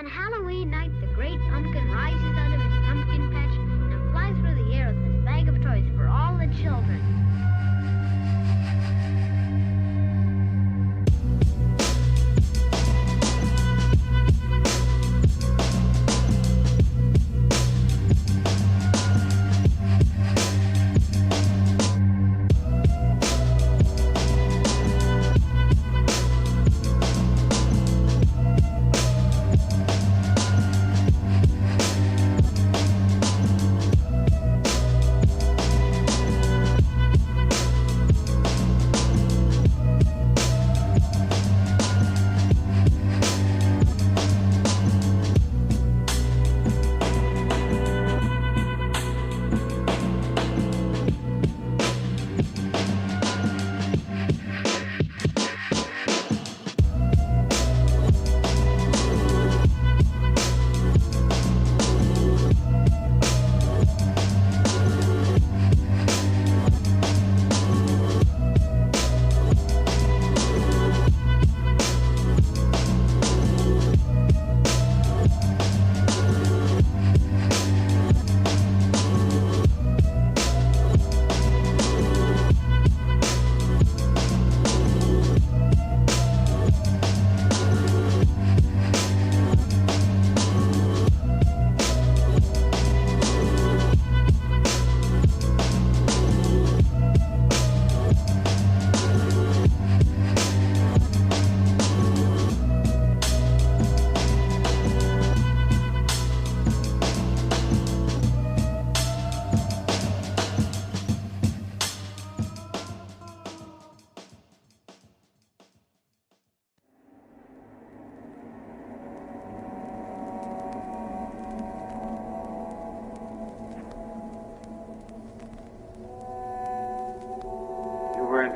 On Halloween night, the great pumpkin rises out of his pumpkin patch and flies through the air with his bag of toys for all the children.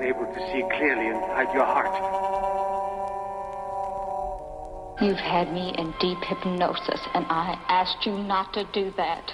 Able to see clearly inside your heart. You've had me in deep hypnosis, and I asked you not to do that.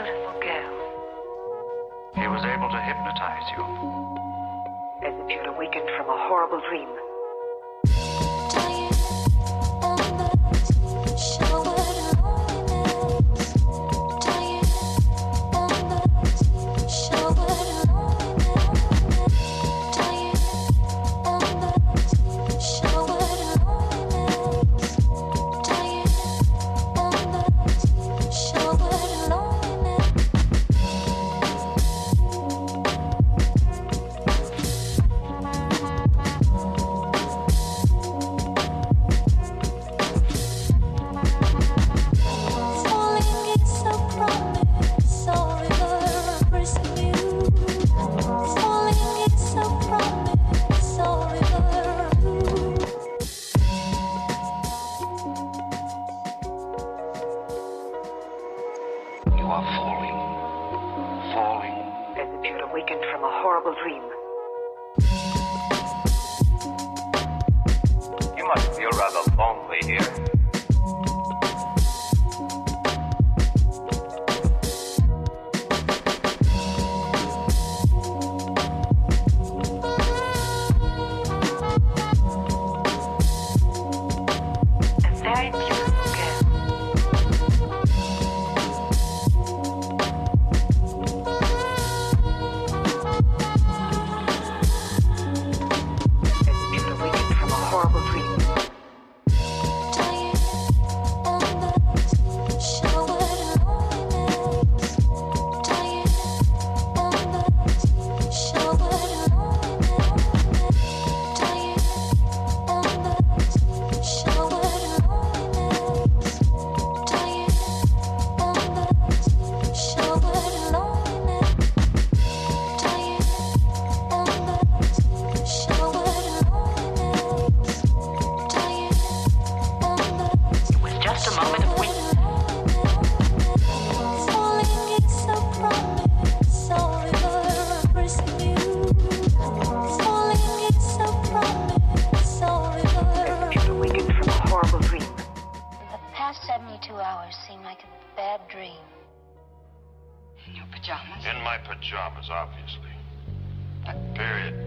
beautiful girl. He was able to hypnotize you. As if you'd awakened from a horrible dream. In my pajamas, obviously. Period.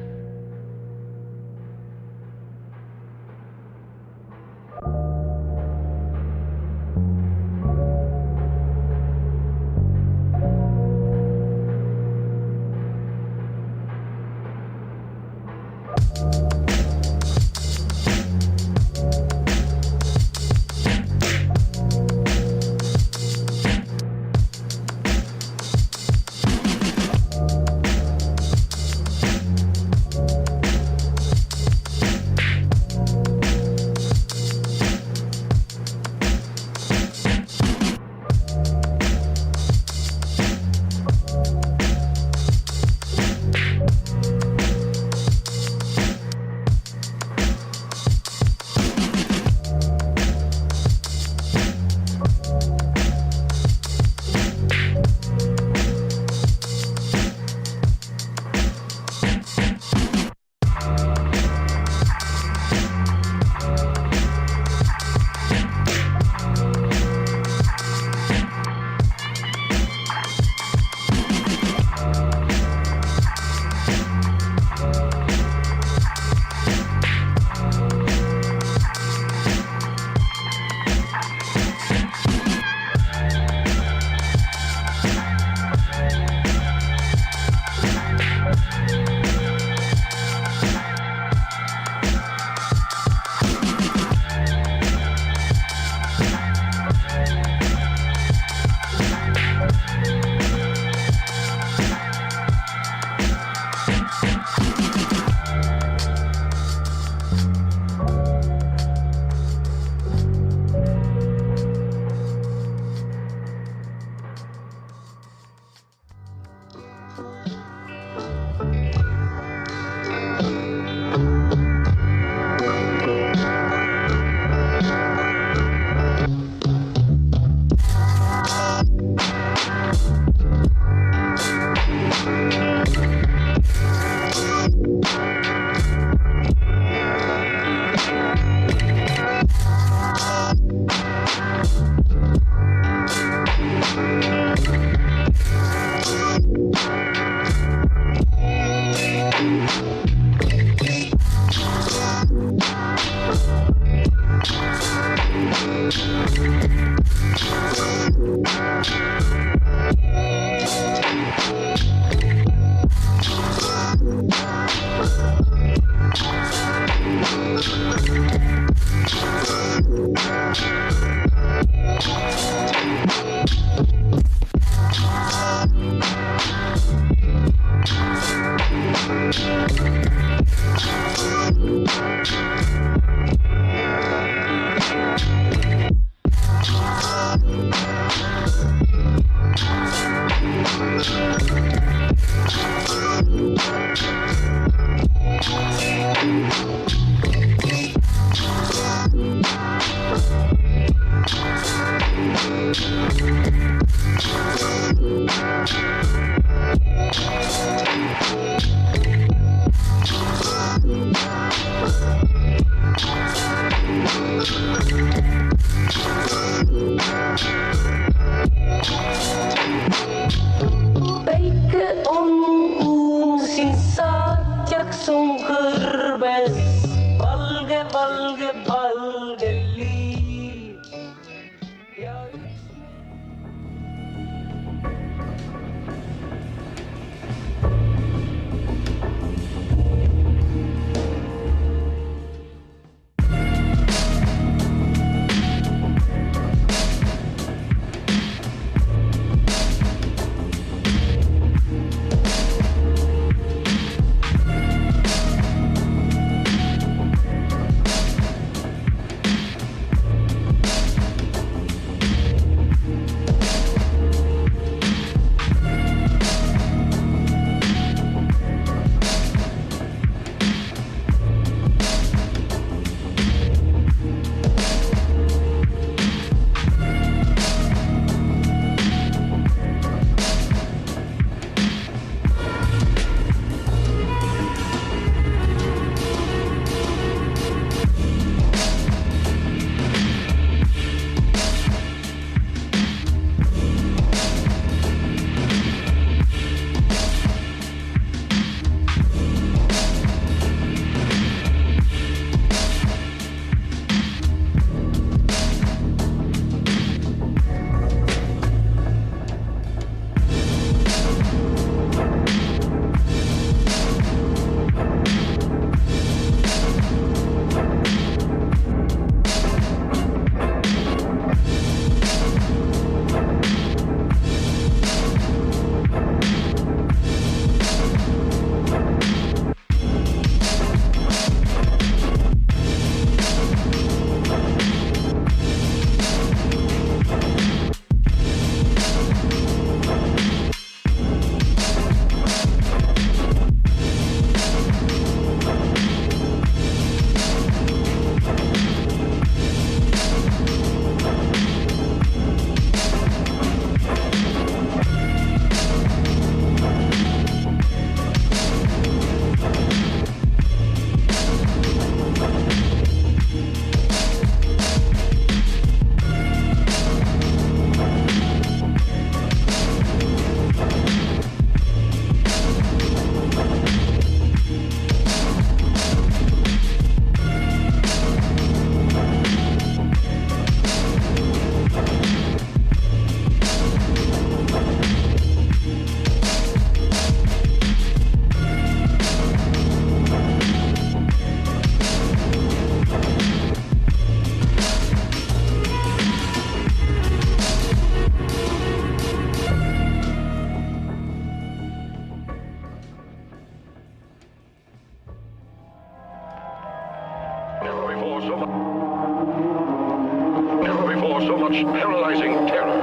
Never before so much paralyzing terror.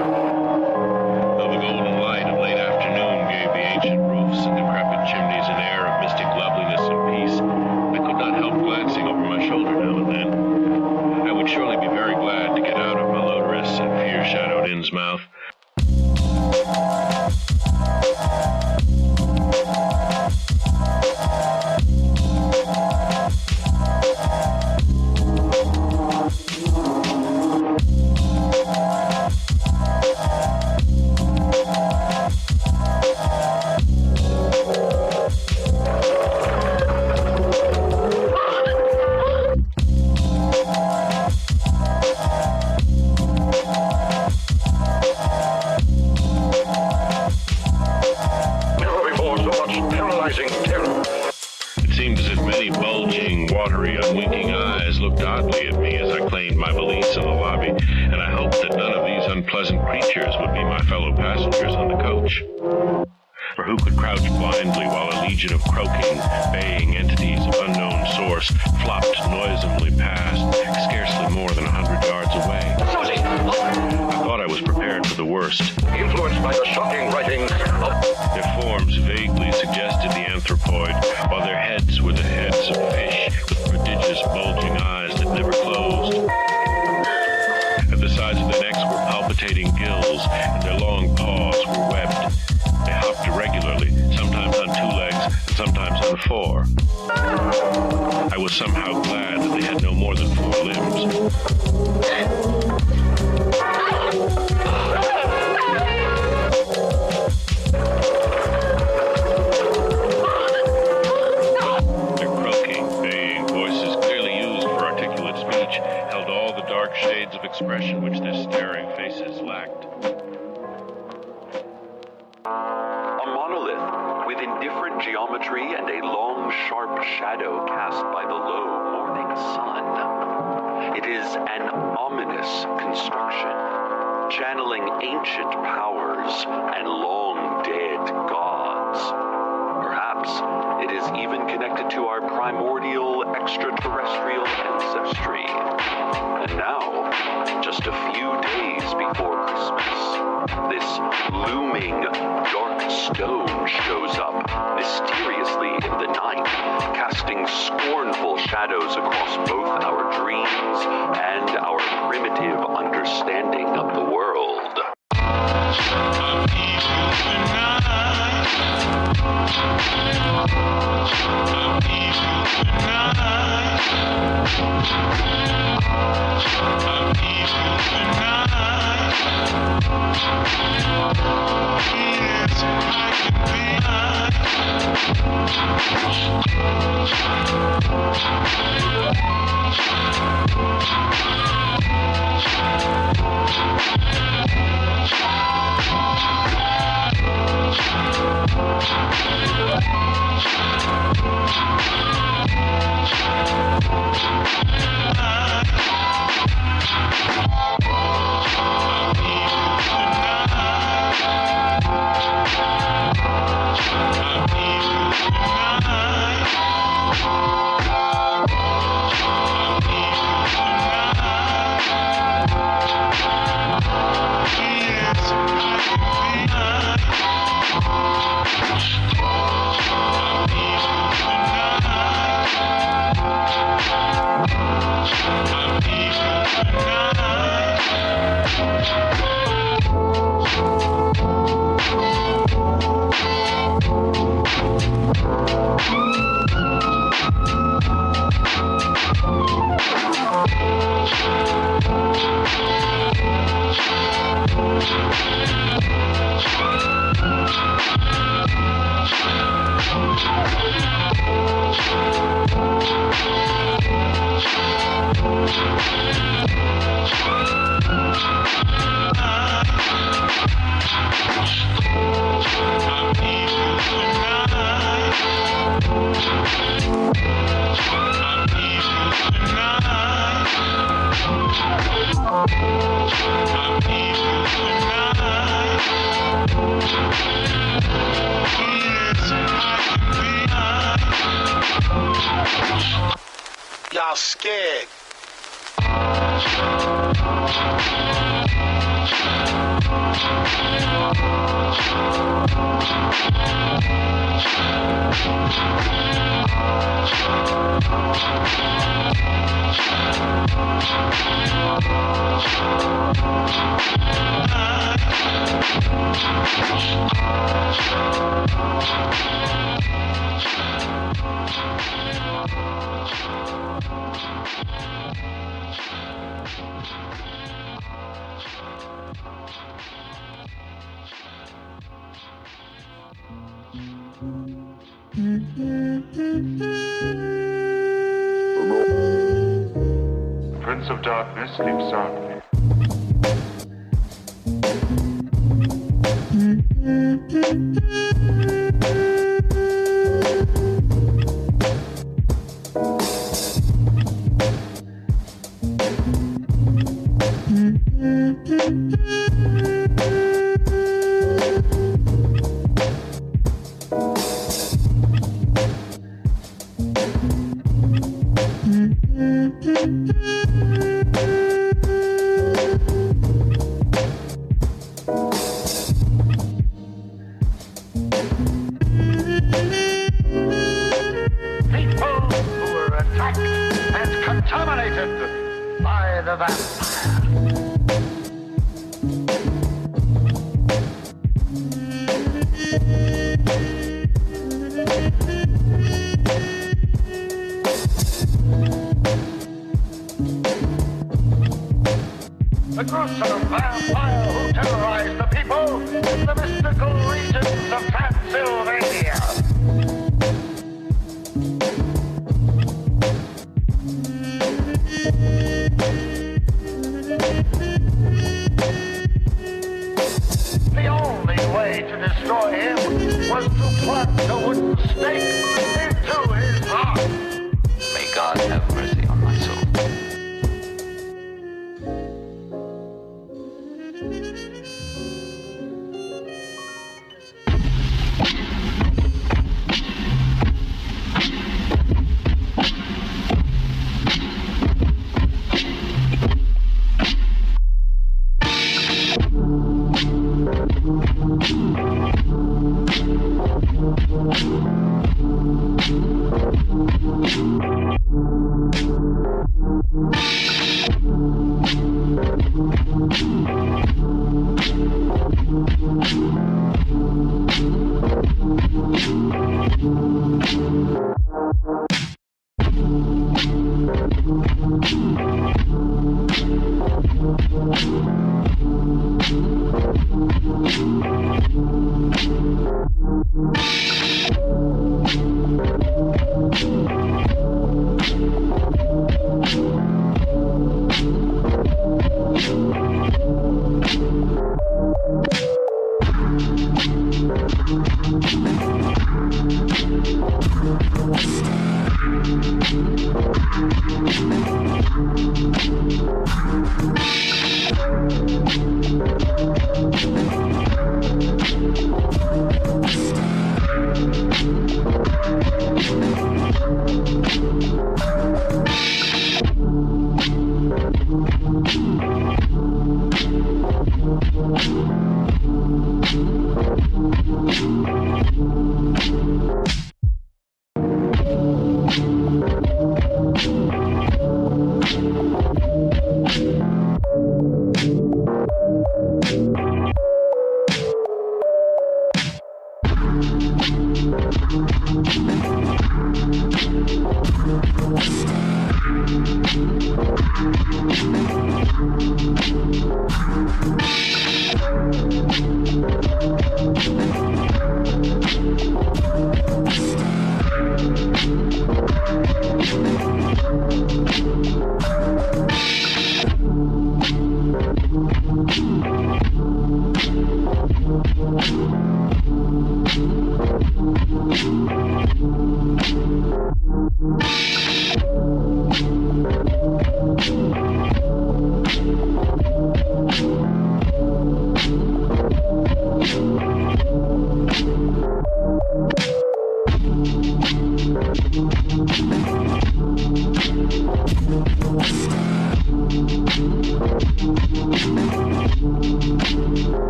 Though the golden light of late afternoon gave the ancient roofs and decrepit chimneys an air of mystic loveliness and peace, I could not help glancing over my shoulder now and then. I would surely be very glad to get out of malodorous and fear-shadowed Innsmouth. Of croaking, baying entities of unknown source flopped noisomely past, scarcely more than 100 yards away. I thought thought I was prepared for the worst. Influenced by the shocking writings of... Their forms vaguely suggested the anthropoid, while their heads were the heads of fish with prodigious bulging eyes that never closed. At the sides of their necks were palpitating gills, and their long paws were webbed. They hopped irregularly, sometimes on 2 legs and sometimes on 4. I was somehow glad that they had no more than 4 limbs. Their croaking, baying voices, clearly used for articulate speech, held all the dark shades of expression which their staring faces lacked. A monolith with indifferent geometry and a long, sharp shadow cast by the low morning sun. It is an ominous construction, channeling ancient powers and long-dead gods. Perhaps it is even connected to our primordial extraterrestrial ancestry. And now, just a few days before Christmas, this looming dark stone shows up mysteriously in the night, casting scornful shadows across both our dreams and our primitive understanding of the world. Y'all scared. Prince of Darkness, sleep soundly. the vampire. The gruesome vampire who terrorized the people in the mystical regions of Transylvania. The only way to destroy him was to plant a wooden stake into his heart. May God have mercy on my soul.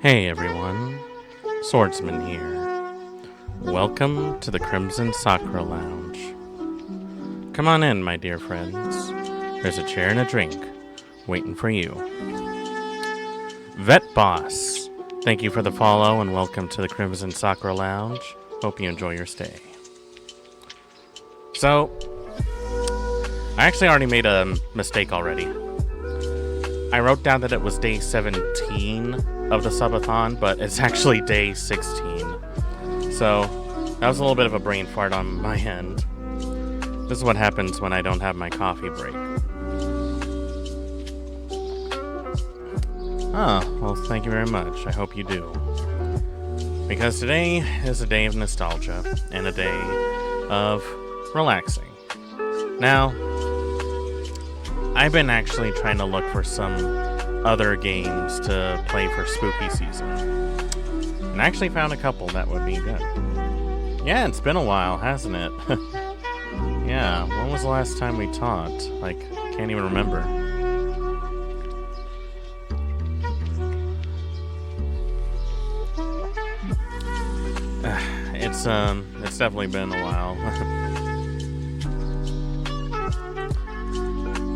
Hey everyone, Swordsman here. Welcome to the Crimson Sakura Lounge. Come on in, my dear friends. There's a chair and a drink waiting for you. Vet Boss, thank you for the follow and welcome to the Crimson Sakura Lounge. Hope you enjoy your stay. So, I actually already made a mistake already. I wrote down that it was day 17 of the Subathon, but it's actually day 16. So, that was a little bit of a brain fart on my end. This is what happens when I don't have my coffee break. Oh, well, thank you very much. I hope you do. Because today is a day of nostalgia and a day of relaxing. Now, I've been actually trying to look for some other games to play for spooky season. And I actually found a couple that would be good. Yeah, it's been a while, hasn't it? Yeah, when was the last time we talked? Like, can't even remember. It's definitely been a while.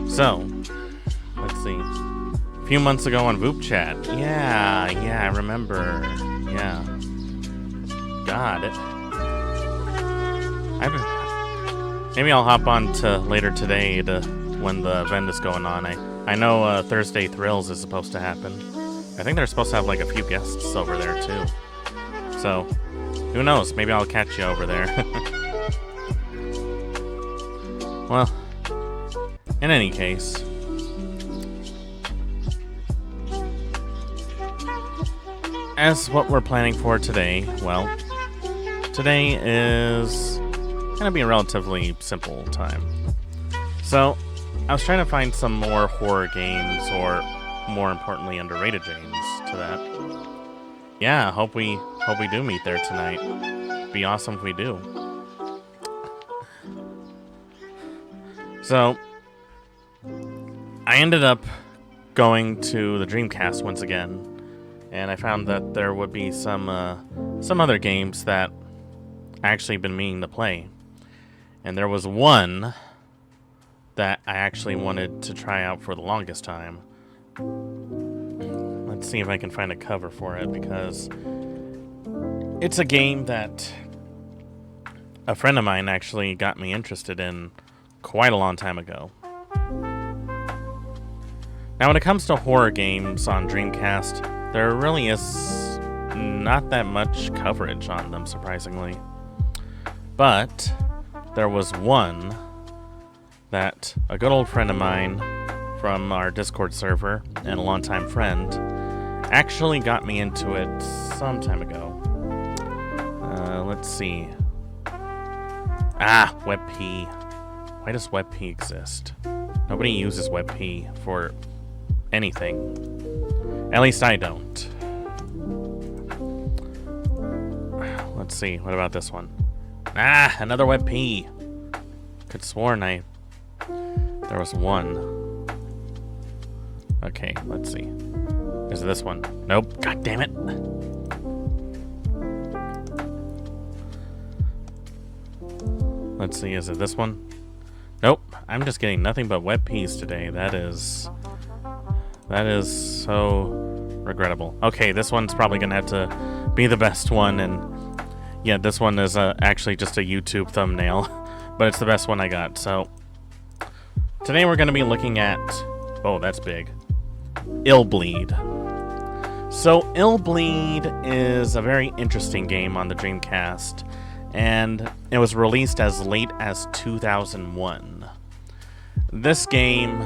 So, let's see. A few months ago on Voop Chat. Yeah, I remember. Yeah. God. Maybe I'll hop on to later today to when the event is going on. I know Thursday Thrills is supposed to happen. I think they're supposed to have like a few guests over there too. So, who knows? Maybe I'll catch you over there. Well, in any case, as what we're planning for today, well, today is gonna be a relatively simple time. So, I was trying to find some more horror games, or more importantly, underrated games to that. Yeah, hope we do meet there tonight. Be awesome if we do. So, I ended up going to the Dreamcast once again, and I found that there would be some other games that I actually been meaning to play. And there was one that I actually wanted to try out for the longest time. Let's see if I can find a cover for it, because it's a game that a friend of mine actually got me interested in quite a long time ago. Now, when it comes to horror games on Dreamcast, there really is not that much coverage on them, surprisingly. But there was one that a good old friend of mine from our Discord server and a longtime friend actually got me into it some time ago. Let's see. WebP. Why does WebP exist? Nobody uses WebP for anything. At least I don't. Let's see. What about this one? Another WebP. Could sworn there was one. Okay, let's see. Is it this one? Nope. God damn it. Let's see, is it this one? Nope. I'm just getting nothing but WebPs today. That is so regrettable. Okay, this one's probably gonna have to be the best one, and yeah, this one is actually just a YouTube thumbnail, but it's the best one I got. So today we're gonna be looking at, oh, that's big, Illbleed. So Illbleed is a very interesting game on the Dreamcast, and it was released as late as 2001. This game,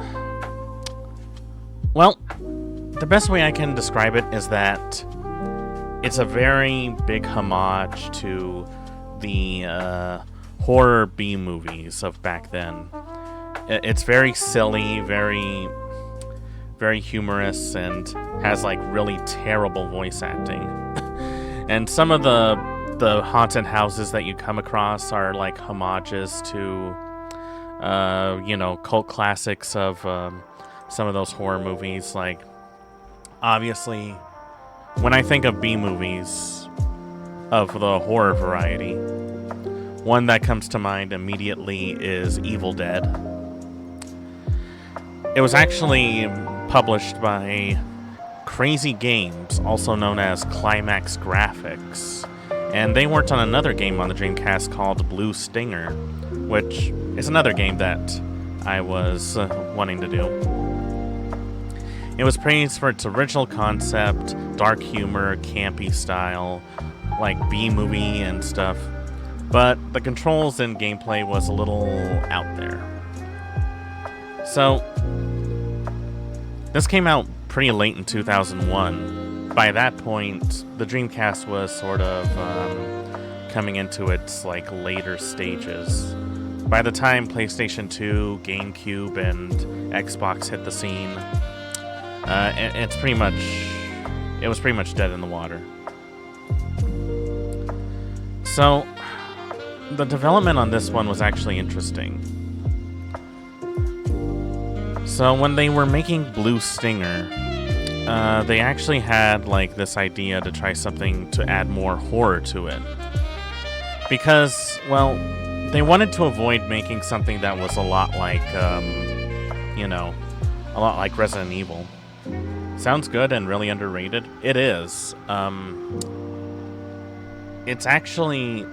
well, the best way I can describe it is that it's a very big homage to the horror B-movies of back then. It's very silly, very humorous, and has like really terrible voice acting. And some of the haunted houses that you come across are like homages to cult classics of some of those horror movies. Like, obviously, when I think of B-movies of the horror variety, one that comes to mind immediately is Evil Dead. It was actually published by Crazy Games, also known as Climax Graphics, and they worked on another game on the Dreamcast called Blue Stinger, which is another game that I was wanting to do. It was praised for its original concept, dark humor, campy style, like B-movie and stuff, but the controls and gameplay was a little out there. So, this came out pretty late in 2001. By that point, the Dreamcast was sort of coming into its like later stages. By the time PlayStation 2, GameCube, and Xbox hit the scene, it was pretty much dead in the water. So, the development on this one was actually interesting. So when they were making Blue Stinger, they actually had like this idea to try something to add more horror to it. Because, well, they wanted to avoid making something that was a lot like, you know, a lot like Resident Evil. Sounds good and really underrated. It is. It's actually...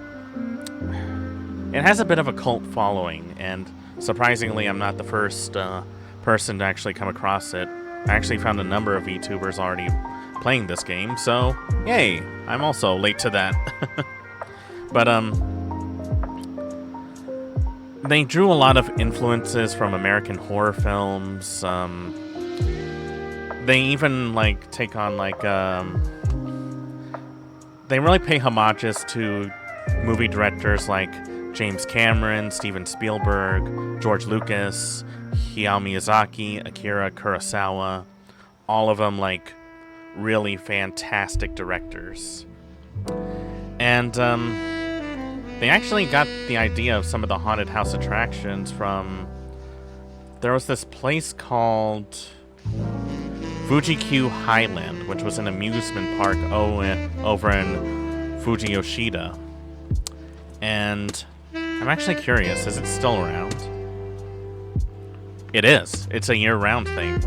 It has a bit of a cult following, and surprisingly, I'm not the first person to actually come across it. I actually found a number of VTubers already playing this game, so yay! I'm also late to that. But, they drew a lot of influences from American horror films. They even, like, take on, like, they really pay homages to movie directors like James Cameron, Steven Spielberg, George Lucas, Hayao Miyazaki, Akira Kurosawa. All of them, like, really fantastic directors. And, they actually got the idea of some of the haunted house attractions from... There was this place called Fuji-Q Highland, which was an amusement park over in Fuji-Yoshida. And I'm actually curious, is it still around? It is. It's a year-round thing.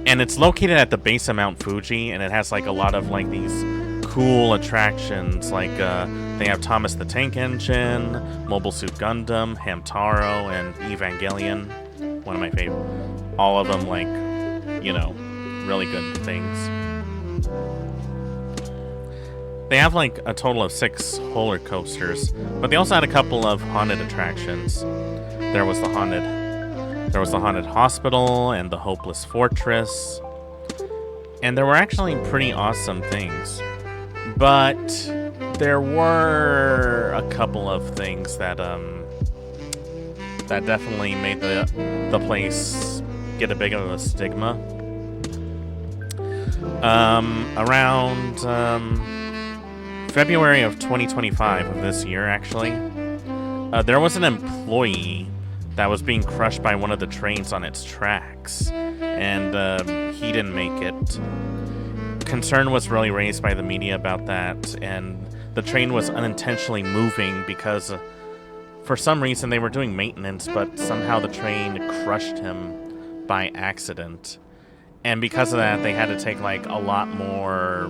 And it's located at the base of Mount Fuji, and it has like a lot of like these cool attractions, like they have Thomas the Tank Engine, Mobile Suit Gundam, Hamtaro, and Evangelion. One of my favorite. All of them, like, you know, really good things. They have like a total of 6 roller coasters, but they also had a couple of haunted attractions. There was the haunted hospital and the Hopeless Fortress, and there were actually pretty awesome things. But there were a couple of things that that definitely made the place get a bit of a stigma. Around February of 2025 of this year, actually, there was an employee that was being crushed by one of the trains on its tracks, and he didn't make it. Concern was really raised by the media about that, and the train was unintentionally moving because for some reason they were doing maintenance, but somehow the train crushed him by accident. And because of that, they had to take like a lot more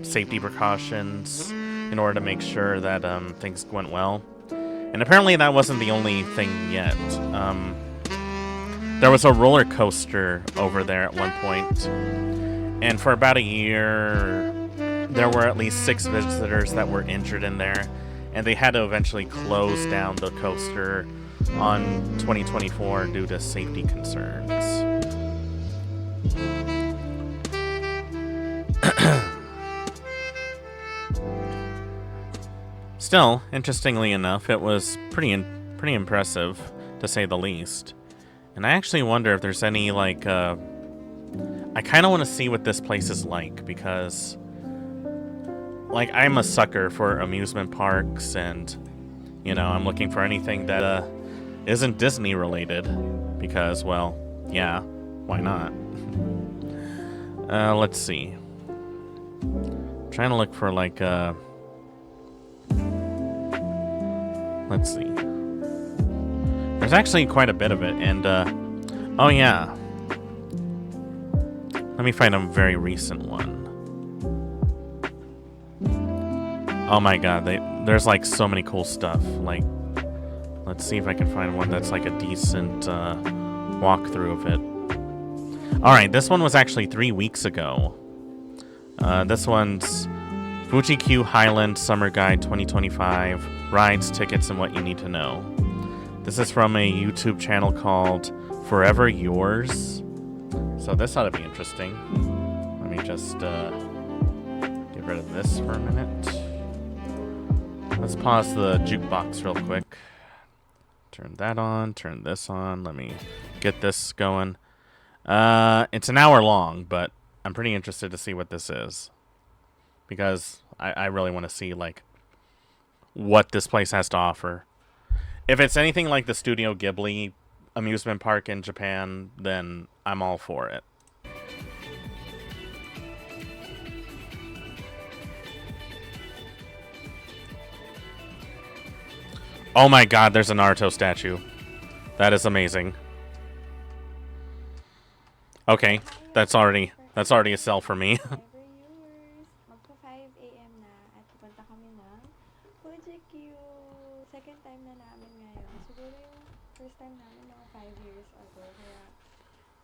safety precautions in order to make sure that things went well. And apparently that wasn't the only thing yet. There was a roller coaster over there at one point. And for about a year, there were at least 6 visitors that were injured in there. And they had to eventually close down the coaster on 2024 due to safety concerns. Still, interestingly enough, it was pretty impressive, to say the least. And I actually wonder if there's any, like, I kind of want to see what this place is like, because, like, I'm a sucker for amusement parks, and, you know, I'm looking for anything that isn't Disney related, because, well, yeah, why not? Let's see. I'm trying to look for, like, let's see. There's actually quite a bit of it, and, oh yeah. Let me find a very recent one. Oh my god, there's like so many cool stuff. Like, let's see if I can find one that's like a decent walkthrough of it. Alright, this one was actually 3 weeks ago. This one's Fuji-Q Highland Summer Guide 2025, Rides, Tickets, and What You Need to Know. This is from a YouTube channel called Forever Yours. So this ought to be interesting. Let me just get rid of this for a minute. Let's pause the jukebox real quick. Turn that on, turn this on. Let me get this going. It's an hour long, but I'm pretty interested to see what this is. Because I really want to see, like, what this place has to offer. If it's anything like the Studio Ghibli amusement park in Japan, then I'm all for it. Oh my god, there's a Naruto statue. That is amazing. Okay, that's already a sell for me. Magpa 5 a.m. na at pupunta kami ng Fuji-Q. Second time na namin ngayon. Siguro yung first time namin mga 5 years ago. Kaya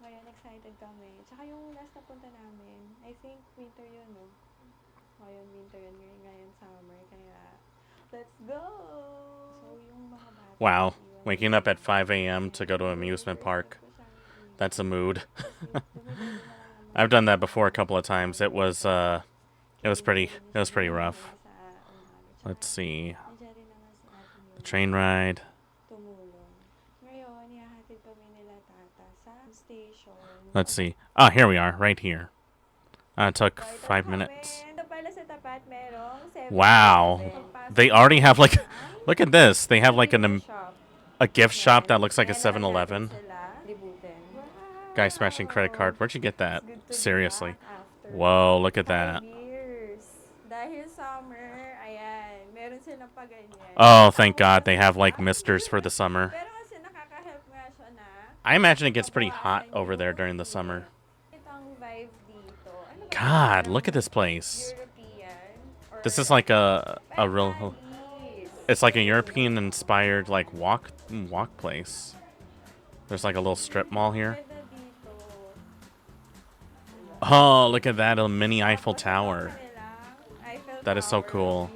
ngayon excited kami. Tsaka yung last na punta namin, I think winter yun, no? Ngayon winter yun, ngayon summer. Kaya let's go! So yung mga bata. Wow, waking up at 5 a.m. to go to an amusement park. That's a mood. I've done that before a couple of times. It was pretty rough. Let's see. The train ride. Let's see. Ah, here we are, right here. It took 5 minutes. Wow. They already have like look at this. They have like a gift shop that looks like a 7-Eleven. Guy smashing credit card. Where'd you get that? Seriously. Whoa, look at that. Oh, thank God. They have like misters for the summer. I imagine it gets pretty hot over there during the summer. God, look at this place. This is like a real... It's like a European-inspired like walk place. There's like a little strip mall here. Oh, look at that, a mini Eiffel Tower. That is so cool.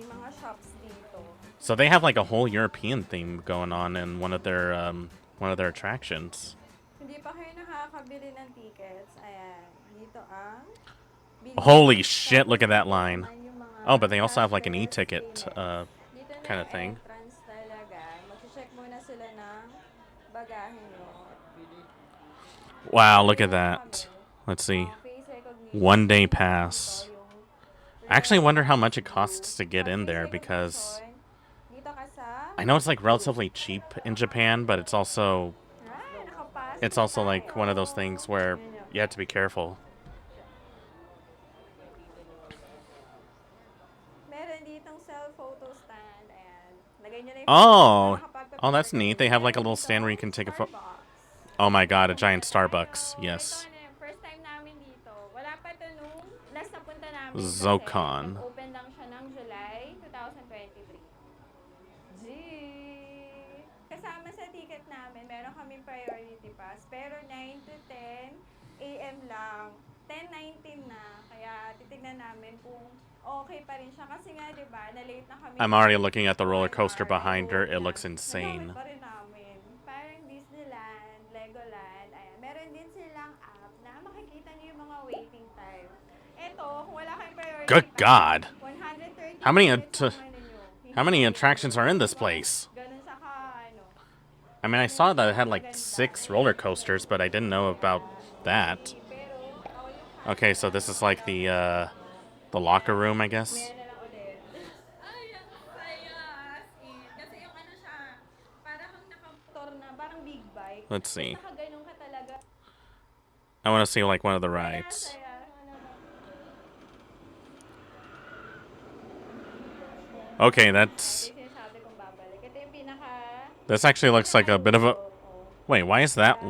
So they have like a whole European theme going on in one of their attractions. Holy shit, look at that line. Oh, but they also have like an e-ticket kind of thing. Wow, look at that. Let's see. 1 day pass. I actually wonder how much it costs to get in there because I know it's like relatively cheap in Japan, but it's also like one of those things where you have to be careful. Oh, that's neat. They have like a little stand where you can take a photo. Oh my god, a giant Starbucks. Yes. Zocon. Open lang siya ng July 2023. Kasama sa ticket namin, meron kaming priority pass. Pero 9 to 10 a.m. lang. 10:19 na. Kaya titignan namin kung okay pa rin siya. Kasi nga, di ba, na-late na kami. I'm already looking at the roller coaster behind her. It looks insane. Parang Disneyland, Legoland. Ayan. Meron din silang app na makikita niyo yung mga waiting time. Good God. How many attractions are in this place? I mean, I saw that it had like 6 roller coasters, but I didn't know about that. Okay, so this is like the locker room, I guess. Let's see. I want to see like one of the rides. Okay, this actually looks like a bit of a... Wait, why is that...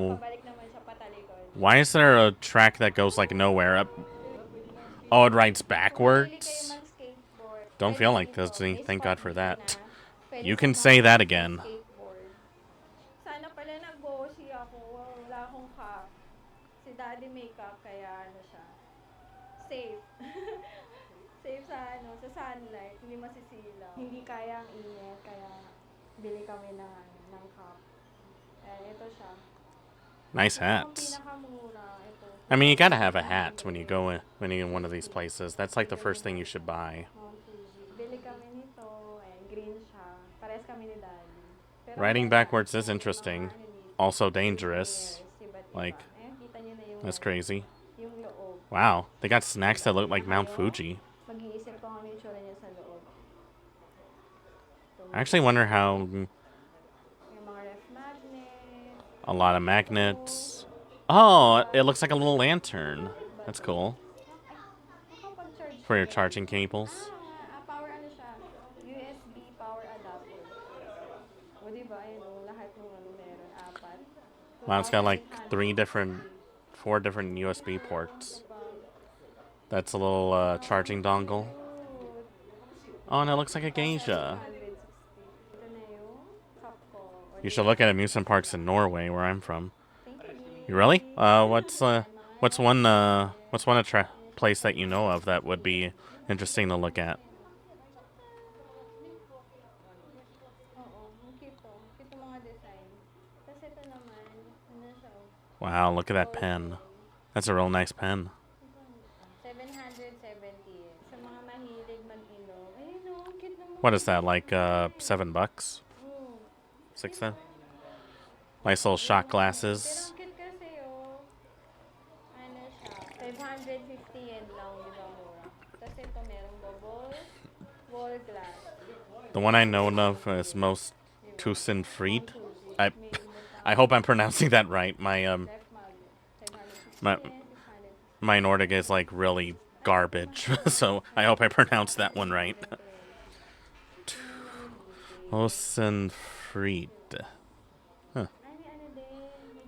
Why is there a track that goes like nowhere up? Oh, it rides backwards? Don't feel like Disney. Thank God for that. You can say that again. Hindi kaya ang init, kaya bili kami ng cup. Ito siya. Nice hats. I mean, you gotta have a hat when you go in one of these places. That's like the first thing you should buy. Bili kami nito, green siya. Pares kami ni Daddy. Riding backwards is interesting. Also dangerous. Like, that's crazy. Wow, they got snacks that look like Mount Fuji. I actually wonder how Yung mga ref magnet. a lot of magnets. Oh, it looks like a little lantern. That's cool. Nakapag-charge For siya your ba? charging cables. Power ano siya? USB power adapter. O diba, ayun o, lahat ng ano meron, 4. Wow, it's got like 2,860. 4 different USB ports. That's a little charging dongle. Oh, and it looks like a geisha. Ito na yung Capco. You should look at amusement parks in Norway, where I'm from. You really? What's one place that you know of that would be interesting to look at? Oo, kito mga design. Tapos ito naman, ano siya? Wow, look at that pen. That's a real nice pen. 770. Sa mga mahilig mag-inom. Ayun o, cute naman. What is that, like $7? 6 then? Nice little shot glasses. Pero ang cute kasi o. Ano siya? 550 yen lang, di ba mura? Tapos ito merong double wall glass. The one I know of is most Tusen Fried. I hope I'm pronouncing that right. My Nordic is like really garbage, so I hope I pronounced that one right. Tusen Fried. Huh.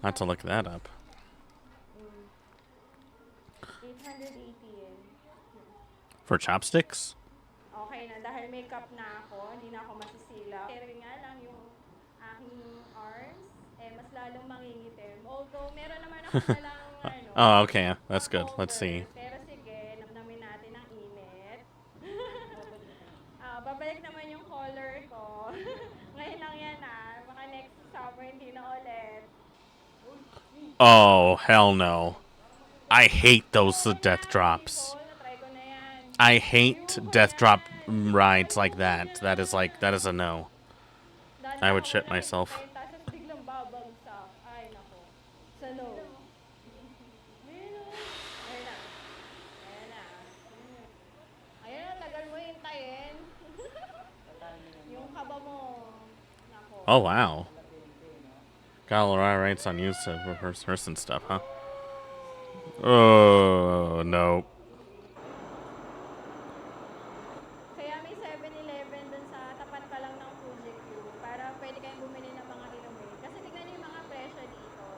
I have to look that up. 880 yen. For chopsticks? Okay na, dahil makeup na ako, hindi na ako masisila. Pero nga lang yung aking arms, mas lalong mangingitim. Although, meron naman ako palang, Oh, okay. That's good. Let's see. Pero sige, namnamin natin ang init. Babalik naman yung color ko. Ngayon lang yan baka next summer hindi na ulit. Oh, hell no. I hate those death drops. I hate death drop rides like that. That is a no. I would shit myself. Tapos biglang babagsak. Ay, nako. Sa no. Ayun na, tagal mo hintayin. Yung kaba mo. Nako. Oh, wow. Got a lot of rights on use of reverse person stuff, huh? Oh, no. Kaya may 7-Eleven dun sa tapat pa lang ng Fuji-Q para pwede kayong bumili ng mga inumin. Kasi tignan niyo yung mga presyo dito.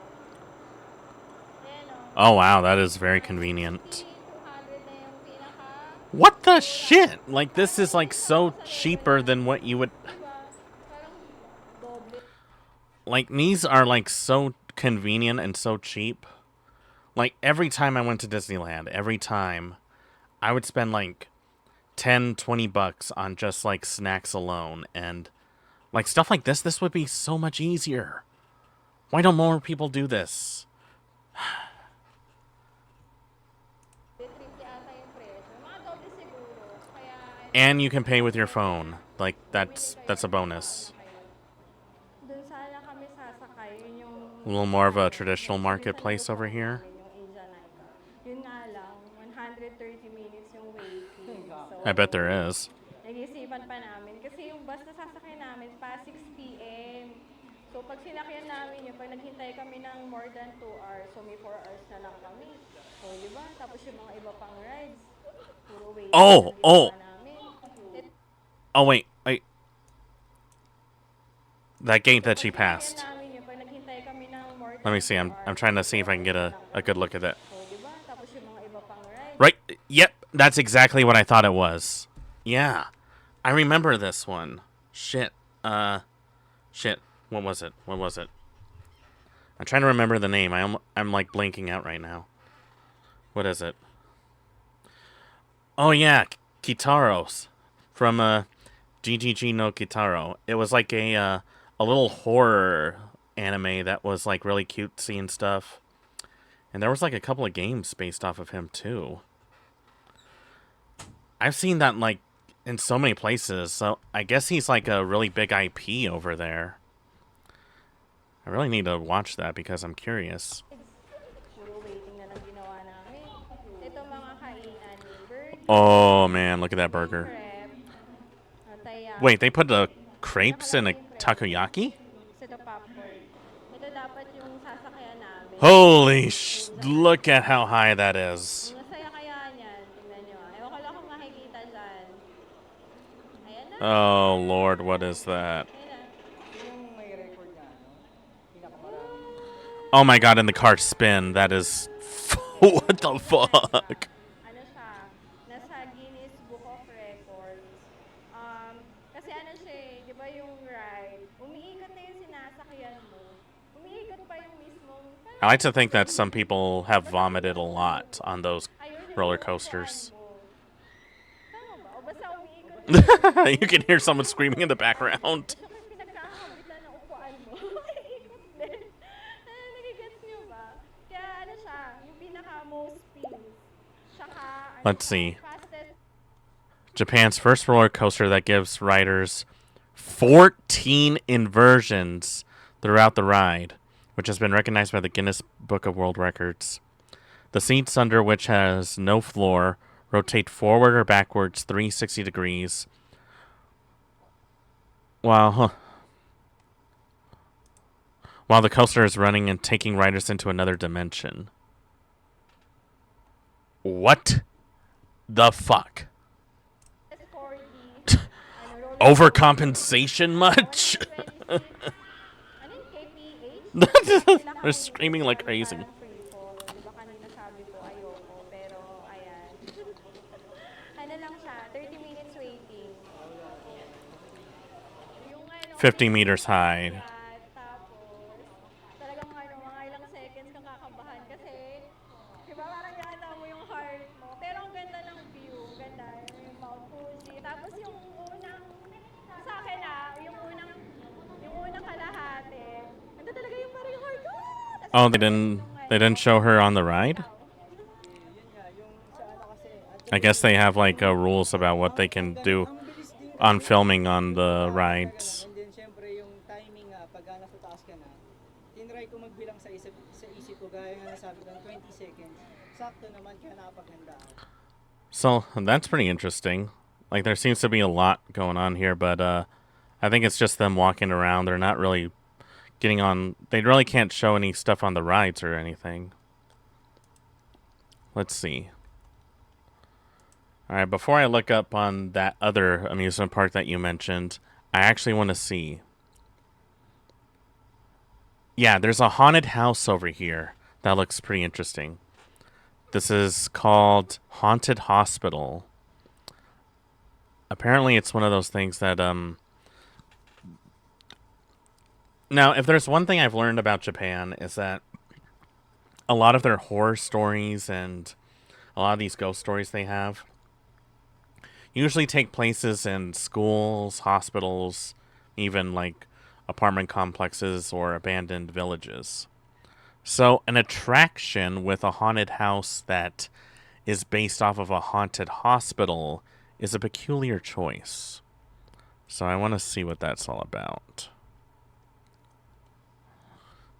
Ayan o. Oh, wow, that is very convenient. 200 na yung pinaka. What the shit? Like, this is like so cheaper than what you would... Parang doble. Like, these are like so convenient and so cheap. Like, every time I went to Disneyland, every time, I would spend like $10-20 on just like snacks alone. And like stuff like this would be so much easier. Why don't more people do this? And you can pay with your phone. Like, that's a bonus. A little more of a traditional marketplace over here. I bet there is. Nag-isipan pa namin. Kasi yung bus na sasakyan namin pa 6 p.m. So pag sinakyan namin yun, pag naghintay kami ng more than 2 hours, so may 4 hours na lang kami. So, di ba? Tapos yung mga iba pang rides, puro waiting. Oh, wait. That gate that she passed. Let me see. I'm trying to see if I can get a good look at it. Right? Yep. That's exactly what I thought it was. Yeah. I remember this one. Shit. Shit. What was it? I'm trying to remember the name. I'm like blanking out right now. What is it? Oh yeah, Kitaros from GGG no Kitaro. It was like a little horror anime that was like really cutesy and stuff. And there was like a couple of games based off of him too. I've seen that like in so many places, so I guess he's like a really big IP over there. I really need to watch that because I'm curious. Oh man, look at that burger. Wait, they put a crepes and a takoyaki? Sa popcorn. Ito dapat yung sasakyan namin. Holy look at how high that is. Masaya kaya niyan. Tingnan nyo. Ewan ko lang kung makikita dyan. Ayan na. Oh, Lord, what is that? Oh my god, and the car spin. That is... what the fuck? Ano siya? Nasa Guinness Book of Records. Kasi ano siya eh, di ba yung ride? Umiikot na yung sinasakyan mo. Umiikot pa yung mismong... I like to think that some people have vomited a lot on those roller coasters. Tama ba? O basta umiikot You can hear someone screaming in the background. pinagkakabitan ng upuan mo. Umiikot din. Nagigets nyo ba? Kaya ano siya, yung pinaka-most spins. Tsaka, Let's see. fastest... Japan's first roller coaster that gives riders 14 inversions throughout the ride, which has been recognized by the Guinness Book of World Records. The seats, under which has no floor, rotate forward or backwards 360 degrees. While the coaster is running and taking riders into another dimension. What the fuck? Overcompensation much? They're screaming like crazy. Diba kanina sabi ko ayoko, pero ayan. Ano lang siya, 30 minutes waiting. 50 meters high. Tapos, talagang mga ilang seconds kang kakabahan kasi, diba parang yata mo yung heart mo. Pero ang ganda ng view, ganda yung Mount Fuji. Tapos yung unang, sa akin yung unang kalahati, ito talaga yung parang yung heart ko. Oh, they didn't show her on the ride? I guess they have like rules about what they can do on filming on the rides. And then syempre yung timing pag nasa taas ka na, tinry ko magbilang sa isip ko gaya nga nasabi ko 20 seconds. Sakto naman kaya nakapaghandaan. So, that's pretty interesting. Like there seems to be a lot going on here, but I think it's just them walking around. They're not really getting on. They really can't show any stuff on the rides or anything. Let's see. Alright, before I look up on that other amusement park that you mentioned, I actually want to see. Yeah, there's a haunted house over here. That looks pretty interesting. This is called Haunted Hospital. Apparently it's one of those things that, Now, if there's one thing I've learned about Japan is that a lot of their horror stories and a lot of these ghost stories they have usually take places in schools, hospitals, even like apartment complexes or abandoned villages. So an attraction with a haunted house that is based off of a haunted hospital is a peculiar choice. So I want to see what that's all about.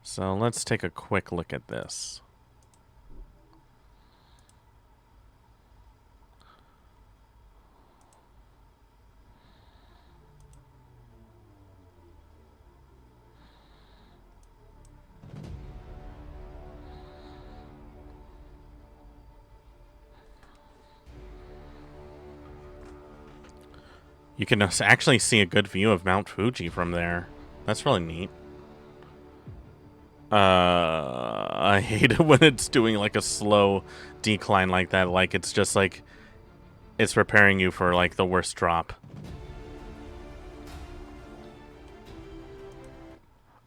So let's take a quick look at this. You can actually see a good view of Mount Fuji from there. That's really neat. I hate it when it's doing like a slow decline like that. Like it's just like it's preparing you for like the worst drop.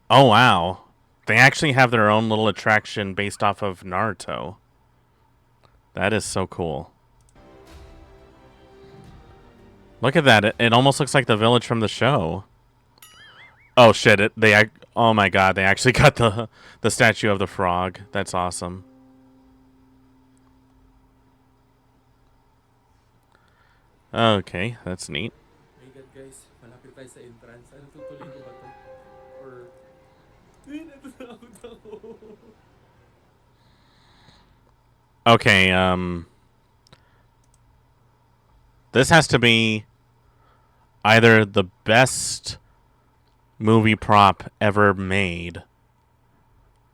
Oh wow. They actually have their own little attraction based off of Naruto. That is so cool. Look at that. It almost looks like the village from the show. Oh shit, oh my god, they actually got the statue of the frog. That's awesome. Okay, that's neat. Hey guys, malapit tayo sa entrance. Ano tutuloy ko ba to? Or natatakot ako. Okay, this has to be either the best movie prop ever made.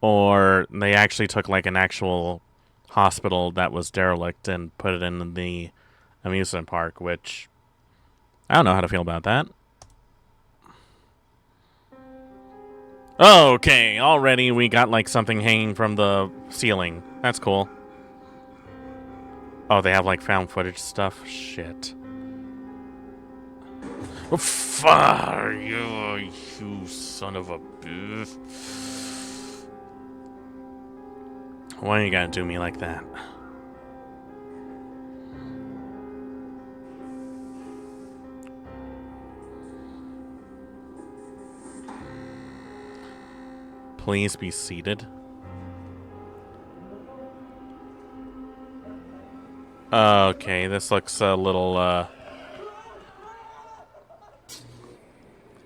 Or they actually took like an actual hospital that was derelict and put it in the amusement park, which I don't know how to feel about that. Okay, already we got like something hanging from the ceiling. That's cool. Oh, they have like found footage stuff? Shit. Oh, fuck you son of a bitch. Why you gotta do me like that? Please be seated. Okay, this looks a little,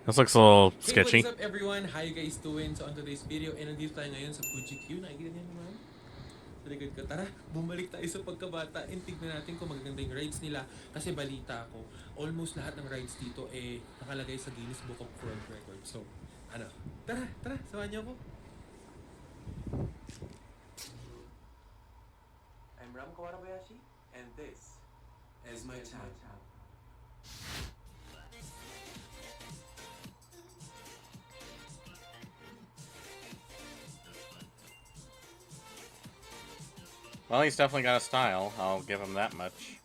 this looks a little sketchy. Hey, what's up everyone? How you guys doing? So on today's video, nandito tayo ngayon sa Fuji Q. Nakikita niyo naman? Sa likod ko. Tara, bumalik tayo sa pagkabata and tignan natin kung magaganda yung rides nila. Kasi balita ko, almost lahat ng rides dito nakalagay sa Guinness Book of World Records. So, ano? Tara, samahan niyo ako. I'm Ram Kawarabayashi, and this is my channel. Well, he's definitely got a style. I'll give him that much.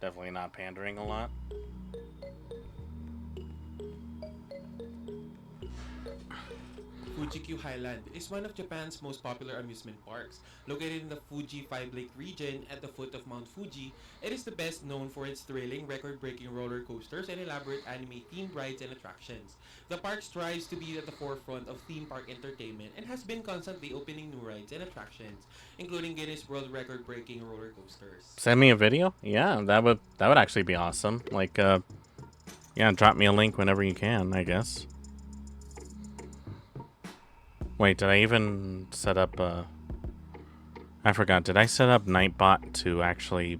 Definitely not pandering a lot. Fuji Q Highland is one of Japan's most popular amusement parks. Located in the Fuji Five Lake region at the foot of Mount Fuji, it is the best known for its thrilling, record-breaking roller coasters and elaborate anime-themed rides and attractions. The park strives to be at the forefront of theme park entertainment and has been constantly opening new rides and attractions, including Guinness World Record-breaking roller coasters. Send me a video? Yeah, that would actually be awesome. Like, yeah, drop me a link whenever you can, I guess. Wait, did I even set up, I forgot, did I set up Nightbot to actually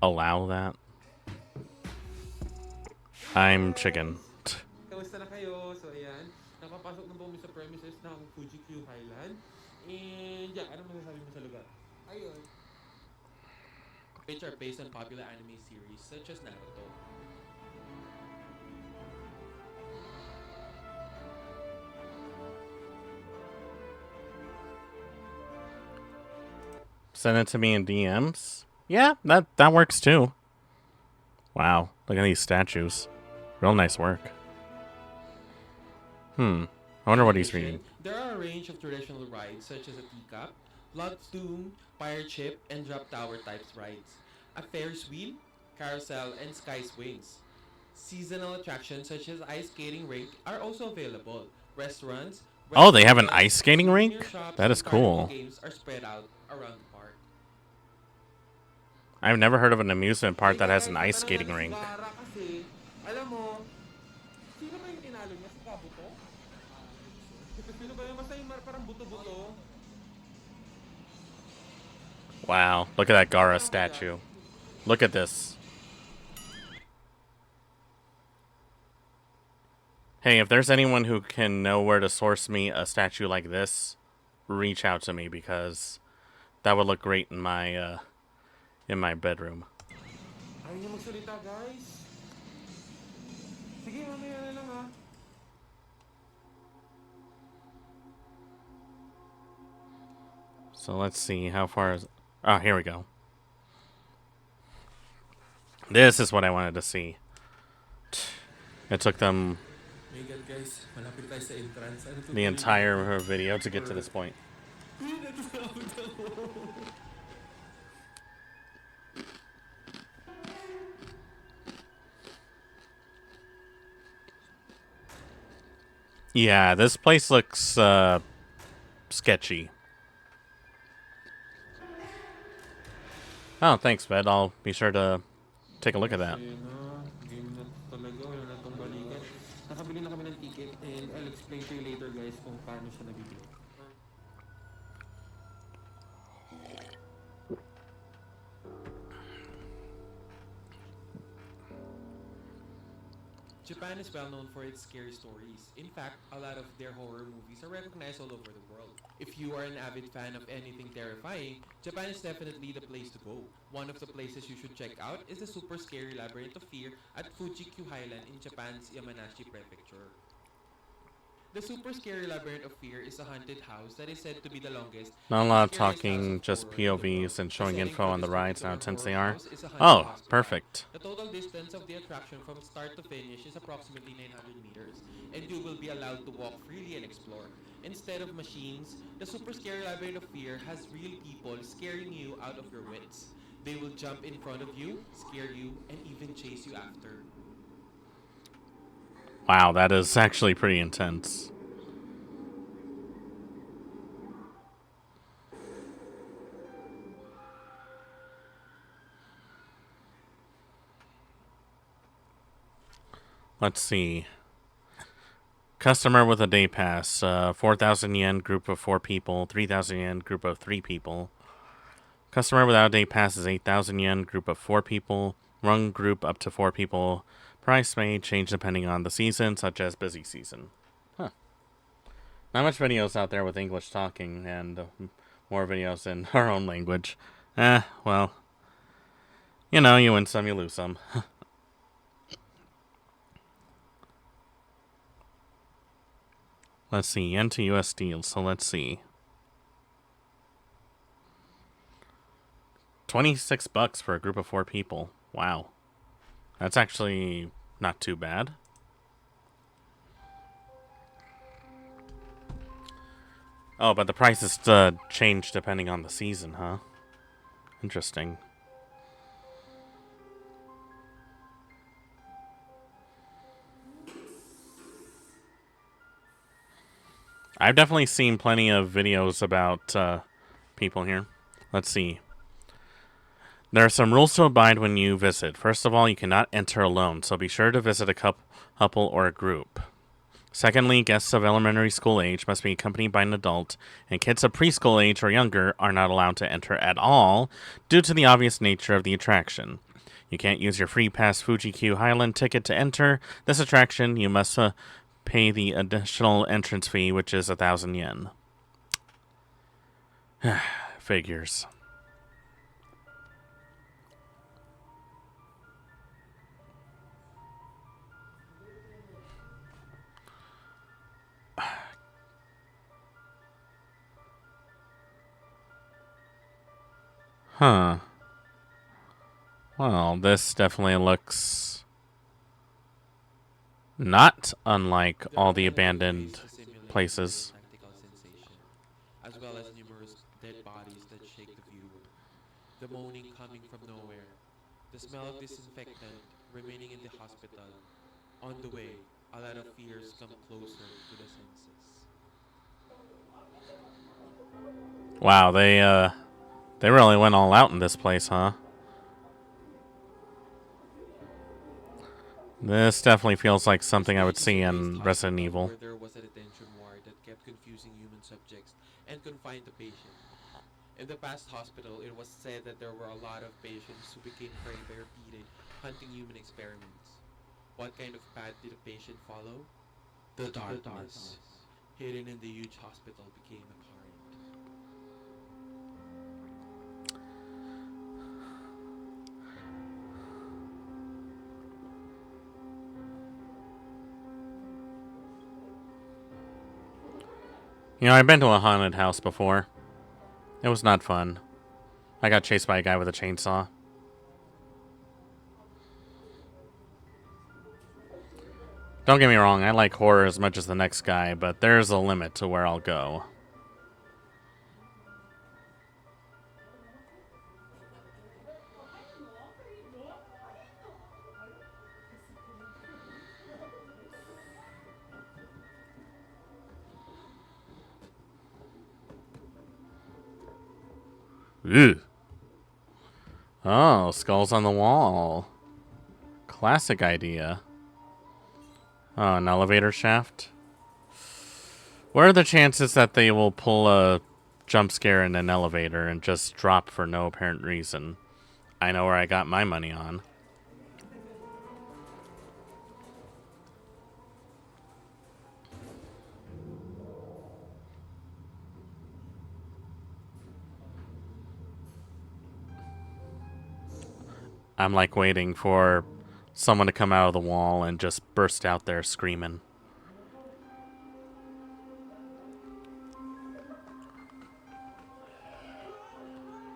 allow that? I'm chicken. Kamusta na kayo? So, ayan. Nakapasok na po kami sa premises ng Fuji Q Highland. And, yeah, ano masasabi mo sa lugar? Ayun. Which are based on popular anime series such as Naruto. Send it to me in DMs? Yeah, that works too. Wow, look at these statues. Real nice work. I wonder what he's reading. There are a range of traditional rides such as a teacup, Blood's Doom, Pirate Ship, and Drop Tower types rides. A Ferris wheel, carousel, and sky swings. Seasonal attractions such as ice skating rink are also available. Restaurants. Oh, they have an ice skating rink? That is cool. Games are spread out around the park. I've never heard of an amusement park that has an ice skating rink. Wow, look at that Gara statue. Look at this. Hey, if there's anyone who can know where to source me a statue like this, reach out to me because that would look great in my bedroom. So let's see how far is. Oh, here we go. This is what I wanted to see. It took them the entire video to get to this point. Yeah, this place looks sketchy. Oh, thanks, Ved. I'll be sure to take a look at that. Nakabili na kami ng ticket and I'll explain to you later guys kung paano siya nabibili. Japan is well known for its scary stories. In fact, a lot of their horror movies are recognized all over the world. If you are an avid fan of anything terrifying, Japan is definitely the place to go. One of the places you should check out is the super scary Labyrinth of Fear at Fuji-Q Highland in Japan's Yamanashi Prefecture. The super scary Labyrinth of Fear is a haunted house that is said to be the longest Not a and lot of scariest house of talking, just horror in the world. POVs and The showing setting info for on the this rides and how particular intense they horror are. house is a haunted Oh, hospital. perfect. The total distance of the attraction from start to finish is approximately 900 meters, and you will be allowed to walk freely and explore. Instead of machines, the super scary Labyrinth of Fear has real people scaring you out of your wits. They will jump in front of you, scare you, and even chase you after. Wow, that is actually pretty intense. Let's see. Customer with a day pass. 4,000 yen, group of 4 people. 3,000 yen, group of 3 people. Customer without a day pass is 8,000 yen, group of 4 people. One group up to 4 people. Price may change depending on the season, such as busy season. Huh. Not much videos out there with English talking, and more videos in our own language. Well. You know, you win some, you lose some. Let's see, yen to USD, so let's see. 26 bucks for a group of 4 people. Wow. That's actually not too bad. Oh, but the prices change depending on the season, huh? Interesting. I've definitely seen plenty of videos about people here. Let's see. There are some rules to abide when you visit. First of all, you cannot enter alone, so be sure to visit a couple or a group. Secondly, guests of elementary school age must be accompanied by an adult, and kids of preschool age or younger are not allowed to enter at all due to the obvious nature of the attraction. You can't use your free pass Fuji-Q Highland ticket to enter this attraction. You must pay the additional entrance fee, which is 1,000 yen. Figures. Huh. Well, this definitely looks not unlike all the abandoned places. As well as numerous dead bodies that shake the viewer. The moaning coming from nowhere. The smell of disinfectant remaining in the hospital. On the way, a lot of fears come closer to the senses. Wow, they really went all out in this place, huh? This definitely feels like something I would see in Resident Evil. Where there was a detention ward that kept confusing human subjects and confined the patient. In the past hospital, it was said that there were a lot of patients who became prey by repeated hunting human experiments. What kind of path did the patient follow? The darkness. Hidden in the huge hospital became apparent. You know, I've been to a haunted house before. It was not fun. I got chased by a guy with a chainsaw. Don't get me wrong, I like horror as much as the next guy, but there's a limit to where I'll go. Ew. Oh, skulls on the wall. Classic idea. Oh, an elevator shaft? What are the chances that they will pull a jump scare in an elevator and just drop for no apparent reason? I know where I got my money on. I'm like waiting for someone to come out of the wall and just burst out there screaming.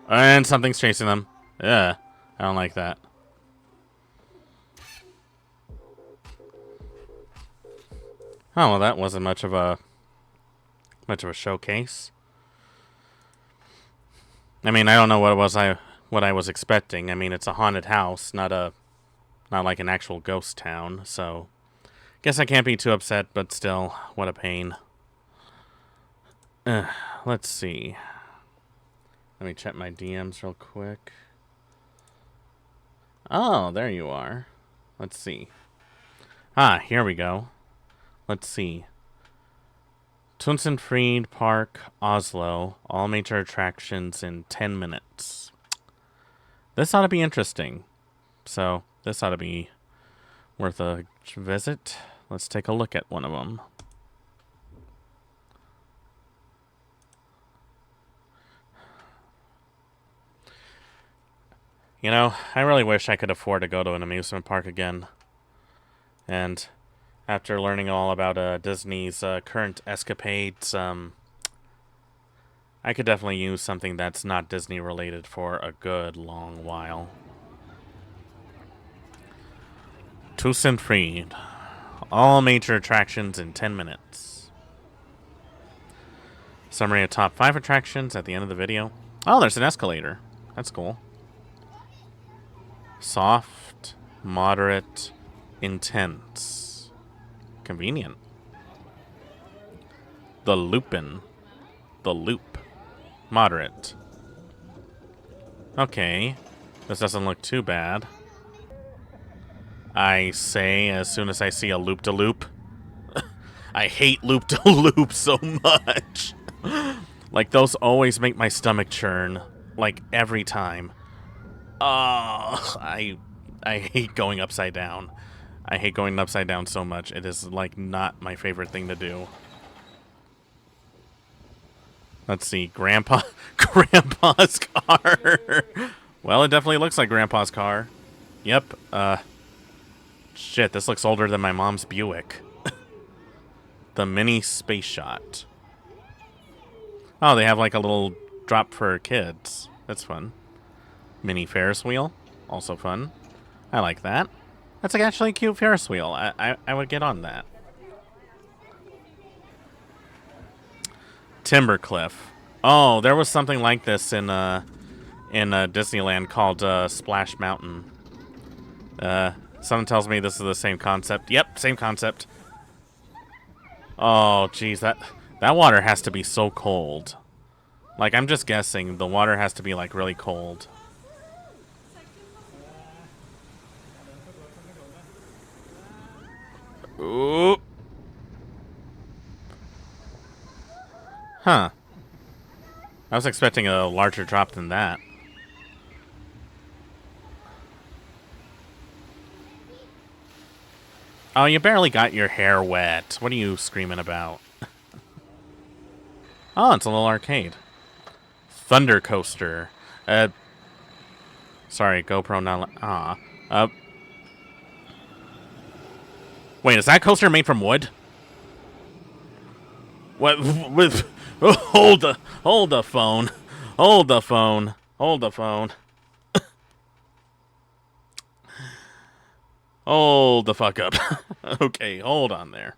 And something's chasing them. Yeah, I don't like that. Oh, well, that wasn't much of a showcase. I mean, I don't know what I was expecting. I mean, it's a haunted house, not like an actual ghost town, so guess I can't be too upset, but still, what a pain. Let's see. Let me check my DMs real quick. Oh, there you are. Let's see. Ah, here we go. Let's see. Tusenfryd Park, Oslo. All major attractions in 10 minutes. This ought to be interesting. So, this ought to be worth a visit. Let's take a look at one of them. You know, I really wish I could afford to go to an amusement park again. And after learning all about Disney's current escapades, I could definitely use something that's not Disney related for a good long while. Tusenfryd. All major attractions in 10 minutes. Summary of top 5 attractions at the end of the video. Oh, there's an escalator. That's cool. Soft, moderate, intense. Convenient. The Lupin. The Loop. Moderate. Okay. This doesn't look too bad. I say as soon as I see a loop-de-loop. I hate loop-de-loop so much. Like, those always make my stomach churn. Like, every time. I hate going upside down. I hate going upside down so much. It is, like, not my favorite thing to do. Let's see. Grandpa's car. Well, it definitely looks like Grandpa's car. Yep. Shit, this looks older than my mom's Buick. The mini space shot. Oh, they have, like, a little drop for kids. That's fun. Mini Ferris wheel. Also fun. I like that. That's like actually a cute Ferris wheel. I would get on that. Timbercliff. Oh, there was something like this in Disneyland called Splash Mountain. Someone tells me this is the same concept. Yep, same concept. Oh, geez, that water has to be so cold. Like, I'm just guessing the water has to be, like, really cold. Ooh. Huh. I was expecting a larger drop than that. Oh, you barely got your hair wet. What are you screaming about? Oh, it's a little arcade. Thunder Coaster. Sorry, GoPro not... Wait, is that coaster made from wood? What? With... Hold the phone. Hold the phone. Hold the phone. Hold the fuck up. Okay, hold on there.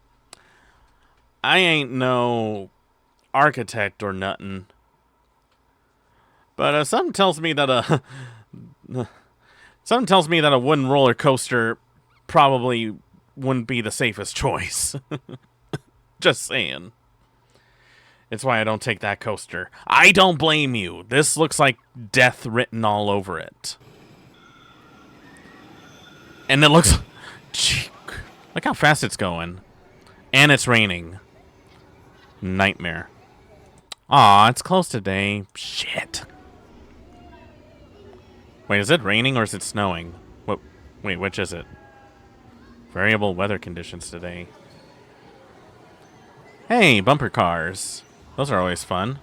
I ain't no architect or nothing. But something tells me that a wooden roller coaster probably wouldn't be the safest choice. Just saying. It's why I don't take that coaster. I don't blame you. This looks like death written all over it. And it looks... Gee, look how fast it's going. And it's raining. Nightmare. Aw, it's closed today. Shit. Wait, is it raining or is it snowing? Wait, which is it? Variable weather conditions today. Hey, bumper cars. Those are always fun.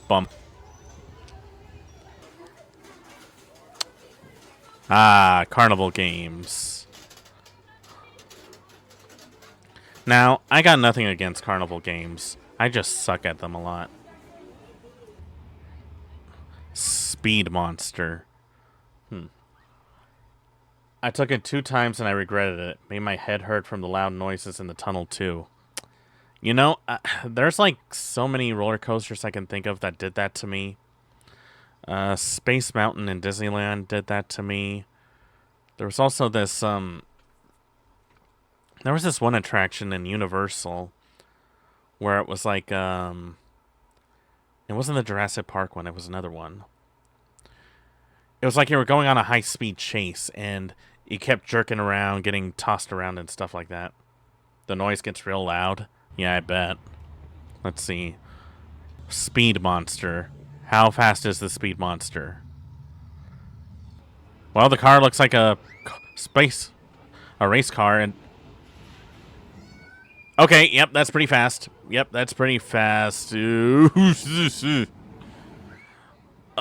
Bump. Ah, carnival games. Now, I got nothing against carnival games. I just suck at them a lot. Speed Monster. I took it 2 times and I regretted it. Made my head hurt from the loud noises in the tunnel too. You know, there's like so many roller coasters I can think of that did that to me. Space Mountain in Disneyland did that to me. There was also this, there was this one attraction in Universal where it was like, it wasn't the Jurassic Park one, it was another one. It was like you were going on a high-speed chase, and you kept jerking around, getting tossed around and stuff like that. The noise gets real loud. Yeah, I bet. Let's see. Speed Monster. How fast is the Speed Monster? Well, the car looks like a race car, and... Okay, yep, that's pretty fast. Yep, that's pretty fast.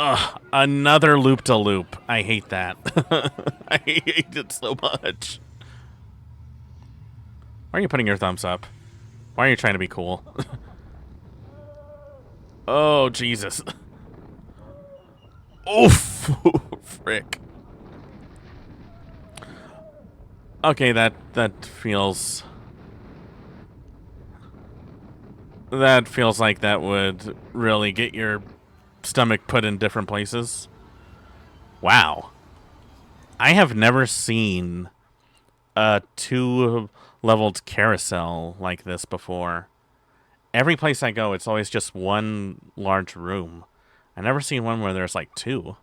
Ugh, another loop-de-loop. I hate that. I hate it so much. Why are you putting your thumbs up? Why are you trying to be cool? Oh, Jesus. Oof. Frick. Okay, that feels... That feels like that would really get your stomach put in different places. Wow. I have never seen a 2-leveled carousel like this before. Every place I go, it's always just one large room. I never seen one where there's like 2.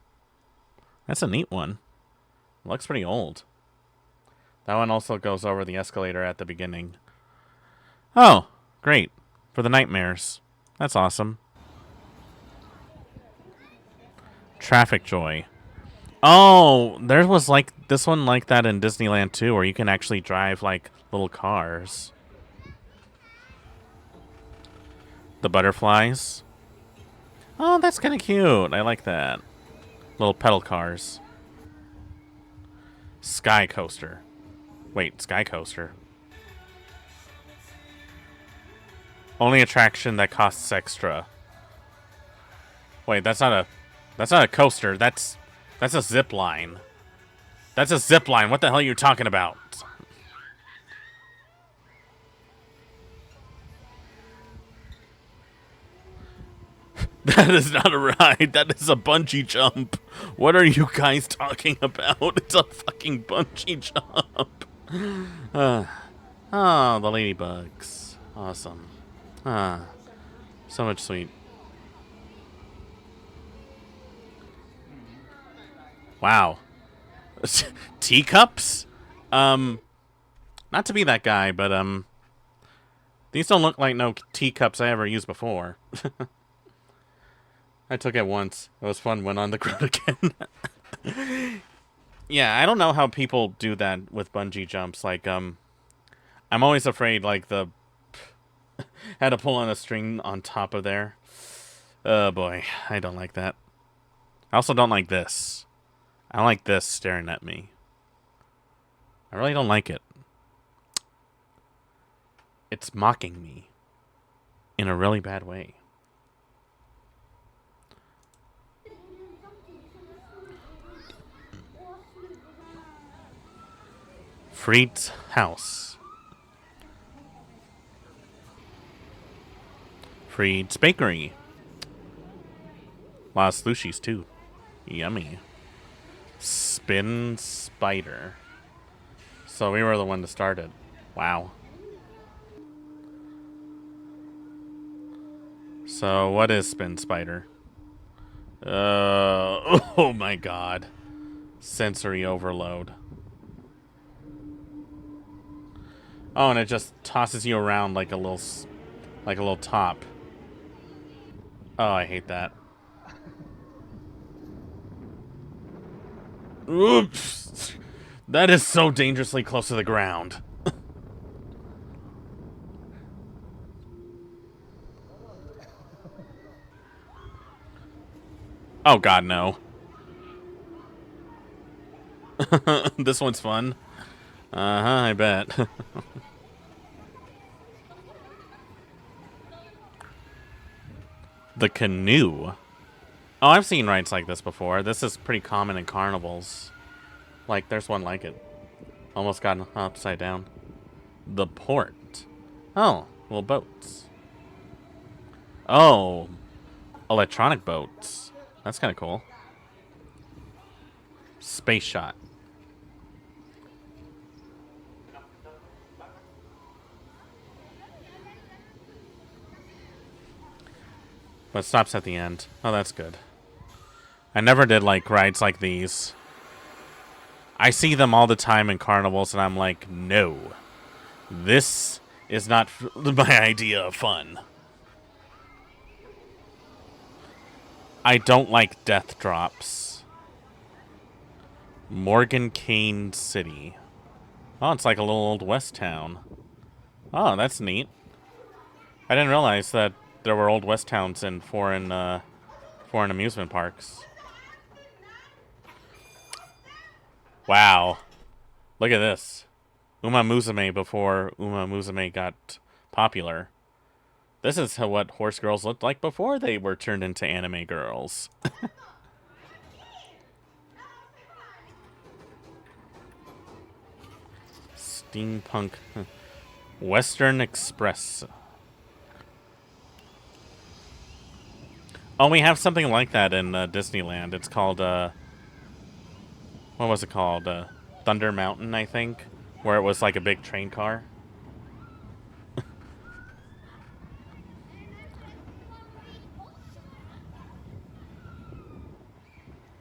That's a neat one. It looks pretty old. That one also goes over the escalator at the beginning. Oh, great. For the nightmares. That's awesome. Traffic Joy. Oh, there was like this one like that in Disneyland too, where you can actually drive like little cars. The butterflies. Oh, that's kind of cute. I like that. Little pedal cars. Sky Coaster. Wait, Sky Coaster. Only attraction that costs extra. Wait, that's not a coaster. That's a zip line. That's a zip line. What the hell are you talking about? That is not a ride. That is a bungee jump. What are you guys talking about? It's a fucking bungee jump. Oh, the ladybugs. Awesome. So much sweet. Wow. Teacups? Not to be that guy, but, these don't look like no teacups I ever used before. I took it once. It was fun. Went on the ground again. Yeah, I don't know how people do that with bungee jumps. Like, I'm always afraid, like, had to pull on a string on top of there. Oh, boy. I don't like that. I also don't like this. I don't like this staring at me. I really don't like it. It's mocking me. In a really bad way. Fried's house. Fried's bakery. A lot of slushies too. Yummy. Spin Spider. So we were the one that started. Wow. So what is Spin Spider? Oh my god. Sensory overload. Oh, and it just tosses you around like a little top. Oh, I hate that. Oops. That is so dangerously close to the ground. Oh god, no. This one's fun. I bet. The canoe. Oh, I've seen rides like this before. This is pretty common in carnivals. Like, there's one like it. Almost got upside down. The port. Oh, well, boats. Oh, electronic boats. That's kind of cool. Space shot. But it stops at the end. Oh, that's good. I never did like rides like these. I see them all the time in carnivals, and I'm like, no. This is not my idea of fun. I don't like death drops. Morgan Kane City. Oh, it's like a little old west town. Oh, that's neat. I didn't realize that there were old west towns in foreign amusement parks. Wow. Look at this. Uma Musume before Uma Musume got popular. This is what horse girls looked like before they were turned into anime girls. Steampunk. Western Express. Oh, we have something like that in Disneyland. It's called, what was it called? Thunder Mountain, I think. Where it was like a big train car.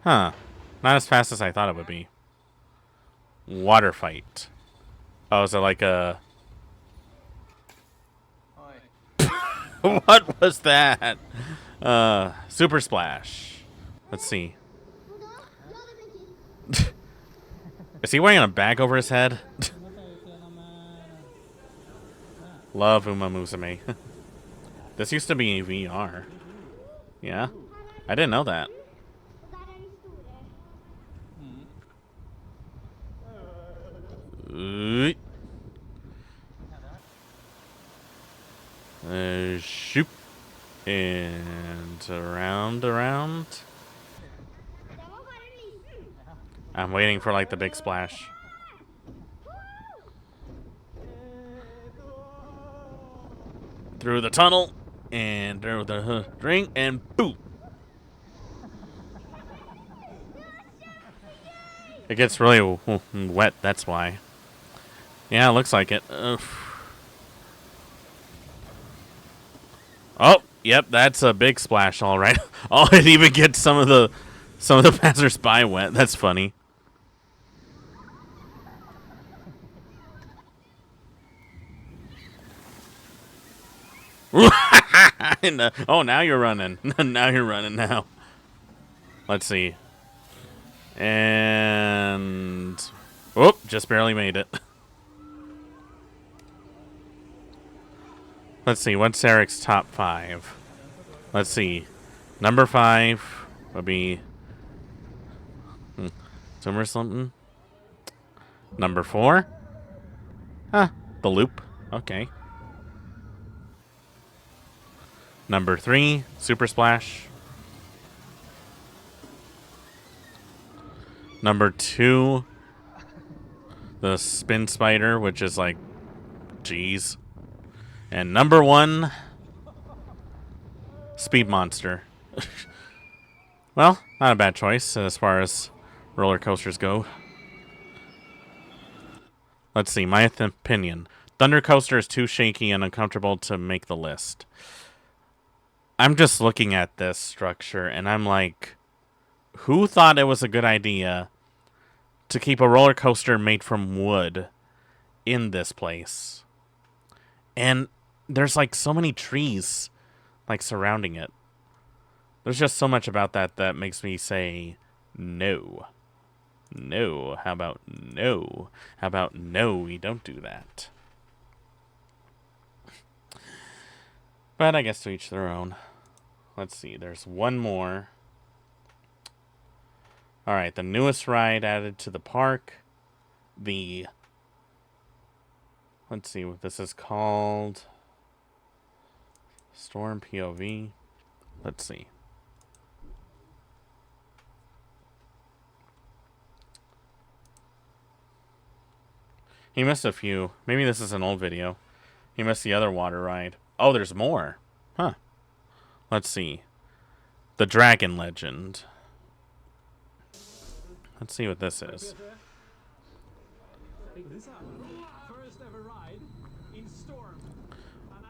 Huh. Not as fast as I thought it would be. Water fight. Oh, is it like a... What was that? Super Splash. Let's see. Is he wearing a bag over his head? Love Uma Musume. This used to be VR. Yeah? I didn't know that. Shoop. And around. I'm waiting for like the big splash. Through the tunnel and through the ring and boom. It gets really wet, that's why. Yeah, it looks like it. Oh, yep, that's a big splash, all right. Oh, it even gets some of the passers-by wet. That's funny. Oh, now you're running. Now you're running now. Let's see. And... oh, just barely made it. Let's see, what's Eric's top 5? Let's see. Number 5 would be... Summer something? Number 4? Huh, the loop. Okay. Number 3, Super Splash. Number 2, the Spin Spider, which is like, geez. And number 1, Speed Monster. Well, not a bad choice as far as roller coasters go. Let's see, my opinion. Thunder Coaster is too shaky and uncomfortable to make the list. I'm just looking at this structure and I'm like, who thought it was a good idea to keep a roller coaster made from wood in this place? And there's like so many trees like surrounding it. There's just so much about that that makes me say no. No. How about no? How about no, we don't do that? But I guess to each their own. Let's see, there's one more. Alright, the newest ride added to the park. Let's see what this is called. Storm POV. Let's see. He missed a few. Maybe this is an old video. He missed the other water ride. Oh, there's more. Huh. Let's see. The Dragon Legend. Let's see what this is.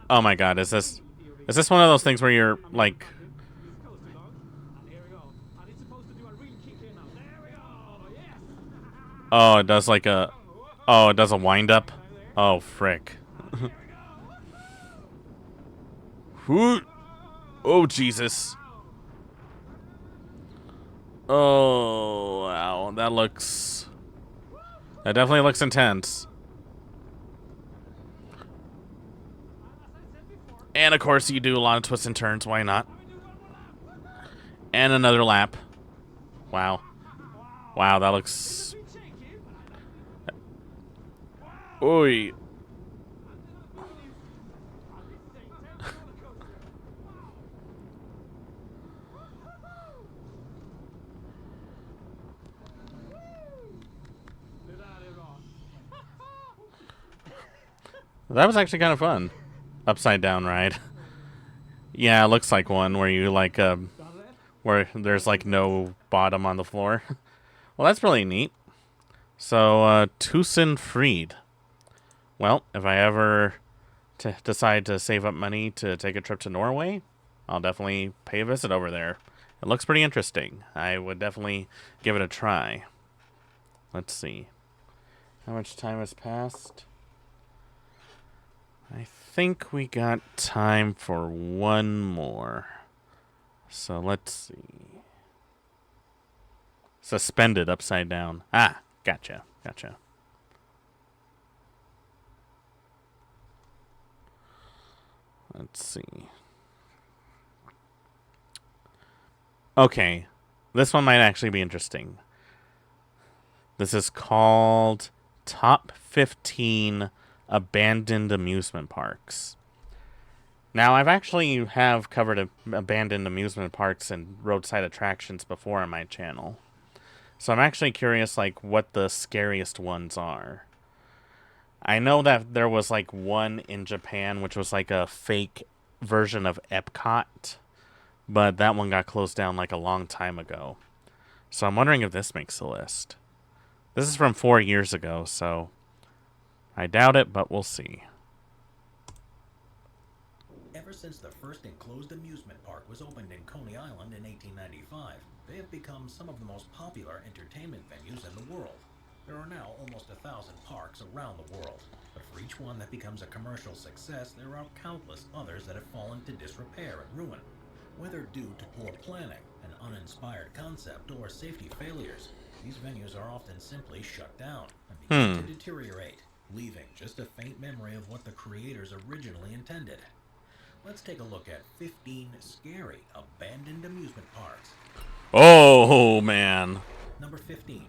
Oh my god, is this one of those things where you're like Oh, it does like a it does a wind up? Oh frick. Oh Jesus. Oh wow, that definitely looks intense. And of course you do a lot of twists and turns, why not? And another lap. Wow. Wow, that looks... Oi. That was actually kind of fun. Upside down ride. Yeah, it looks like one where you like where there's like no bottom on the floor. Well, that's really neat. So Tusen Freed. Well, if I ever decide to save up money to take a trip to Norway, I'll definitely pay a visit over there. It looks pretty interesting. I would definitely give it a try. Let's see. How much time has passed? I think we got time for one more. So let's see. Suspended upside down. Ah, gotcha. Let's see. Okay. This one might actually be interesting. This is called Top 15 Abandoned Amusement Parks. Now, I've actually covered abandoned amusement parks and roadside attractions before on my channel. So I'm actually curious, like, what the scariest ones are. I know that there was, like, one in Japan, which was, like, a fake version of Epcot. But that one got closed down, like, a long time ago. So I'm wondering if this makes the list. This is from 4 years ago, so I doubt it, but we'll see. Ever since the first enclosed amusement park was opened in Coney Island in 1895, they have become some of the most popular entertainment venues in the world. There are now almost 1,000 parks around the world, but for each one that becomes a commercial success, there are countless others that have fallen to disrepair and ruin. Whether due to poor planning, an uninspired concept, or safety failures, these venues are often simply shut down and begin to deteriorate, leaving just a faint memory of what the creators originally intended. Let's take a look at 15 scary abandoned amusement parks. Oh, man. Number 15,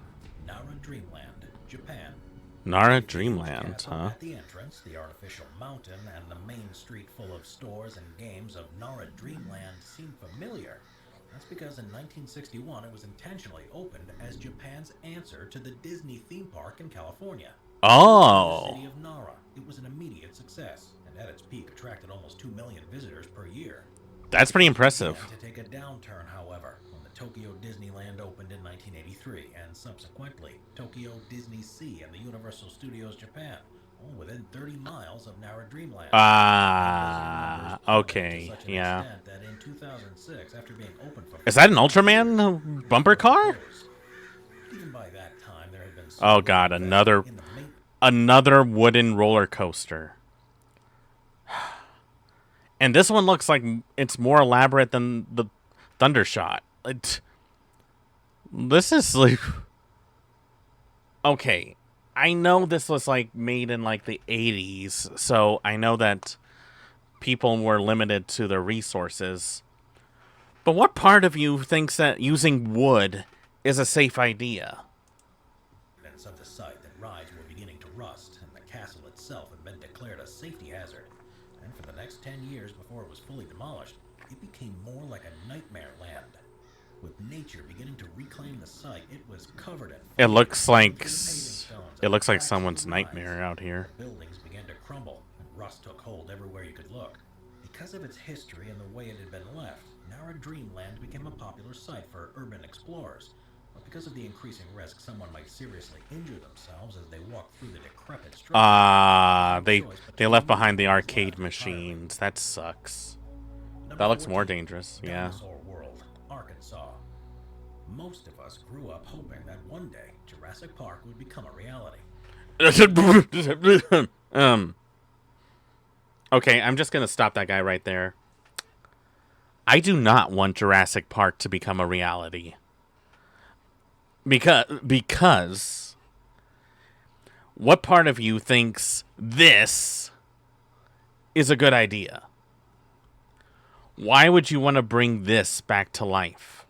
Nara Dreamland, Japan. Nara Dreamland, huh? At the entrance, the artificial mountain and the main street full of stores and games of Nara Dreamland seem familiar. That's because in 1961 it was intentionally opened as Japan's answer to the Disney theme park in California. Oh. In the city of Nara, it was an immediate success, and at its peak attracted almost 2 million visitors per year. That's pretty impressive. It began to take a downturn, however, when the Tokyo Disneyland opened in 1983, and subsequently Tokyo Disney Sea and the Universal Studios Japan, all within 30 miles of Nara Dreamland. Okay, yeah. That in 2006, after being open for Is that an Ultraman bumper car? Even by that time, there had been oh god, another wooden roller coaster. And this one looks like it's more elaborate than the Thundershot. This is like... Okay, I know this was like made in like the 80s, so I know that people were limited to their resources. But what part of you thinks that using wood is a safe idea. Of the site that rides were beginning to rust, and the castle itself had been declared a safety hazard. And for the next 10 years before it was fully demolished, it became more like a nightmare land. With nature beginning to reclaim the site, it was covered in It looks like someone's nightmare out here. The buildings began to crumble, and rust took hold everywhere you could look. Because of its history and the way it had been left, Nara Dreamland became a popular site for urban explorers. But because of the increasing risk someone might seriously injure themselves as they walk through the decrepit structure. They left behind the arcade machines. That sucks. That looks more dangerous. Yeah. Dinosaur World, Arkansas. Most of us grew up hoping that one day Jurassic Park would become a reality. Okay, I'm just gonna stop that guy right there. I do not want Jurassic Park to become a reality. Because what part of you thinks this is a good idea? Why would you want to bring this back to life?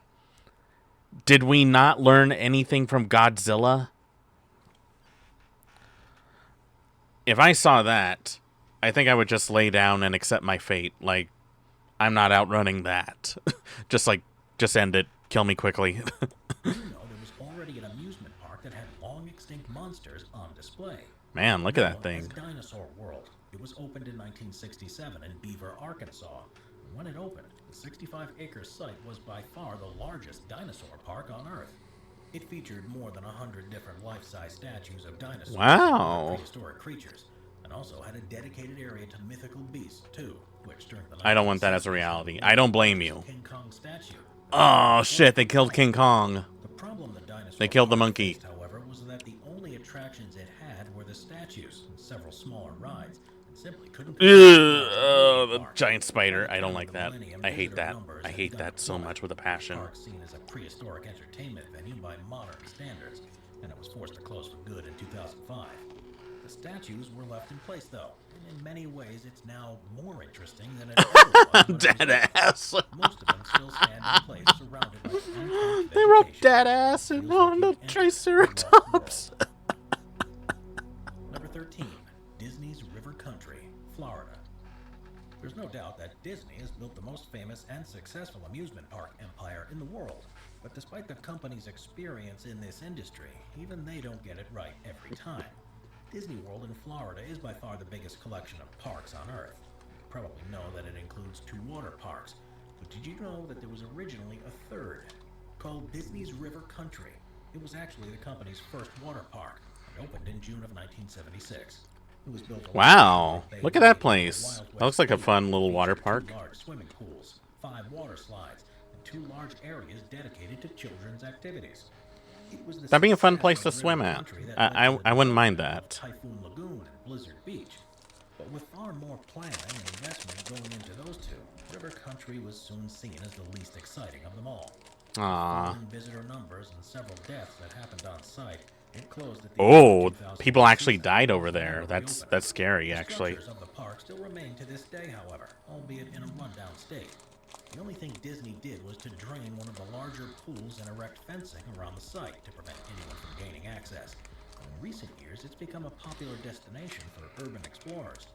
Did we not learn anything from Godzilla? If I saw that, I think I would just lay down and accept my fate. Like, I'm not outrunning that. just end it. Kill me quickly. An amusement park that had long extinct monsters on display. Man, look at that thing. Dinosaur World. It was opened in 1967 in Beaver, Arkansas. When it opened, the 65-acre site was by far the largest dinosaur park on Earth. It featured more than 100 different life-size statues of dinosaurs and prehistoric creatures, and also had a dedicated area to mythical beasts too, which during the I don't want that as a reality. I don't blame you. King Kong statue. Oh shit, they killed King Kong. The problem the dinosaur They killed the monkey. faced, however, was that the only attractions it had were the statues and several smaller rides, and simply couldn't. The giant spider. I don't like that. I hate that. I hate that so much with a passion. Park seen as a prehistoric entertainment venue by modern standards, and it was forced to close for good in 2005. The statues were left in place, though, and in many ways, it's now more interesting than it ever was. Dead ass. Most of them still stand in place, surrounded by They wrote dead ass on the Triceratops. Number 13, Disney's River Country, Florida. There's no doubt that Disney has built the most famous and successful amusement park empire in the world. But despite the company's experience in this industry, even they don't get it right every time. Disney World in Florida is by far the biggest collection of parks on Earth. You probably know that it includes 2 water parks, but did you know that there was originally a third, called Disney's River Country? It was actually the company's first water park. It opened in June of 1976. It was built Wow, look at that place. That looks like a fun little water park. 2 large swimming pools, 5 water slides, and 2 large areas dedicated to children's activities. That'd be a fun place to swim at. I wouldn't mind that. Typhoon Lagoon and Blizzard Beach. But with far more planning and investment going into those 2, River Country was soon seen as the least exciting of them all. Falling visitor numbers and several deaths that happened on site, it closed at the people actually died over there. That's scary, actually. The structures of the park still remain to this day, however, albeit in a rundown state. The only thing Disney did was to drain one of the larger pools and erect fencing around the site to prevent anyone from gaining access. In recent years, it's become a popular destination for urban explorers.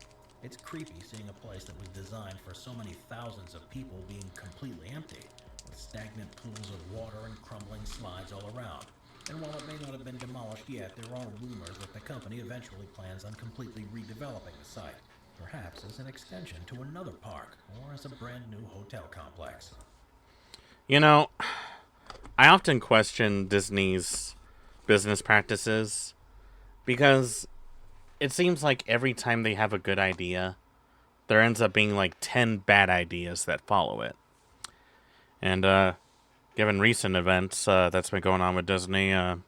It's creepy seeing a place that was designed for so many thousands of people being completely empty, with stagnant pools of water and crumbling slides all around. And while it may not have been demolished yet, there are rumors that the company eventually plans on completely redeveloping the site. Perhaps as an extension to another park, or as a brand new hotel complex. You know, I often question Disney's business practices because it seems like every time they have a good idea, there ends up being like 10 bad ideas that follow it. And given recent events that's been going on with Disney, I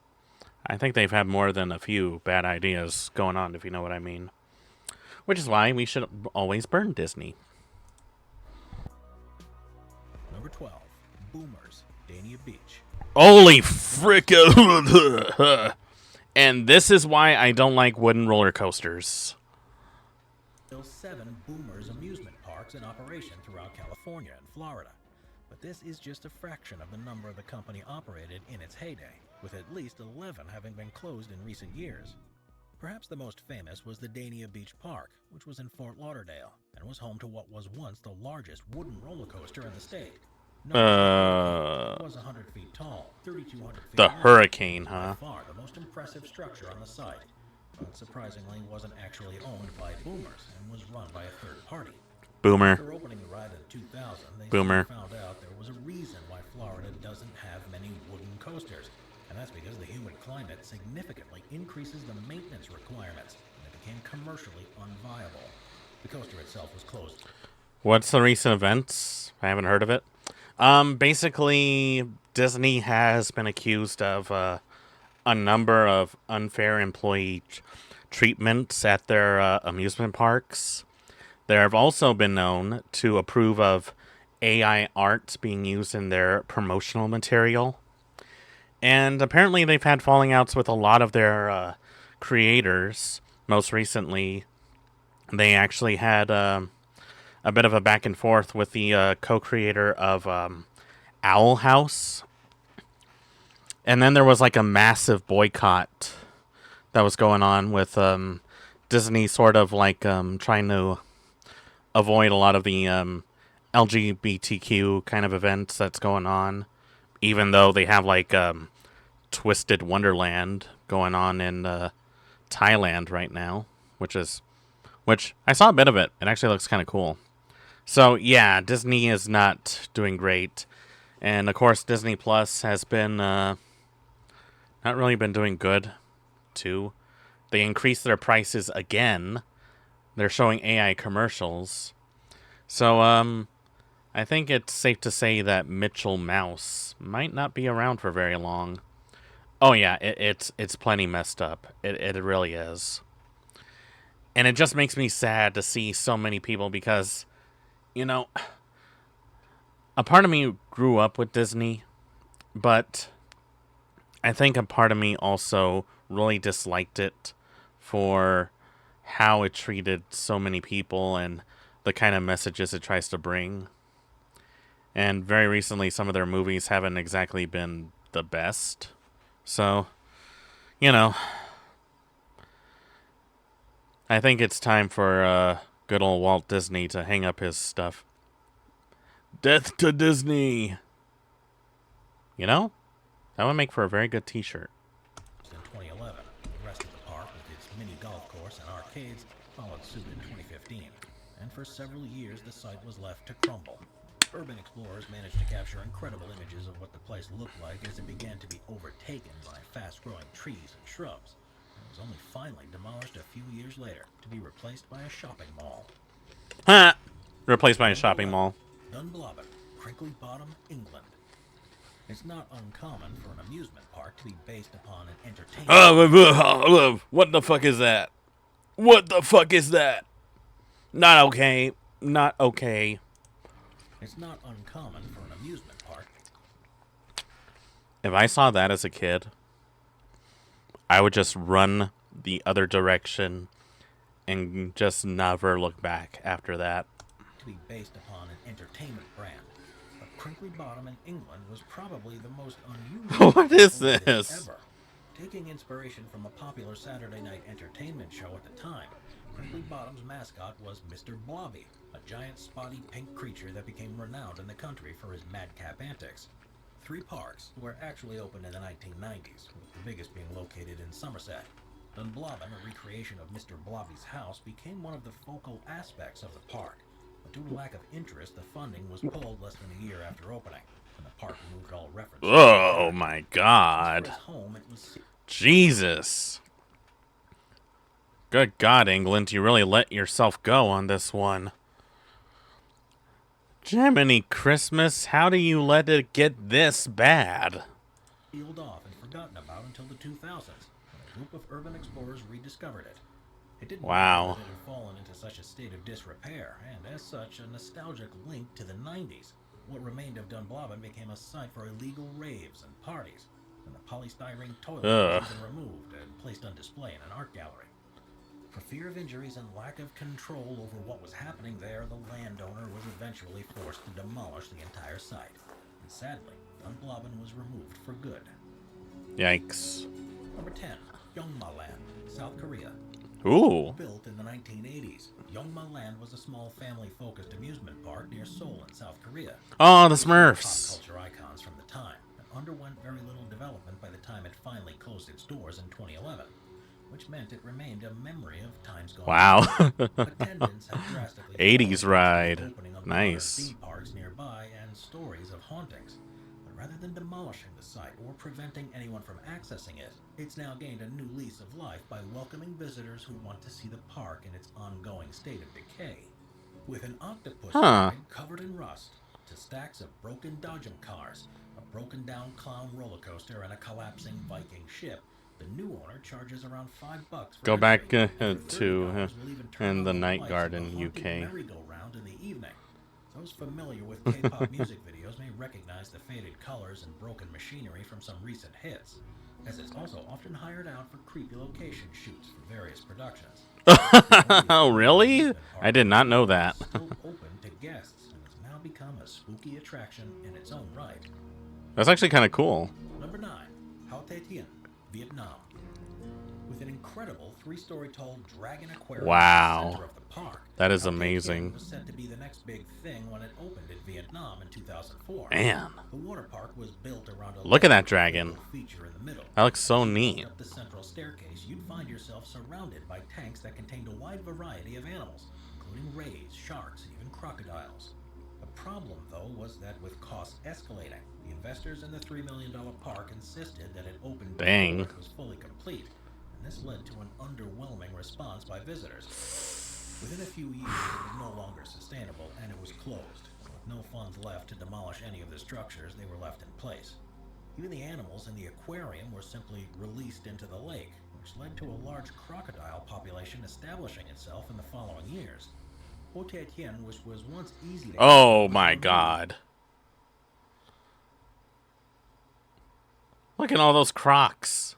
think they've had more than a few bad ideas going on, if you know what I mean. Which is why we should always burn Disney. Number 12, Boomers, Dania Beach. Holy fricka! And this is why I don't like wooden roller coasters. Still 7 Boomers amusement parks in operation throughout California and Florida. But this is just a fraction of the number the company operated in its heyday, with at least 11 having been closed in recent years. Perhaps the most famous was the Dania Beach Park, which was in Fort Lauderdale, and was home to what was once the largest wooden roller coaster in the state. It was 100 feet tall, 3,200 feet the long, Hurricane, huh? by far the most impressive structure on the site, but surprisingly wasn't actually owned by boomers and was run by a third party. Boomer. After opening the ride in 2000, they Boomer. found out there was a reason why Florida doesn't have many wooden coasters, and that's because the humid climate significantly increases the maintenance requirements, and it became commercially unviable. The coaster itself was closed. What's the recent events? I haven't heard of it. Basically, Disney has been accused of a number of unfair employee treatments at their amusement parks. They have also been known to approve of AI art being used in their promotional material. And apparently they've had falling outs with a lot of their creators. Most recently, they actually had a bit of a back and forth with the co-creator of Owl House. And then there was like a massive boycott that was going on with Disney sort of like trying to avoid a lot of the LGBTQ kind of events that's going on. Even though they have like Twisted Wonderland going on in Thailand right now. Which I saw a bit of it. It actually looks kind of cool. So, yeah, Disney is not doing great. And, of course, Disney Plus has been not really been doing good, too. They increased their prices again. They're showing AI commercials. So, I think it's safe to say that Mitchell Mouse might not be around for very long. Oh, yeah, it's plenty messed up. It really is. And it just makes me sad to see so many people because, you know, a part of me grew up with Disney, but I think a part of me also really disliked it for how it treated so many people and the kind of messages it tries to bring. And very recently, some of their movies haven't exactly been the best. So, you know, I think it's time for good old Walt Disney to hang up his stuff. Death to Disney! You know, that would make for a very good t-shirt. In 2011, the rest of the park with its mini golf course and arcades followed suit in 2015. And for several years, the site was left to crumble. Urban explorers managed to capture incredible images of what the place looked like as it began to be overtaken by fast-growing trees and shrubs. It was only finally demolished a few years later to be replaced by a shopping mall. Ha! Replaced by a shopping mall. Dunblobin, Crinkley Bottom, England. It's not uncommon for an amusement park to be based upon an entertainment. What the fuck is that? What the fuck is that? Not okay. Not okay. It's not uncommon for an amusement park. If I saw that as a kid, I would just run the other direction and just never look back after that. To be based upon an entertainment brand. But Crinkley Bottom in England was probably the most unusual. What is this? Ever. Taking inspiration from a popular Saturday night entertainment show at the time, Crinkley Bottom's mascot was Mr. Blobby, a giant spotty pink creature that became renowned in the country for his madcap antics. 3 parks were actually opened in the 1990s, with the biggest being located in Somerset. Dunblobin, a recreation of Mr. Blobby's house, became one of the focal aspects of the park. But due to lack of interest, the funding was pulled less than a year after opening, and the park removed all references. Oh my god. Home, it was... Jesus. Good God, England, you really let yourself go on this one. Jiminy Christmas, how do you let it get this bad? Sealed off and forgotten about until the 2000s, when a group of urban explorers rediscovered it. It didn't matter that it had fallen into such a state of disrepair, and as such, a nostalgic link to the 90s. What remained of Dunblobin became a site for illegal raves and parties, and the polystyrene toilet was removed and placed on display in an art gallery. For fear of injuries and lack of control over what was happening there, the landowner was eventually forced to demolish the entire site. sadly, Thunblobben was removed for good. Yikes. Number 10, Yongma-land, South Korea. Ooh. Built in the 1980s, Yongma-land was a small family-focused amusement park near Seoul in South Korea. Oh, the Smurfs. Pop culture icons from the time, and underwent very little development by the time it finally closed its doors in 2011, which meant it remained a memory of times gone Wow. by. Attendance had drastically 80s ride. opening of Nice. theme parks nearby and stories of hauntings. But rather than demolishing the site or preventing anyone from accessing it, it's now gained a new lease of life by welcoming visitors who want to see the park in its ongoing state of decay. With an octopus ride covered in rust, to stacks of broken Dodgem cars, a broken down clown roller coaster, and a collapsing Viking ship, the new owner charges around $5 for Go back entry, to in the Night Garden, UK. merry-go-round in the evening. Those familiar with K-pop music videos may recognize the faded colors and broken machinery from some recent hits, as it's also often hired out for creepy location shoots for various productions. Oh, really? I did not know that. Still open to guests and has now become a spooky attraction in its own right. That's actually kind of cool. Number 9, Hau Thai Tien, Vietnam. With an incredible 3-story tall dragon aquarium in the center of the park, that is Hau Thai Tien amazing. was said to be the next big thing when it opened in Vietnam in 2004. Man. The water park was built around a Look at that dragon. feature in the middle. That looks so neat. Up the central staircase, you'd find yourself surrounded by tanks that contained a wide variety of animals, including rays, sharks, and even crocodiles. The problem, though, was that with costs escalating, the investors in the $3 million park insisted that it opened before it was fully complete, and this led to an underwhelming response by visitors. Within a few years, it was no longer sustainable, and it was closed. With no funds left to demolish any of the structures, they were left in place. Even the animals in the aquarium were simply released into the lake, which led to a large crocodile population establishing itself in the following years. Hau Thai Tien, which was once easy to Oh my god. Look at all those crocs.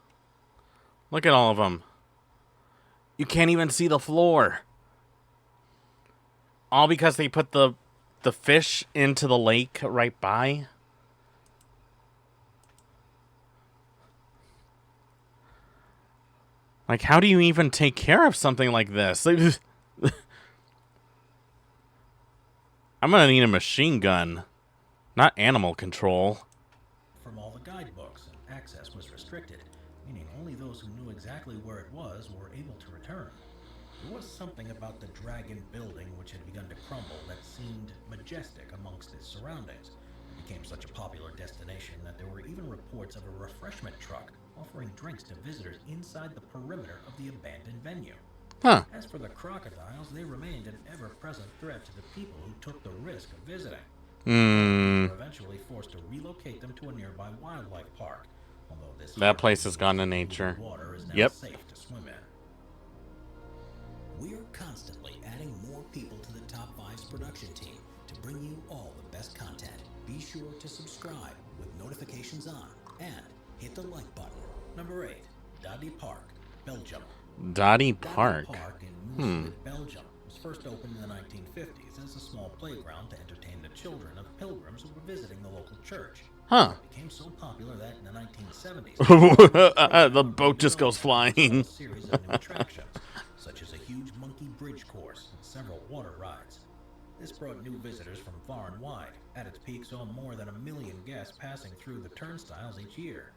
Look at all of them. You can't even see the floor. All because they put the fish into the lake right by. Like, how do you even take care of something like this? I'm gonna need a machine gun, not animal control. From all the guidebooks, and access was restricted, meaning only those who knew exactly where it was were able to return. There was something about the dragon building which had begun to crumble that seemed majestic amongst its surroundings. It became such a popular destination that there were even reports of a refreshment truck offering drinks to visitors inside the perimeter of the abandoned venue. As for the crocodiles, they remained an ever-present threat to the people who took the risk of visiting. They were eventually forced to relocate them to a nearby wildlife park, although this that place has gone to nature. Water is now Yep. safe to swim in. We are constantly adding more people to the Top 5's production team to bring you all the best content. Be sure to subscribe with notifications on and hit the like button. Number 8, Dadi Park, Belgium. Dadi Park. Park in Moosville, Belgium was first opened in the 1950s as a small playground to entertain the children of pilgrims who were visiting the local church. It became so popular that in the 1970s, the boat just goes flying. a series of new attractions, such as a huge monkey bridge course and several water rides. This brought new visitors from far and wide. At its peak, saw more than 1 million guests passing through the turnstiles each year.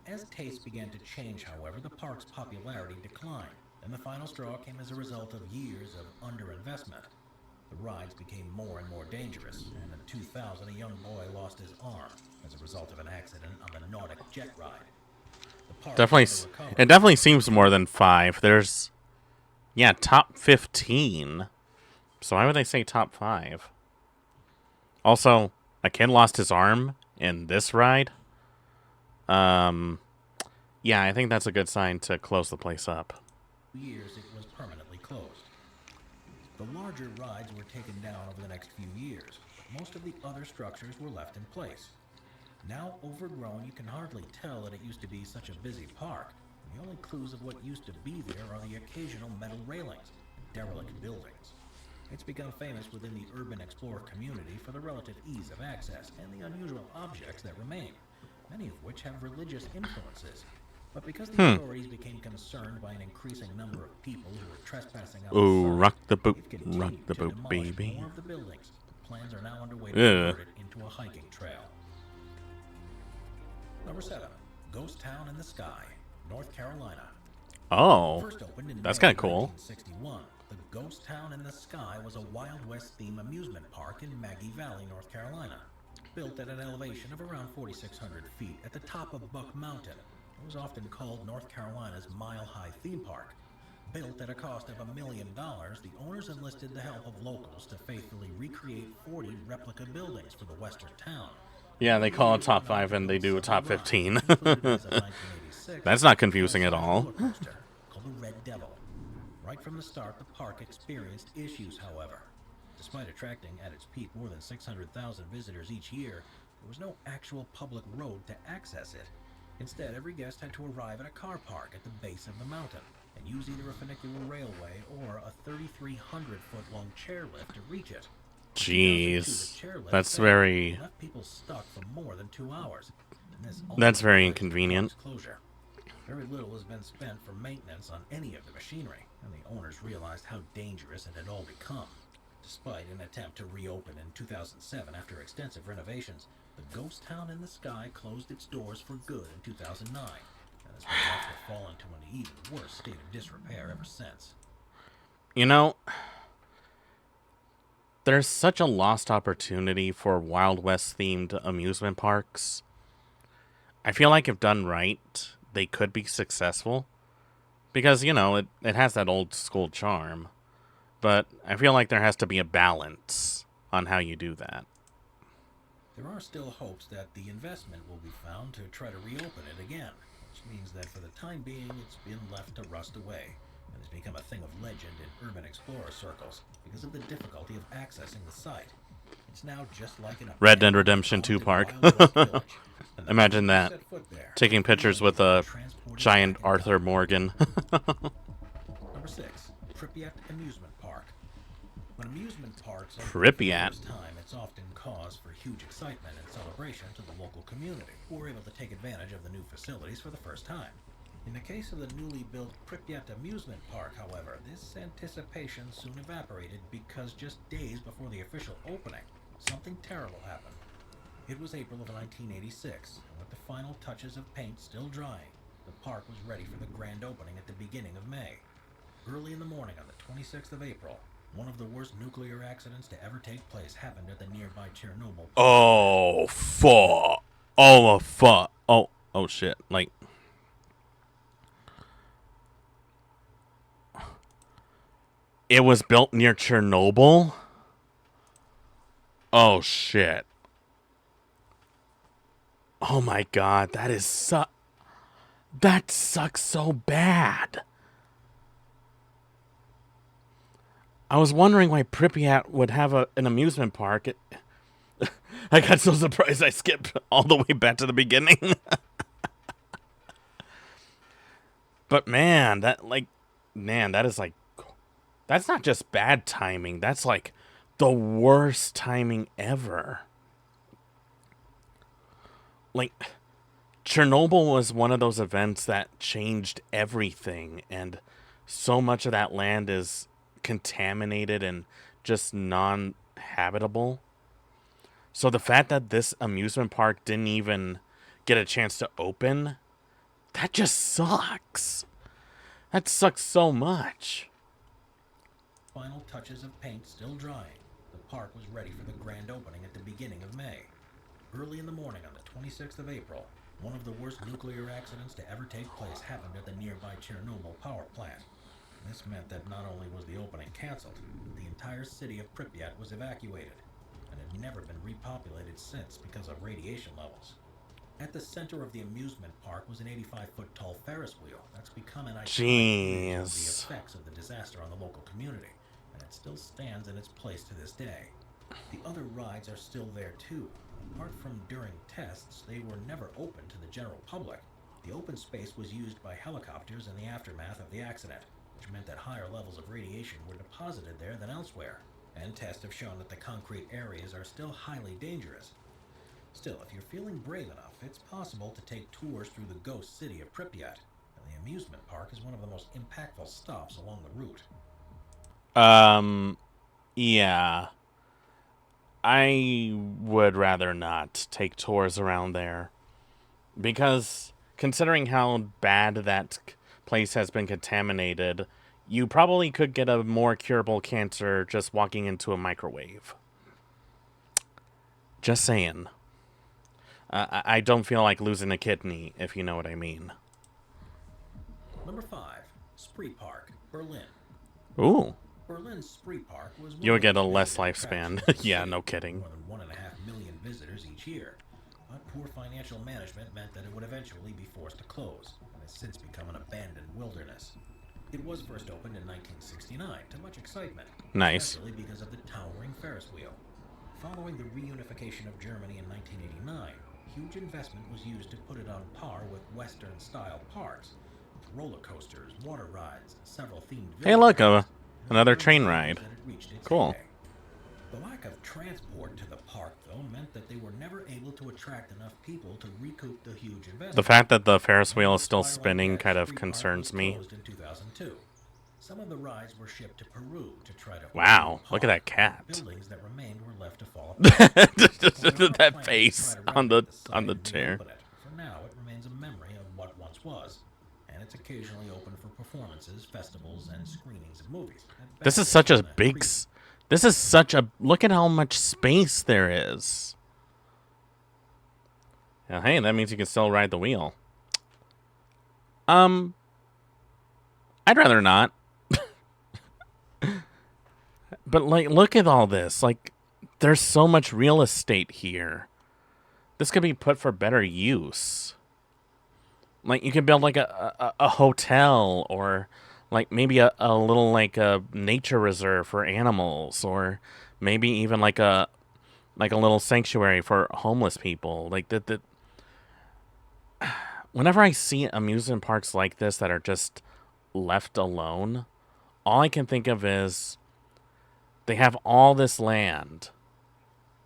As tastes began to change, however, the park's popularity declined, and the final straw came as a result of years of underinvestment. The rides became more and more dangerous, and in 2000, a young boy lost his arm as a result of an accident on the Nordic jet ride. The park It definitely seems more than 5. There's, top 15. So why would they say top 5? Also, a kid lost his arm in this ride. Yeah, I think that's a good sign to close the place up. Years it was permanently closed. The larger rides were taken down over the next few years, but most of the other structures were left in place. Now overgrown, you can hardly tell that it used to be such a busy park. The only clues of what used to be there are the occasional metal railings and derelict buildings. It's become famous within the urban explorer community for the relative ease of access and the unusual objects that remain, many of which have religious influences. But because the authorities became concerned by an increasing number of people who were trespassing Ooh, outside, rock the boat, baby. More of the buildings. Plans are now underway to convert it into a hiking trail. Number 7, Ghost Town in the Sky, North Carolina. Oh, First opened in that's May kind of cool. 1961, the Ghost Town in the Sky was a Wild West theme amusement park in Maggie Valley, North Carolina. Built at an elevation of around 4,600 feet at the top of Buck Mountain, it was often called North Carolina's Mile High Theme Park. Built at a cost of $1 million, the owners enlisted the help of locals to faithfully recreate 40 replica buildings for the western town. Yeah, they call it top 5 and they do a top 15. That's not confusing at all. Called the Red Devil. Right from the start, the park experienced issues, however. Despite attracting at its peak more than 600,000 visitors each year, there was no actual public road to access it. Instead, every guest had to arrive at a car park at the base of the mountain and use either a funicular railway or a 3,300-foot-long chairlift to reach it. Jeez, that's very... Left people stuck for more than 2 hours. That's very inconvenient. Very little has been spent for maintenance on any of the machinery, and the owners realized how dangerous it had all become. Despite an attempt to reopen in 2007 after extensive renovations, the Ghost Town in the Sky closed its doors for good in 2009, and has been left to fall into an even worse state of disrepair ever since. You know, there's such a lost opportunity for Wild West-themed amusement parks. I feel like if done right, they could be successful. Because, you know, it has that old school charm. But I feel like there has to be a balance on how you do that. There are still hopes that the investment will be found to try to reopen it again, which means that for the time being it's been left to rust away and has become a thing of legend in urban explorer circles because of the difficulty of accessing the site. It's now just like an Red Dead Redemption 2 park. Imagine that. Taking pictures with a giant Arthur Morgan. Number 6, Pripyat Amusement Park. When amusement parks are Pripyat. for the first time, it's often cause for huge excitement and celebration to the local community, who are able to take advantage of the new facilities for the first time. In the case of the newly built Pripyat Amusement Park, however, this anticipation soon evaporated because just days before the official opening, something terrible happened. It was April of 1986, and with the final touches of paint still drying, the park was ready for the grand opening at the beginning of May. Early in the morning on the 26th of April, one of the worst nuclear accidents to ever take place happened at the nearby Chernobyl. Oh, fuck. Oh, fuck. Oh, shit. Like... It was built near Chernobyl? Oh, shit. Oh my god, that sucks so bad. I was wondering why Pripyat would have an amusement park. I got so surprised I skipped all the way back to the beginning. But man, that is like... That's not just bad timing. That's like the worst timing ever. Like, Chernobyl was one of those events that changed everything, and so much of that land is contaminated and just non-habitable. So the fact that this amusement park didn't even get a chance to open, that just sucks. That sucks so much. Final touches of paint still drying, the park was ready for the grand opening at the beginning of May. Early in the morning on the 26th of April, one of the worst nuclear accidents to ever take place happened at the nearby Chernobyl power plant. This meant that not only was the opening canceled, but the entire city of Pripyat was evacuated, and had never been repopulated since because of radiation levels. At the center of the amusement park was an 85-foot tall Ferris wheel that's become an iconic of the effects of the disaster on the local community, and it still stands in its place to this day. The other rides are still there too. Apart from during tests, they were never open to the general public. The open space was used by helicopters in the aftermath of the accident, which meant that higher levels of radiation were deposited there than elsewhere. and tests have shown that the concrete areas are still highly dangerous. Still, if you're feeling brave enough, it's possible to take tours through the ghost city of Pripyat, and the amusement park is one of the most impactful stops along the route. Yeah. I would rather not take tours around there. Because, considering how bad that place has been contaminated, you probably could get a more curable cancer just walking into a microwave. Just saying. I don't feel like losing a kidney, if you know what I mean. Number 5, Spree Park, Berlin. Ooh. Berlin's Spree Park was one You would of the get a most less visited lifespan. attractions in the Yeah, city, no kidding. More than 1.5 million visitors each year. But poor financial management meant that it would eventually be forced to close, and has since become an abandoned wilderness. It was first opened in 1969 to much excitement, Nice. especially because of the towering Ferris wheel. Following the reunification of Germany in 1989, huge investment was used to put it on par with Western-style parks, with roller coasters, water rides, and several themed Hey, look, villages, another train ride. that it reached its Cool. heyday. The lack of transport to the park, though, meant that they were never able to attract enough people to recoup the huge investment. The fact that the Ferris wheel is still spinning kind of concerns me. Closed in 2002. Some of the rides were shipped to Peru to try to Wow, look at that cat. Buildings that remained were left to fall apart. That face on the chair. For now, it remains a memory of what once was, and it's occasionally open for performances, festivals, and screenings of movies. This is such a big... This is such a... Look at how much space there is. Now, hey, that means you can still ride the wheel. I'd rather not. But, like, look at all this. Like, there's so much real estate here. This could be put for better use. Like, you could build, like, a hotel, or, like, maybe a little, like, a nature reserve for animals, or maybe even, like a little sanctuary for homeless people. Like, whenever I see amusement parks like this that are just left alone, all I can think of is they have all this land,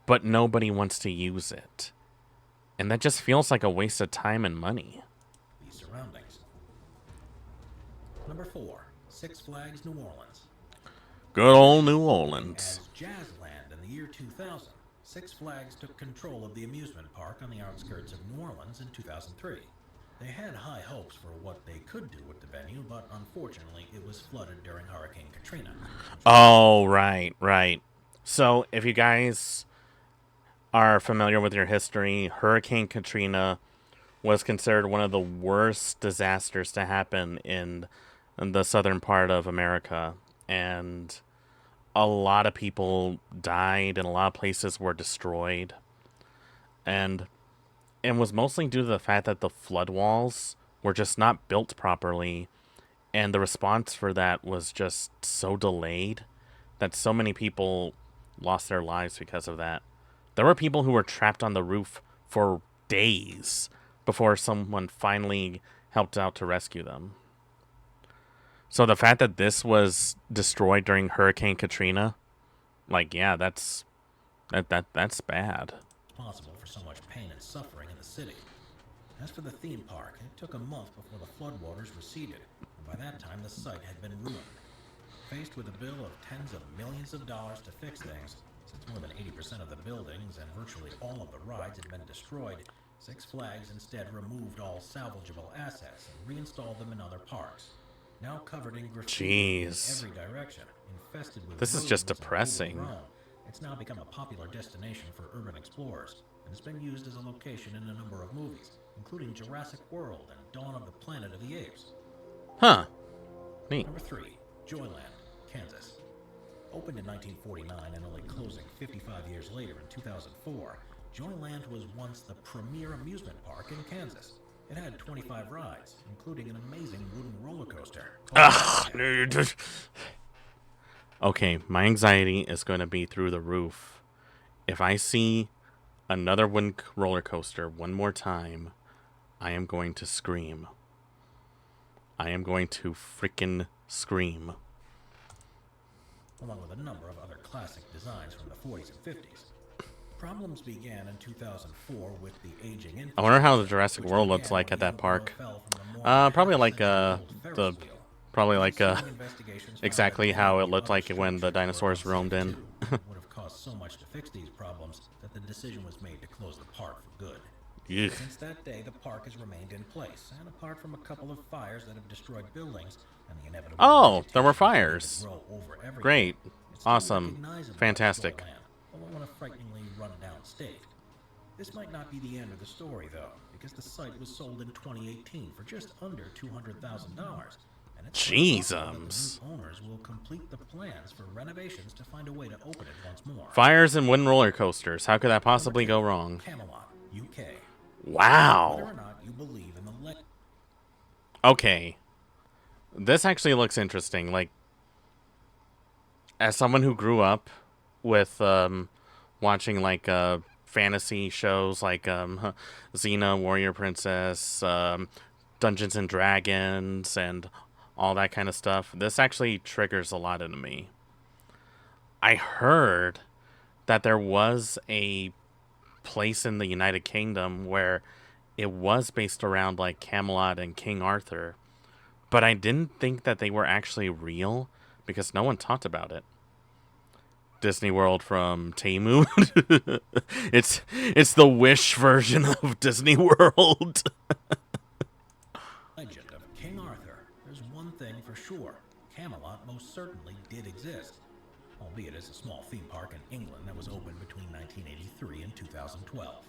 but nobody wants to use it. And that just feels like a waste of time and money. The surroundings. Number 4, Six Flags New Orleans. Good old New Orleans. As Jazzland in the year 2000, Six Flags took control of the amusement park on the outskirts of New Orleans in 2003. They had high hopes for what they could do with the venue, but unfortunately it was flooded during Hurricane Katrina. Oh, right. So, if you guys are familiar with your history, Hurricane Katrina was considered one of the worst disasters to happen in the southern part of America. And a lot of people died, and a lot of places were destroyed. And it was mostly due to the fact that the flood walls were just not built properly, and the response for that was just so delayed that so many people lost their lives because of that. There were people who were trapped on the roof for days before someone finally helped out to rescue them. So the fact that this was destroyed during Hurricane Katrina, like, yeah, that's bad. Responsible for so much pain and suffering in the city. As for the theme park, it took a month before the floodwaters receded, and by that time the site had been ruined. Faced with a bill of tens of millions of dollars to fix things, since more than 80% of the buildings and virtually all of the rides had been destroyed, Six Flags instead removed all salvageable assets and reinstalled them in other parks. Now covered in graffiti in every direction, infested with this is just rodents and depressing. overgrown. It's now become a popular destination for urban explorers, and it's been used as a location in a number of movies, including Jurassic World and Dawn of the Planet of the Apes. Huh. Neat. Number 3, Joyland, Kansas. Opened in 1949 and only closing 55 years later in 2004, Joyland was once the premier amusement park in Kansas. It had 25 rides, including an amazing wooden roller coaster. Okay, my anxiety is going to be through the roof. If I see another wooden roller coaster one more time, I am going to scream. I am going to freaking scream. along with a number of other classic designs from the 40s and 50s. Problems began in 2004 with the aging infrastructure. I wonder how the Jurassic World looks like at that park. Probably like exactly how it looked like when the dinosaurs roamed in. Would have cost so much to fix these problems that the decision was made to close the park for good. Eugh. Since that day, the park has remained in place, and apart from a couple of fires that have destroyed buildings and the inevitable there were fires. Great. Awesome. Fantastic. Although in a frighteningly run-down state. This might not be the end of the story, though, because the site was sold in 2018 for just under $200,000. Jesus. Owners will complete the plans for renovations to find a way to open it once more. Fires and wooden roller coasters. How could that possibly go wrong? Camelot, UK. Wow. Whether or not you believe in the okay. This actually looks interesting. Like, as someone who grew up with watching like fantasy shows like Xena, Warrior Princess, Dungeons and Dragons, and all that kind of stuff, this actually triggers a lot into me. I heard that there was a place in the United Kingdom where it was based around like Camelot and King Arthur, but I didn't think that they were actually real because no one talked about it. Disney World from Temu. It's the Wish version of Disney World. Legend of King Arthur. There's one thing for sure. Camelot most certainly did exist, albeit as a small theme park in England that was opened between 1983 and 2012.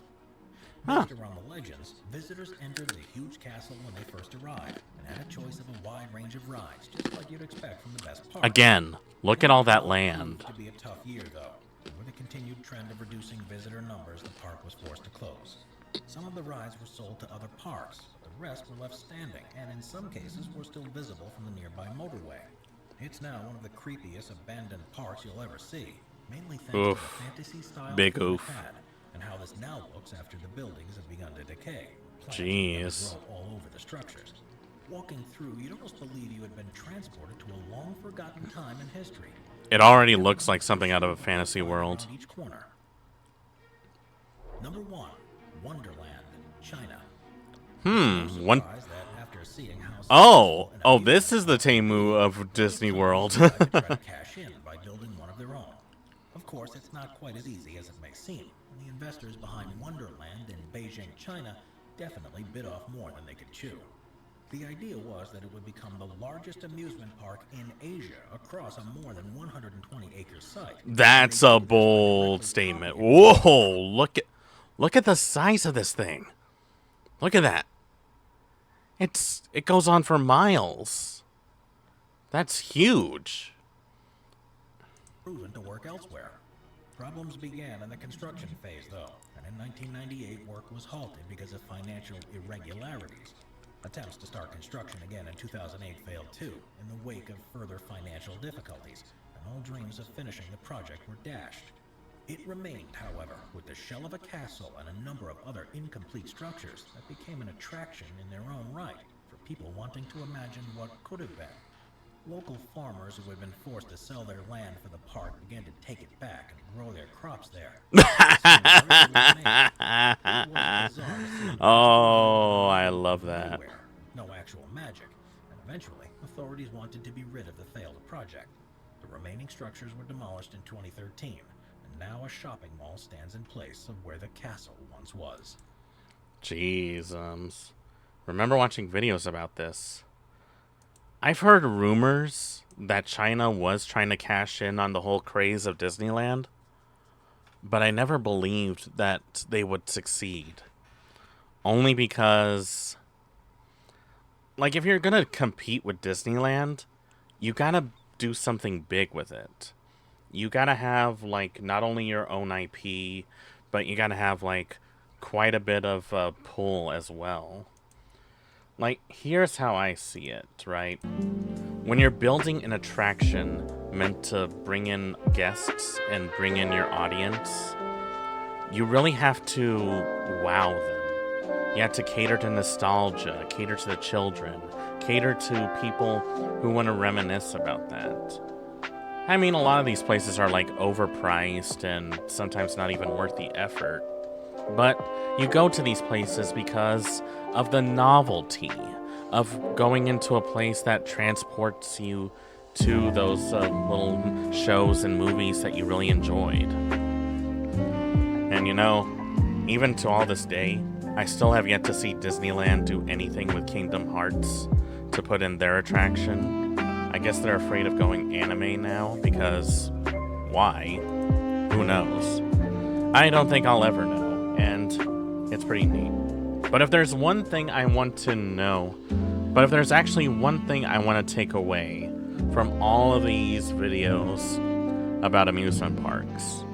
Based around the legends, visitors entered the huge castle when they first arrived and had a choice of a wide range of rides, just like you'd expect from the best parks. Again, look at all that land. To be a tough year, though. With the continued trend of reducing visitor numbers, the park was forced to close. Some of the rides were sold to other parks, but the rest were left standing, and in some cases were still visible from the nearby motorway. It's now one of the creepiest abandoned parks you'll ever see, mainly thanks to the fantasy-style big theme it oof. had, and how this now looks after the buildings have begun to decay. Jeez. All over the structures. Walking through, you'd almost believe you had been transported to a long-forgotten time in history. It already looks like something out of a fantasy world. Each corner. Number 1, Wonderland, China. Oh, this is the Temu of Disney World. Cash in by building one of their own. Of course, it's not quite as easy as it may seem. The investors behind Wonderland in Beijing, China, definitely bit off more than they could chew. The idea was that it would become the largest amusement park in Asia across a more than 120-acre site. That's a bold statement. Whoa, look at the size of this thing. Look at that. It goes on for miles. That's huge. Proven to work elsewhere. Problems began in the construction phase, though, and in 1998 work was halted because of financial irregularities. Attempts to start construction again in 2008 failed too, in the wake of further financial difficulties, and all dreams of finishing the project were dashed. It remained, however, with the shell of a castle and a number of other incomplete structures that became an attraction in their own right for people wanting to imagine what could have been. Local farmers who had been forced to sell their land for the park began to take it back and grow their crops there. Oh, I love that. No actual magic, and eventually authorities wanted to be rid of the failed project. The remaining structures were demolished in 2013, and now a shopping mall stands in place of where the castle once was. Jeez, remember watching videos about this. I've heard rumors that China was trying to cash in on the whole craze of Disneyland, but I never believed that they would succeed. Only because, like, if you're gonna compete with Disneyland, you gotta do something big with it. You gotta have, like, not only your own IP, but you gotta have, like, quite a bit of pull as well. Like, here's how I see it, right? When you're building an attraction meant to bring in guests and bring in your audience, you really have to wow them. You have to cater to nostalgia, cater to the children, cater to people who want to reminisce about that. I mean, a lot of these places are like overpriced and sometimes not even worth the effort. But you go to these places because of the novelty of going into a place that transports you to those little shows and movies that you really enjoyed. And you know, even to all this day, I still have yet to see Disneyland do anything with Kingdom Hearts to put in their attraction. I guess they're afraid of going anime now, because why? Who knows? I don't think I'll ever know, and it's pretty neat. But if there's one thing I want to know, but if there's actually one thing I want to take away from all of these videos about amusement parks,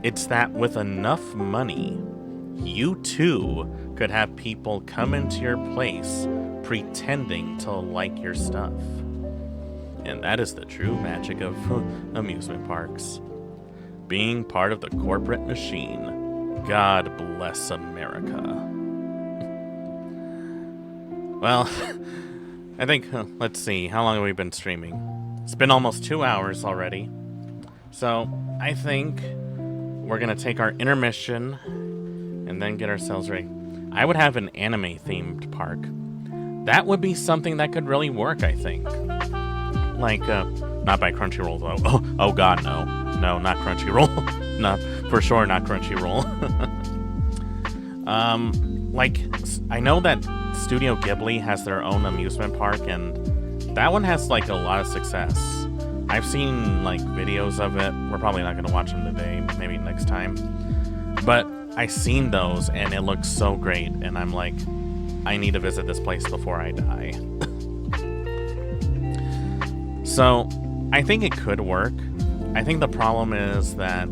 it's that with enough money, you too could have people come into your place pretending to like your stuff. And that is the true magic of amusement parks. Being part of the corporate machine. God bless America. Well, I think, let's see, how long have we been streaming? It's been almost 2 hours already. So, I think we're gonna take our intermission and then get ourselves ready. I would have an anime-themed park. That would be something that could really work, I think. Like, not by Crunchyroll, though. Oh god, no. No, not Crunchyroll. Not, for sure not Crunchyroll. Like, I know that Studio Ghibli has their own amusement park, and that one has, like, a lot of success. I've seen, like, videos of it. We're probably not going to watch them today, maybe next time. But I've seen those, and it looks so great, and I'm like, I need to visit this place before I die. So, I think it could work. I think the problem is that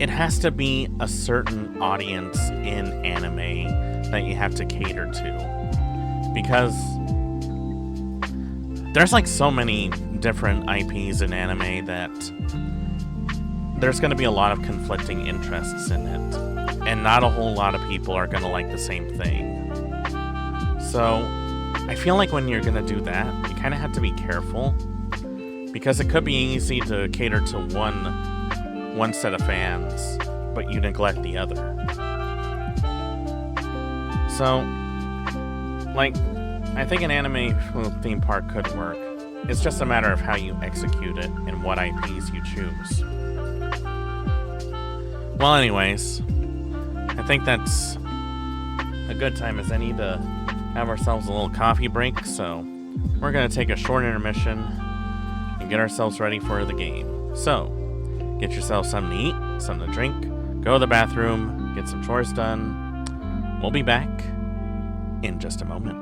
it has to be a certain audience in anime that you have to cater to. Because there's like so many different IPs in anime that there's going to be a lot of conflicting interests in it. And not a whole lot of people are going to like the same thing. So, I feel like when you're going to do that, you kind of have to be careful. Because it could be easy to cater to one set of fans, but you neglect the other. So, like, I think an anime theme park could work. It's just a matter of how you execute it and what IPs you choose. Well, anyways, I think that's a good time as any to have ourselves a little coffee break, so we're going to take a short intermission and get ourselves ready for the game. So, get yourself something to eat, something to drink, go to the bathroom, get some chores done. We'll be back in just a moment.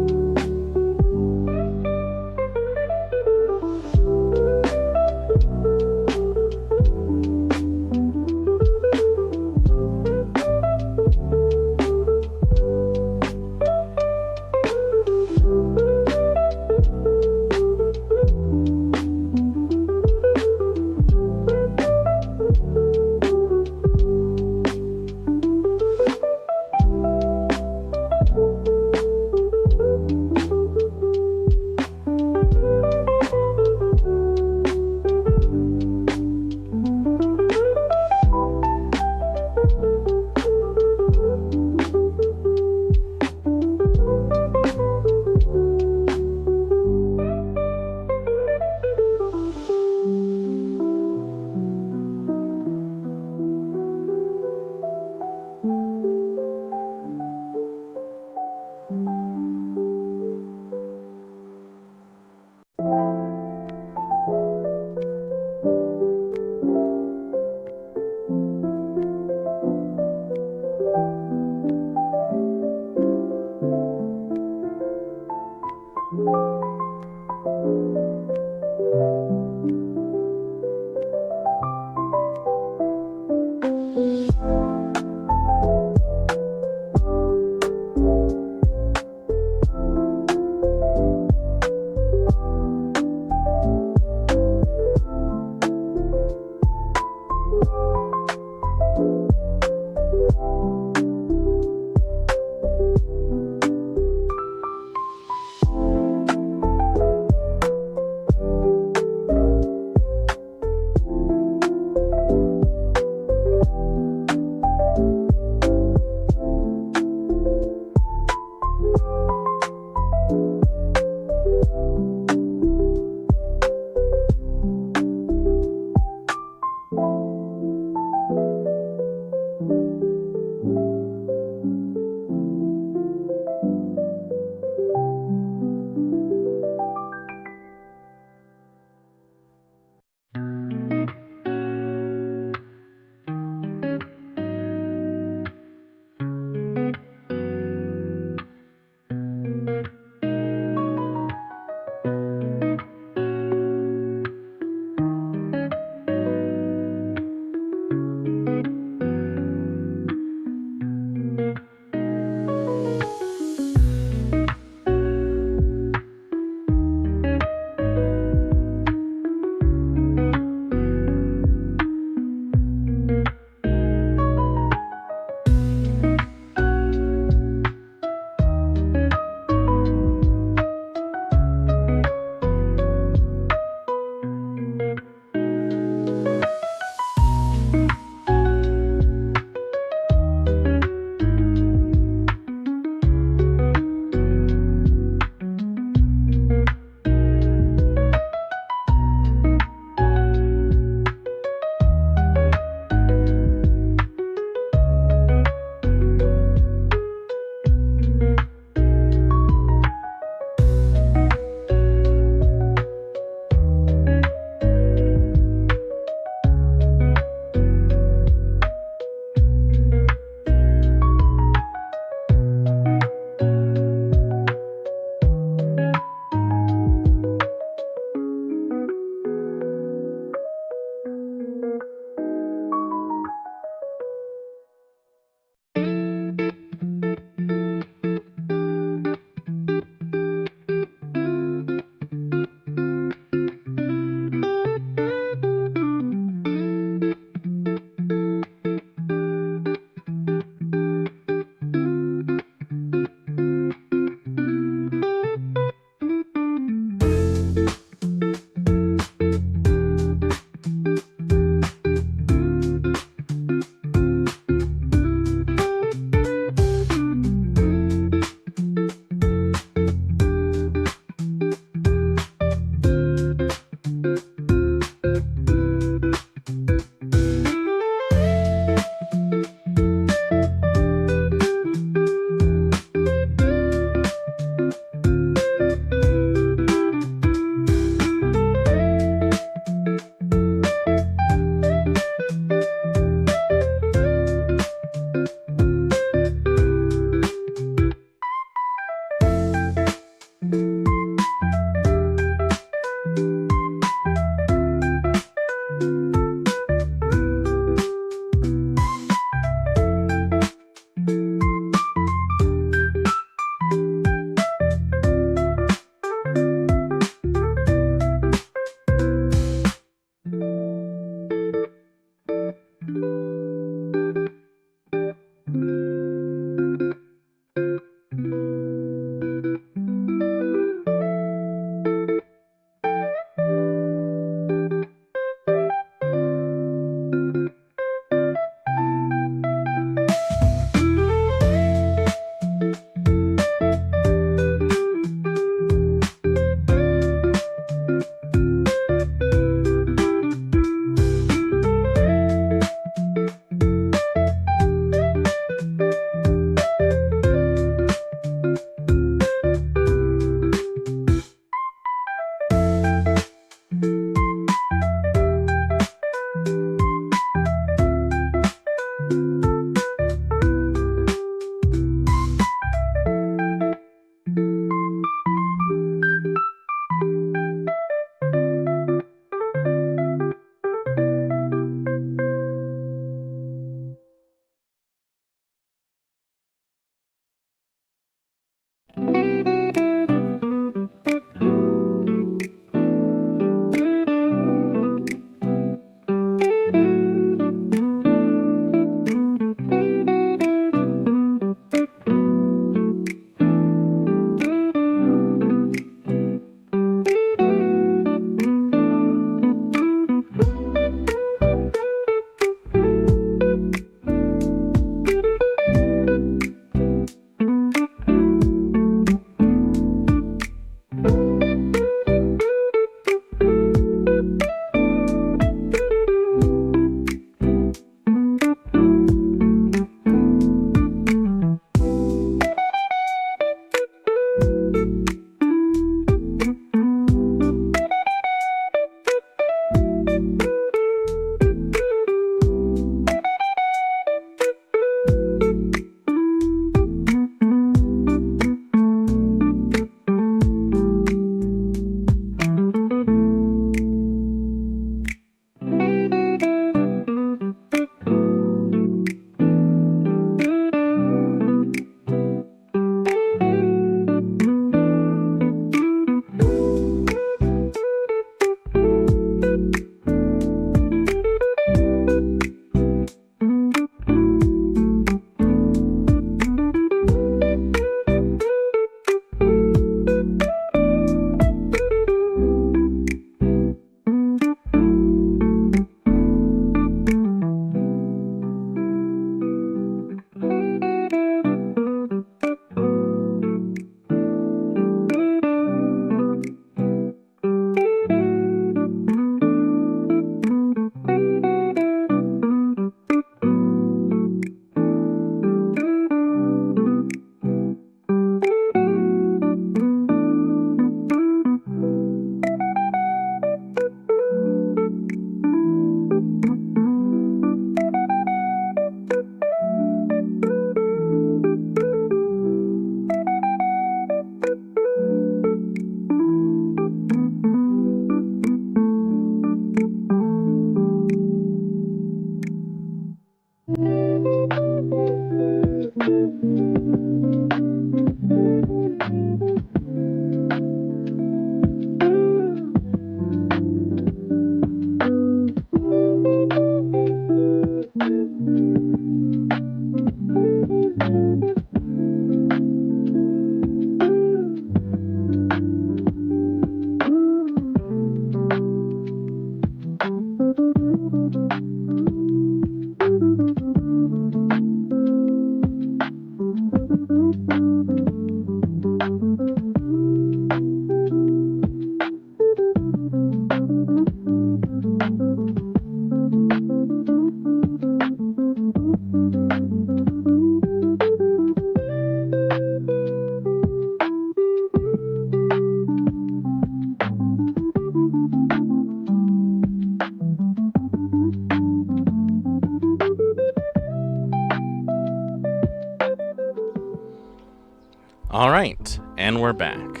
Alright, and we're back.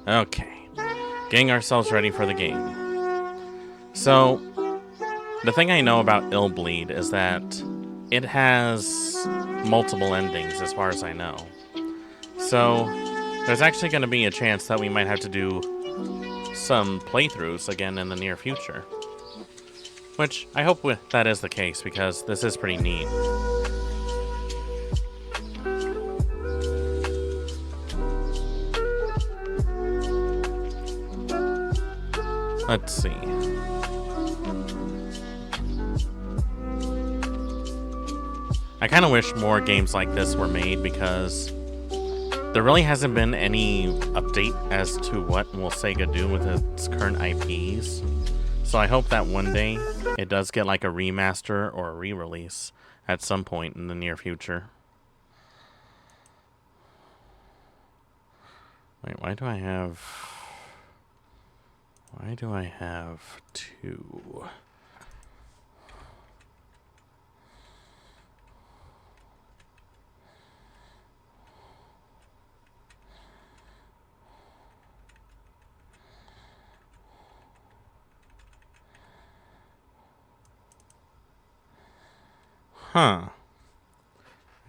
Okay, getting ourselves ready for the game. So, the thing I know about Ill Bleed is that it has multiple endings as far as I know. So, there's actually going to be a chance that we might have to do some playthroughs again in the near future. Which, I hope that is the case, because this is pretty neat. Let's see. I kind of wish more games like this were made because there really hasn't been any update as to what will Sega do with its current IPs. So I hope that one day it does get like a remaster or a re-release at some point in the near future. Wait, why do I have 2? Huh.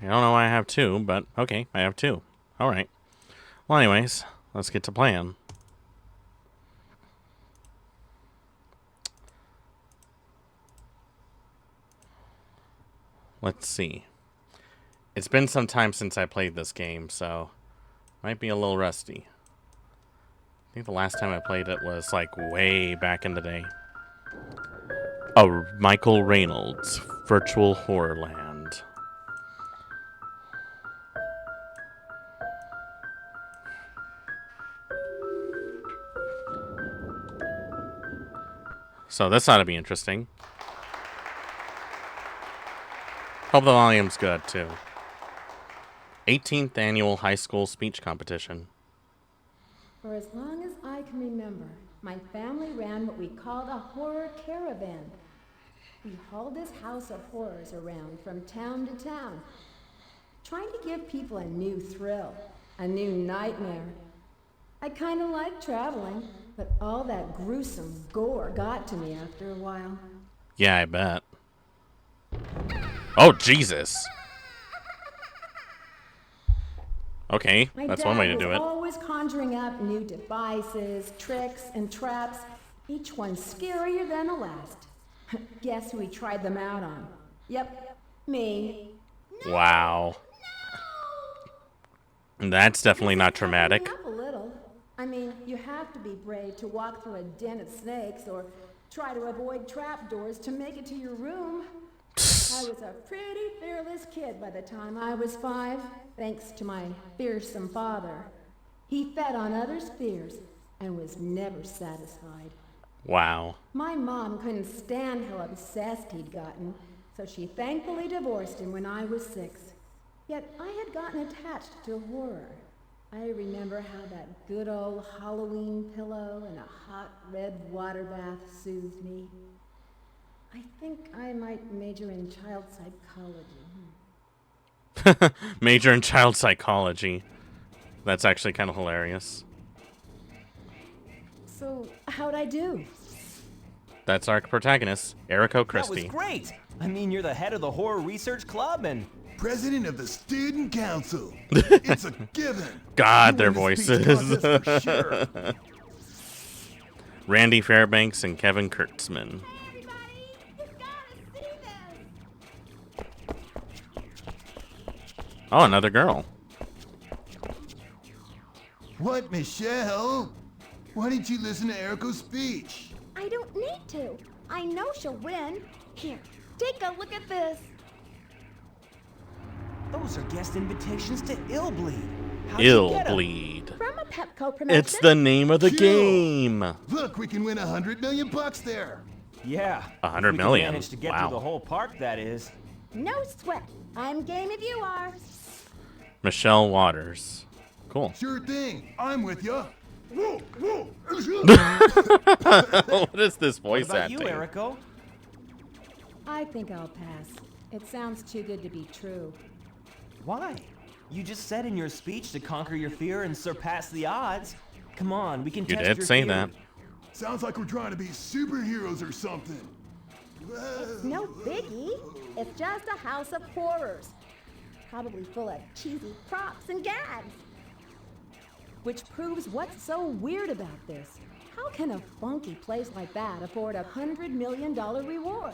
I don't know why I have 2, but okay, I have 2. Alright. Well, anyways, let's get to playing. Let's see. It's been some time since I played this game, so might be a little rusty. I think the last time I played it was like way back in the day. Oh, Michael Reynolds, Virtual Horrorland. So this ought to be interesting. Hope the volume's good, too. 18th Annual High School Speech Competition. For as long as I can remember, my family ran what we called a horror caravan. We hauled this house of horrors around from town to town, trying to give people a new thrill, a new nightmare. I kind of liked traveling, but all that gruesome gore got to me after a while. Yeah, I bet. Oh, Jesus. Okay, that's one way to do it. My dad was always conjuring up new devices, tricks, and traps, each one scarier than the last. Guess who he tried them out on? Yep, me. Wow. That's definitely not traumatic. Up a little. I mean, you have to be brave to walk through a den of snakes or try to avoid trapdoors to make it to your room. I was a pretty fearless kid by the time I was 5, thanks to my fearsome father. He fed on others' fears and was never satisfied. Wow. My mom couldn't stand how obsessed he'd gotten, so she thankfully divorced him when I was 6. Yet I had gotten attached to horror. I remember how that good old Halloween pillow and a hot red water bath soothed me. I think I might major in child psychology. Major in child psychology. That's actually kind of hilarious. So, how'd I do? That's our protagonist, Eriko Christie. That was great! I mean, you're the head of the horror research club and president of the student council. It's a given. God, You their win the speech voices. contest for sure. Randy Fairbanks and Kevin Kurtzman. Oh, another girl. What, Michelle? Why didn't you listen to Eriko's speech? I don't need to. I know she'll win. Here, take a look at this. those are guest invitations to Illbleed. How'd you get 'em? Illbleed. From a Pepco promotion. It's the name of the Chill. game. Look, we can win $100 million there. Yeah. 100 if we can million. manage to get Wow. through the whole park, that is. No sweat. I'm game if you are. Michelle Waters. Cool. Sure thing. I'm with ya. Whoa, whoa. What is this voice What about acting? you, Eriko? I think I'll pass. It sounds too good to be true. Why? You just said in your speech to conquer your fear and surpass the odds. Come on, we can You test did your say theory. that. Sounds like we're trying to be superheroes or something. It's no biggie. It's just a house of horrors. Probably full of cheesy props and gags. Which proves what's so weird about this. How can a funky place like that afford $100 million reward?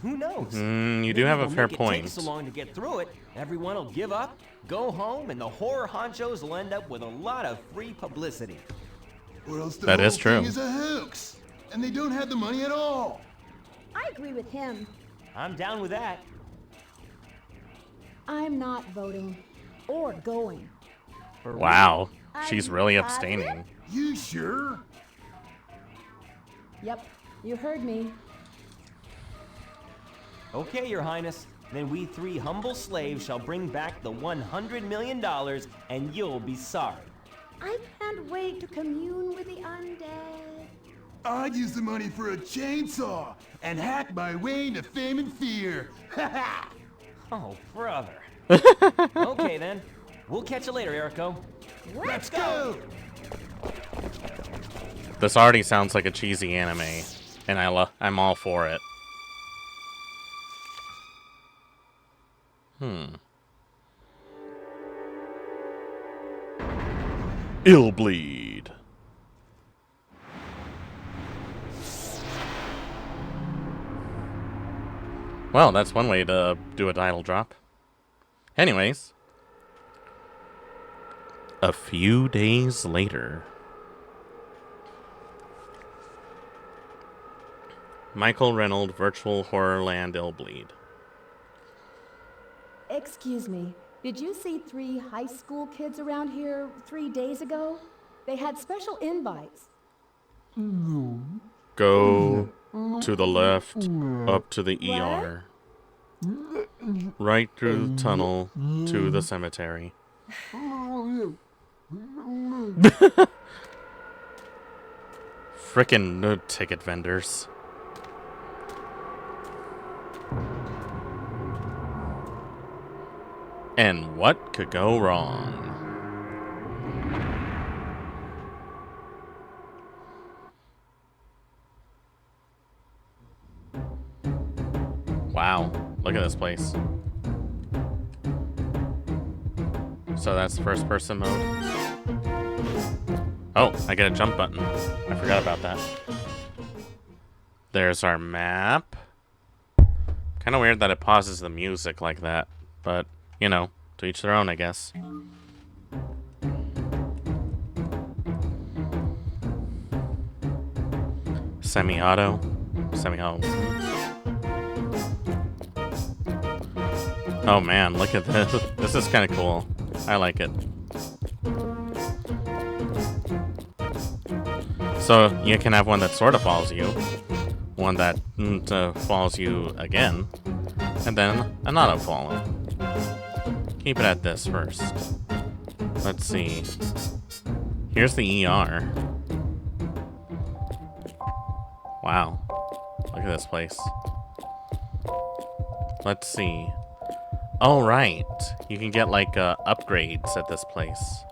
Who knows? You do have a Maybe fair we'll make it point. take so long to get through it, everyone will give up, go home, and the horror honchos will end up with a lot of free publicity. Or else the That whole is true. thing is a hoax, and they don't have the money at all. I agree with him. I'm down with that. I'm not voting or going. Wow. She's I'm really positive. abstaining. You sure? Yep, you heard me. Okay, Your Highness. Then we three humble slaves shall bring back the $100 million, and you'll be sorry. I can't wait to commune with the undead. I'd use the money for a chainsaw and hack my way into fame and fear. Ha ha! Oh, brother. Okay, then. We'll catch you later, Eriko. Let's go! This already sounds like a cheesy anime, and I'm all for it. Illbleed. Well, that's one way to do a title drop. Anyways. A few days later. Michael Reynolds, Virtual Horrorland Illbleed. Excuse me, did you see 3 high school kids around here 3 days ago? They had special invites. Go to the left, up to the ER. Right through the tunnel to the cemetery. Frickin' ticket vendors. And what could go wrong? Wow, look at this place. So that's first person mode. Oh, I get a jump button. I forgot about that. There's our map. Kind of weird that it pauses the music like that, but you know, to each their own, I guess. Semi-auto. Semi-auto. Oh man, look at this. This is kind of cool. I like it. So you can have one that sort of follows you, one that follows you again, and then an auto-follow. Keep it at this first. Let's see. Here's the ER. Wow. Look at this place. Let's see. Oh, right. You can get, like, upgrades at this place.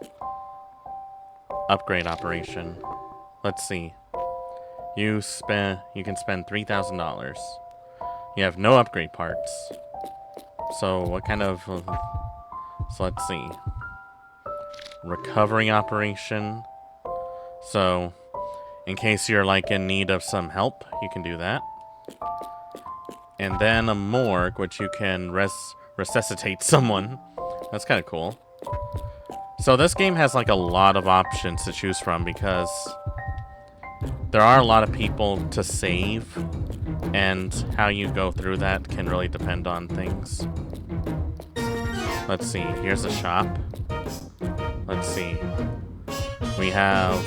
Upgrade operation. Let's see. You can spend $3,000. You have no upgrade parts. So what kind of... so let's see. Recovery operation. So, in case you're like in need of some help, you can do that. And then a morgue, which you can resuscitate someone. That's kind of cool. So this game has like a lot of options to choose from because there are a lot of people to save, and how you go through that can really depend on things. Let's see, here's a shop. Let's see. We have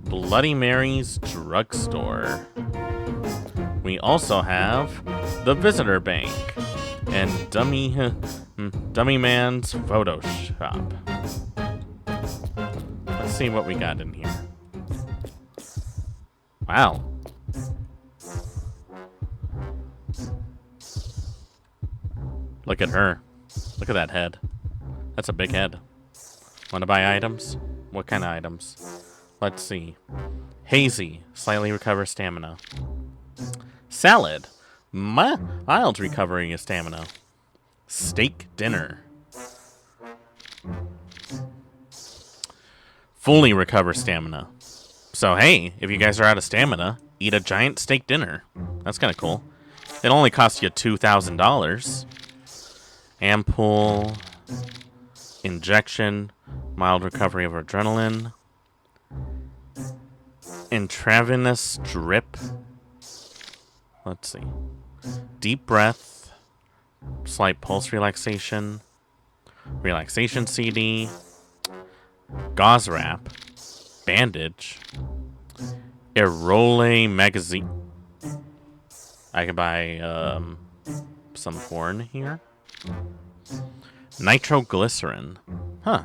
Bloody Mary's Drugstore. We also have the Visitor Bank and Dummy Man's Photo Shop. Let's see what we got in here. Wow. Look at her. Look at that head. That's a big head. Want to buy items? What kind of items? Let's see. Hazy. Slightly recover stamina. Salad. Mild recovering your stamina. Steak dinner. Fully recover stamina. So hey, if you guys are out of stamina, eat a giant steak dinner. That's kind of cool. It only costs you $2,000. Ampoule. Injection. Mild recovery of adrenaline. Intravenous drip. Let's see. Deep breath. Slight pulse relaxation. Relaxation CD. Gauze wrap. Bandage. Aerole magazine. I could buy some corn here. Nitroglycerin. Huh.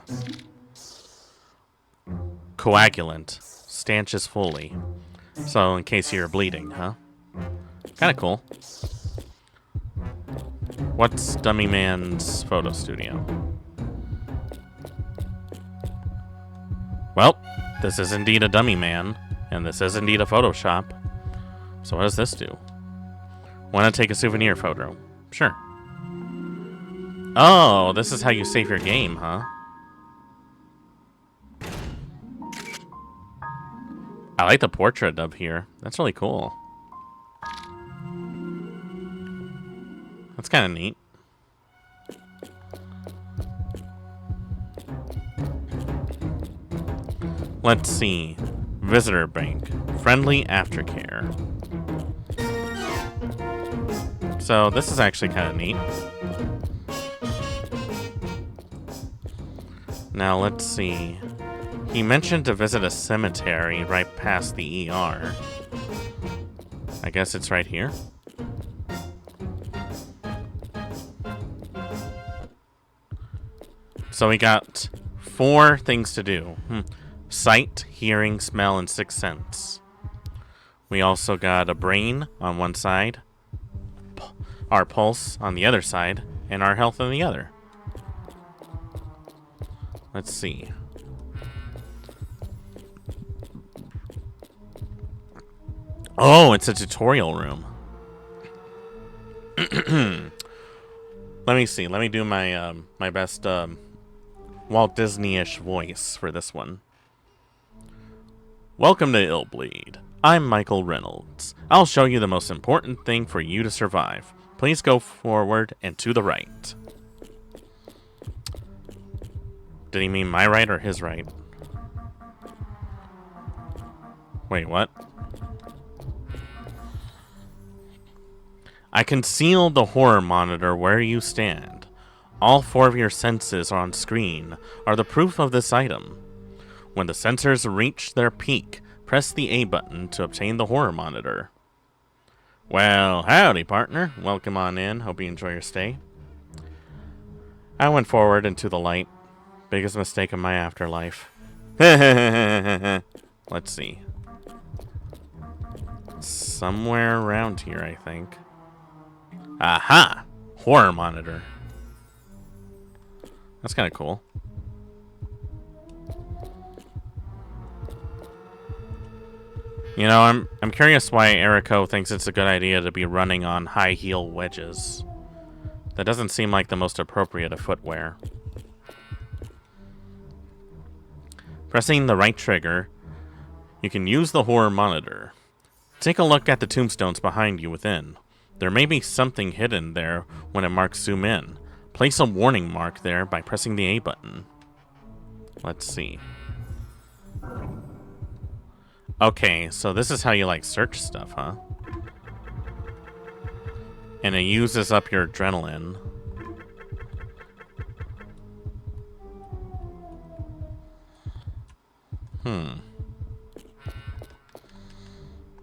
Coagulant. Stanches fully. So in case you're bleeding, huh? Kinda cool. What's Dummy Man's photo studio? Well, this is indeed a dummy man, and this is indeed a photo shop. So what does this do? Want to take a souvenir photo? Sure. Oh, this is how you save your game, huh? I like the portrait up here. That's really cool. That's kind of neat. Let's see. Visitor Bank. Friendly aftercare. So this is actually kind of neat. Now let's see. He mentioned to visit a cemetery right past the ER. I guess it's right here. So we got 4 things to do. Sight, hearing, smell, and 6 sense. We also got a brain on one side, our pulse on the other side, and our health on the other. Let's see. Oh, it's a tutorial room. Let me see. Let me do my my best Walt Disney-ish voice for this one. Welcome to Illbleed. I'm Michael Reynolds. I'll show you the most important thing for you to survive. Please go forward and to the right. Did he mean my right or his right? Wait, what? I concealed the horror monitor where you stand. All 4 of your senses on screen are the proof of this item. When the sensors reach their peak, press the A button to obtain the horror monitor. Well, howdy, partner. Welcome on in. Hope you enjoy your stay. I went forward into the light. Biggest mistake of my afterlife. Let's see. Somewhere around here, I think. Aha! Horror monitor. That's kind of cool. You know, I'm curious why Eriko thinks it's a good idea to be running on high heel wedges. That doesn't seem like the most appropriate of footwear. Pressing the right trigger, you can use the horror monitor. Take a look at the tombstones behind you within. There may be something hidden there when it marks zoom in. Place a warning mark there by pressing the A button. Let's see. Okay, so this is how you like search stuff, huh? And it uses up your adrenaline.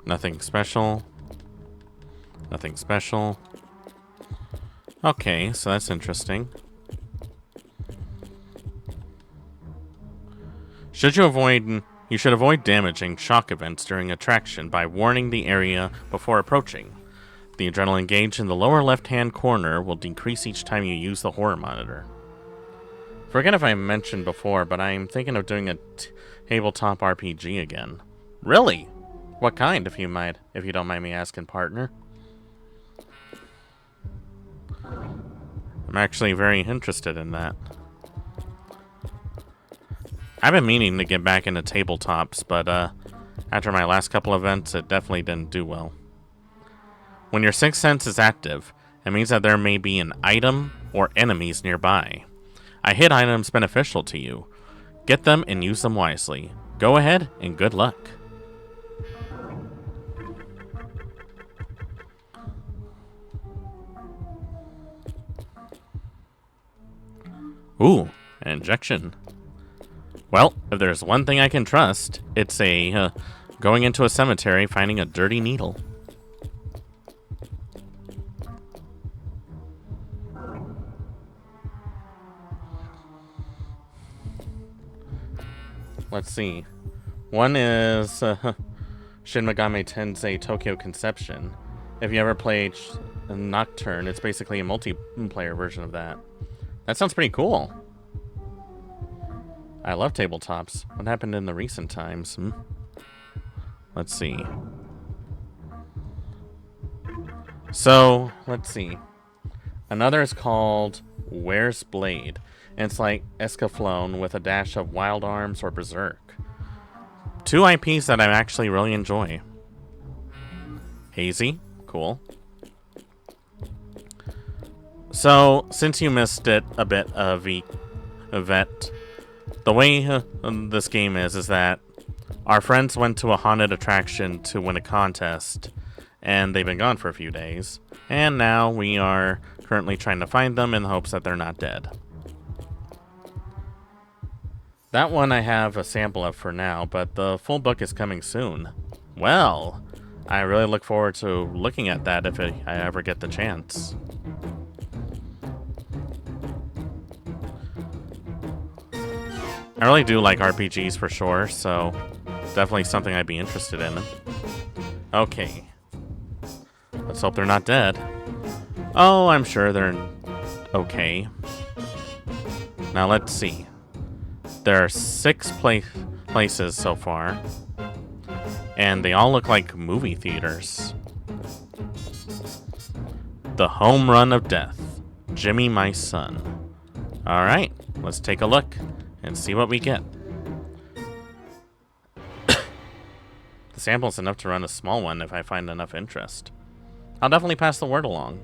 Nothing special. Nothing special. Okay, so that's interesting. You should avoid damaging shock events during attraction by warning the area before approaching. The adrenaline gauge in the lower left-hand corner will decrease each time you use the horror monitor. Forget if I mentioned before, but I'm thinking of doing a tabletop RPG again. Really? What kind, if you don't mind me asking, partner? I'm actually very interested in that. I've been meaning to get back into tabletops, but after my last couple events, it definitely didn't do well. When your sixth sense is active, it means that there may be an item or enemies nearby. I hit items beneficial to you. Get them and use them wisely. Go ahead and good luck. Ooh, an injection. Well, if there's one thing I can trust, it's going into a cemetery, finding a dirty needle. Let's see. One is Shin Megami Tensei Tokyo Conception. If you ever played Nocturne, it's basically a multiplayer version of that. That sounds pretty cool. I love tabletops. What happened in the recent times? Let's see. So, let's see. Another is called Where's Blade? And it's like Escaflowne with a dash of Wild Arms or Berserk. Two IPs that I actually really enjoy. Hazy, cool. So, since you missed it a bit, Yvette, the way this game is that our friends went to a haunted attraction to win a contest, and they've been gone for a few days. And now we are currently trying to find them in the hopes that they're not dead. That one I have a sample of for now, but the full book is coming soon. Well, I really look forward to looking at that if I ever get the chance. I really do like RPGs for sure, so definitely something I'd be interested in. Okay. Let's hope they're not dead. Oh, I'm sure they're okay. Now let's see. There are 6 places so far, and they all look like movie theaters. The Home Run of Death. Jimmy, My Son. Alright, let's take a look and see what we get. The sample's enough to run a small one if I find enough interest. I'll definitely pass the word along.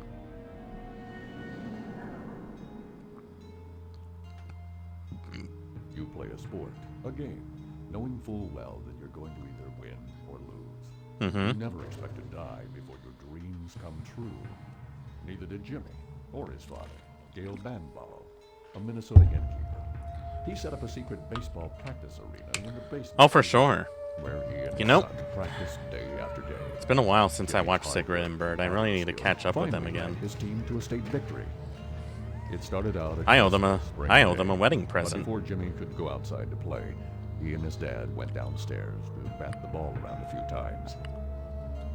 You play a sport, a game, knowing full well that you're going to either win or lose. You never expect to die before your dreams come true. Neither did Jimmy or his father, Gail Banballow, a Minnesota innkeeper. He set up a secret baseball practice arena in the basement. Oh, for sure. Where he and you know, practiced day after day. It's been a while since I watched Sigrid and Bird. I really need to catch up with them again. His team to a state victory. It started out. I owe them a wedding present. But before Jimmy could go outside to play, he and his dad went downstairs to bat the ball around a few times.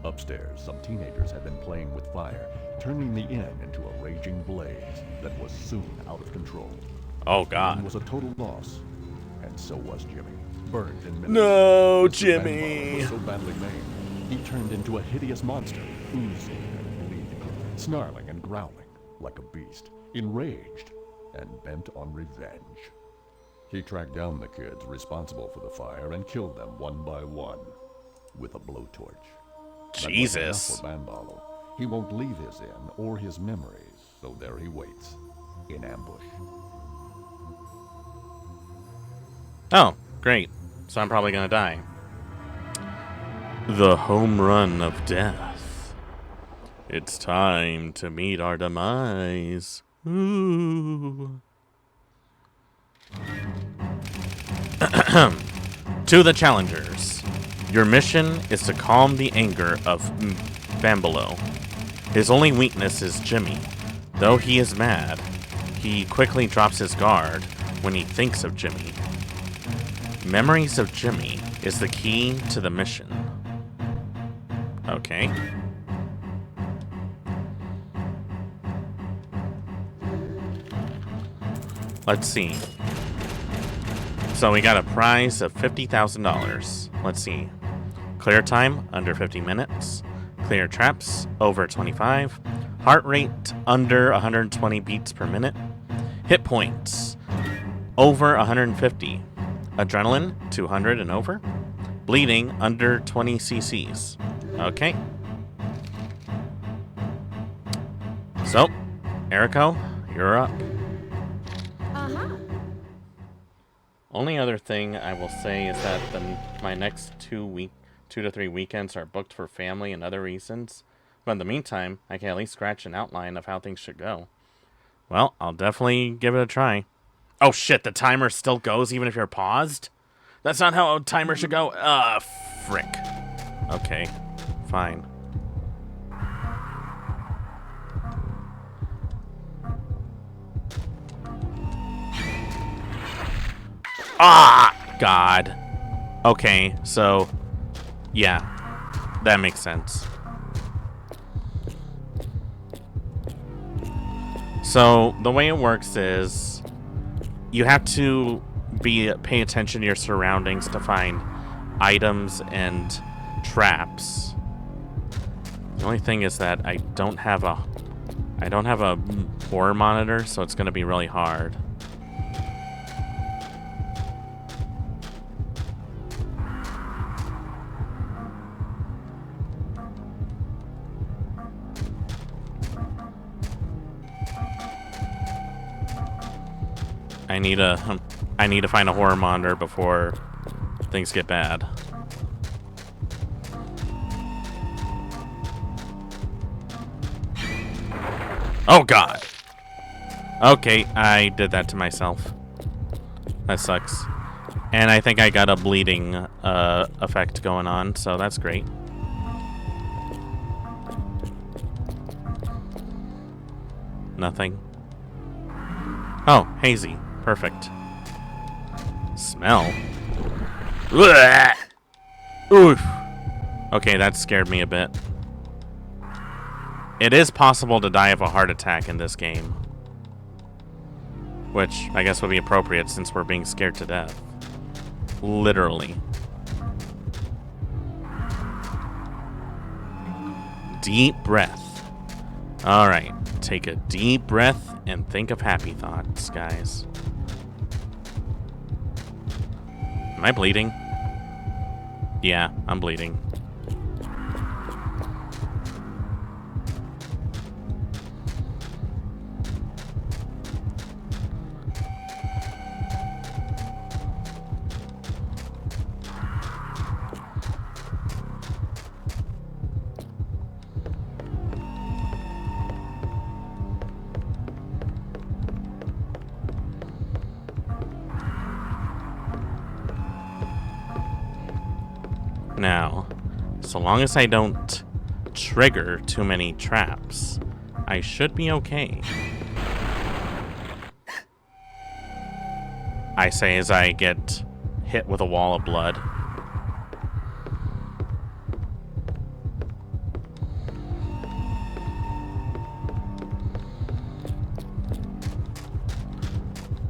Upstairs, some teenagers had been playing with fire, turning the inn into a raging blaze that was soon out of control. Oh, God. It was a total loss, and so was Jimmy. burnt in minutes. No, Mr. Jimmy. was so badly maimed, he turned into a hideous monster, oozing and bleeding, snarling and growling like a beast, enraged and bent on revenge. He tracked down the kids responsible for the fire and killed them one by one with a blowtorch. Jesus. For Banbalo. He won't leave his inn or his memories, so there he waits, in ambush. Oh, great. So I'm probably gonna die. The home run of death. It's time to meet our demise. Ooh. To the challengers. Your mission is to calm the anger of Bambalo. His only weakness is Jimmy. Though he is mad, he quickly drops his guard when he thinks of Jimmy. Memories of Jimmy is the key to the mission. Okay. Let's see. So we got a prize of $50,000. Let's see. Clear time, under 50 minutes. Clear traps, over 25. Heart rate, under 120 beats per minute. Hit points, over 150. Adrenaline, 200 and over. Bleeding, under 20 cc's. Okay. So, Erico, you're up. Only other thing I will say is that my next 2 to 3 weekends are booked for family and other reasons. But in the meantime, I can at least scratch an outline of how things should go. Well, I'll definitely give it a try. Oh shit, the timer still goes even if you're paused? That's not how a timer should go? Frick. Okay, fine. Ah, God. Okay, so, yeah, that makes sense. So, the way it works is, you have to pay attention to your surroundings to find items and traps. The only thing is that I don't have a horror monitor, so it's gonna be really hard. I need to find a horror monitor before things get bad. Oh God. Okay, I did that to myself. That sucks. And I think I got a bleeding effect going on, so that's great. Nothing. Oh, hazy. Perfect. Smell. Ugh. Oof. Okay, that scared me a bit. It is possible to die of a heart attack in this game. Which I guess would be appropriate since we're being scared to death. Literally. Deep breath. Alright, take a deep breath and think of happy thoughts, guys. Am I bleeding? Yeah, I'm bleeding. Now, so long as I don't trigger too many traps, I should be okay. I say as I get hit with a wall of blood.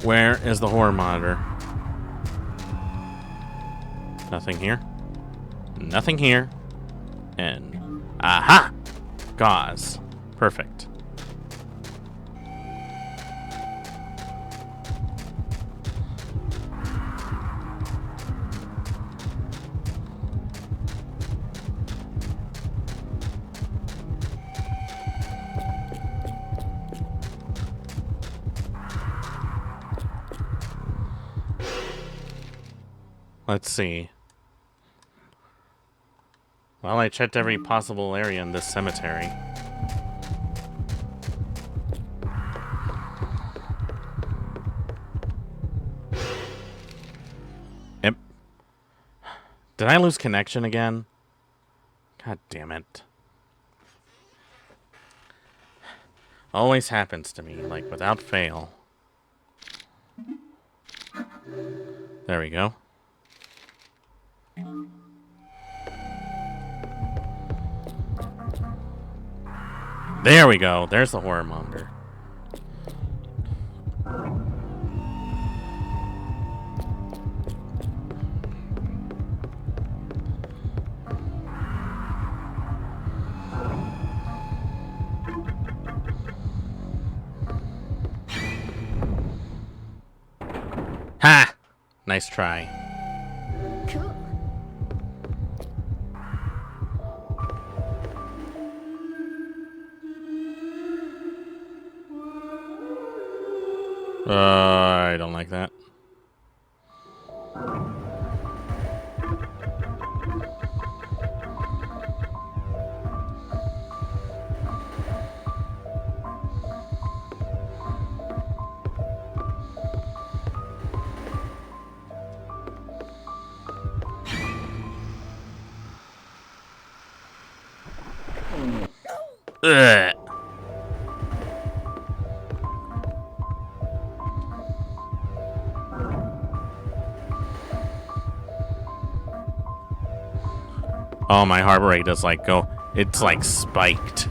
Where is the horror monitor? Nothing here. Nothing here. And aha! Gauze. Perfect. Let's see. Well, I checked every possible area in this cemetery. Yep. Did I lose connection again? God damn it. Always happens to me, like without fail. There we go. There we go. There's the horror monger. Ha! Nice try. Cool. I don't like that. Ugh. Oh, my heart rate does like go. It's like spiked.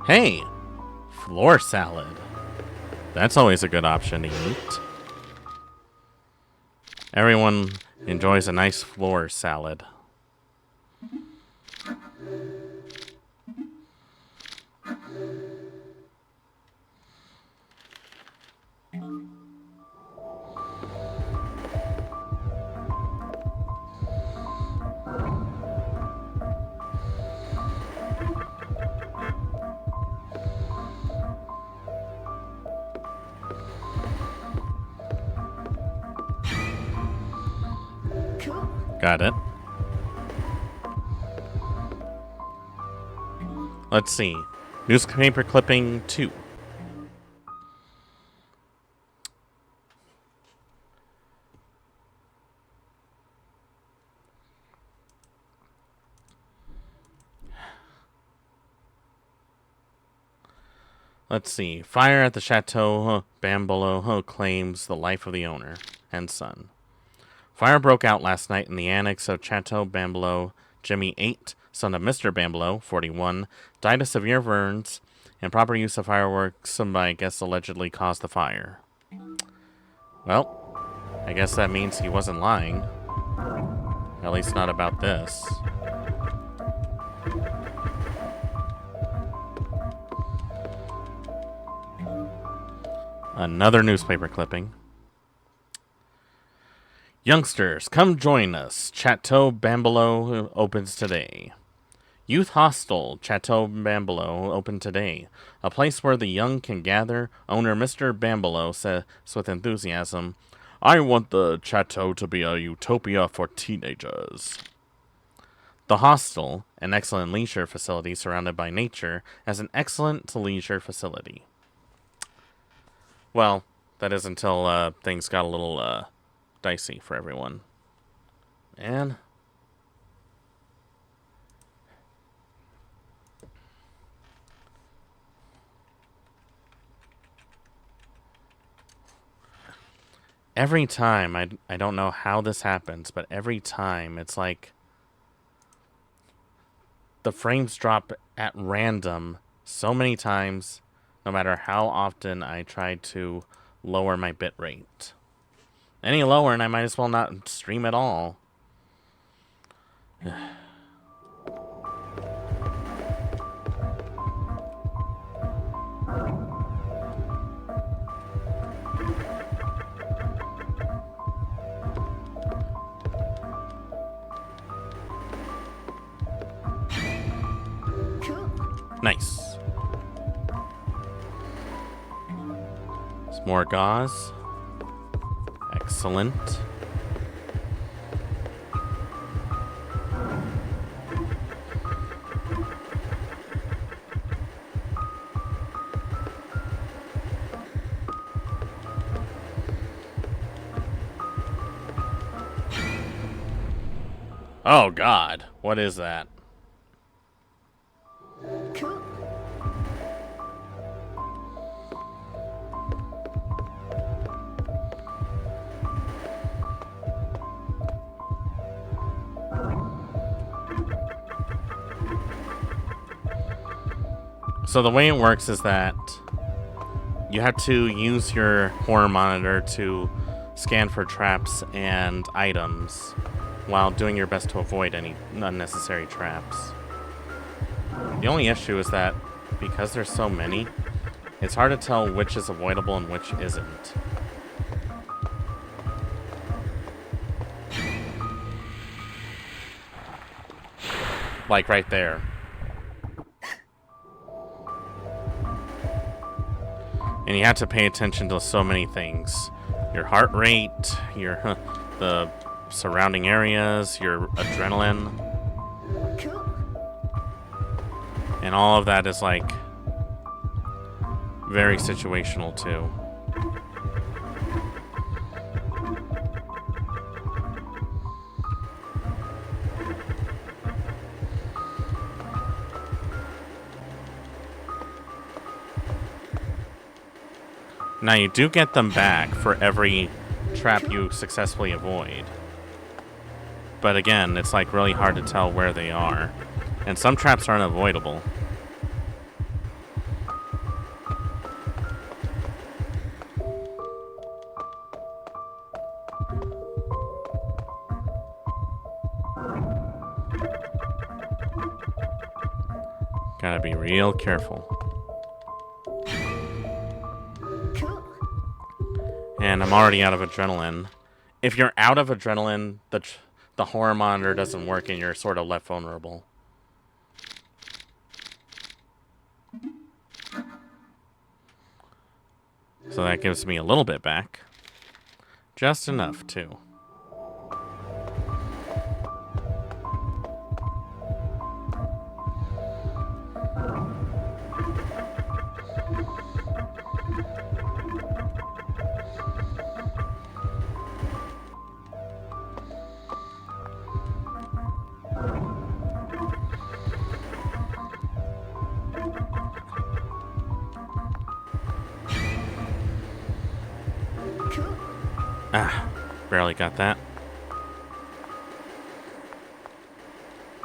Hey, floor salad. That's always a good option to eat. Everyone enjoys a nice floor salad. Got it. Let's see. Newspaper clipping 2. Let's see. Fire at the Chateau Bambolo claims the life of the owner and son. Fire broke out last night in the annex of Chateau Bambolo. Jimmy 8, son of Mr. Bambolo, 41, died of severe burns, and proper use of fireworks by guests allegedly caused the fire. Well, I guess that means he wasn't lying. At least not about this. Another newspaper clipping. Youngsters, come join us. Chateau Bambolo opens today. Youth Hostel, Chateau Bambolo, opened today. A place where the young can gather. Owner Mr. Bambolo says with enthusiasm, I want the chateau to be a utopia for teenagers. The hostel, an excellent leisure facility surrounded by nature, has an excellent leisure facility. Well, that is until things got a little dicey for everyone. And every time, I don't know how this happens, but every time it's like the frames drop at random so many times, no matter how often I try to lower my bit rate. Any lower and I might as well not stream at all. Nice. Some more gauze. Excellent. Oh God, what is that? So the way it works is that you have to use your horror monitor to scan for traps and items while doing your best to avoid any unnecessary traps. The only issue is that because there's so many, it's hard to tell which is avoidable and which isn't. Like right there. And you have to pay attention to so many things. Your heart rate, your the surrounding areas, your adrenaline. And all of that is like very situational too. Now you do get them back for every trap you successfully avoid. But again, it's like really hard to tell where they are. And some traps are unavoidable. Gotta be real careful. And I'm already out of adrenaline. If you're out of adrenaline, the horror monitor doesn't work and you're sort of left vulnerable. So that gives me a little bit back. Just enough, too. Ah, barely got that.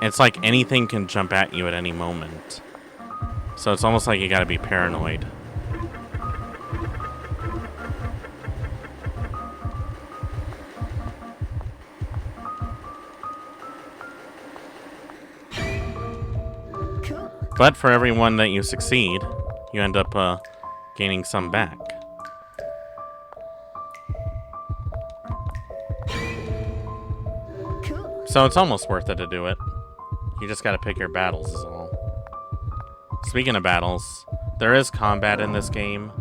It's like anything can jump at you at any moment. So it's almost like you gotta be paranoid. But for every one that you succeed, you end up gaining some back. So it's almost worth it to do it. You just gotta pick your battles is all. Speaking of battles, there is combat in this game,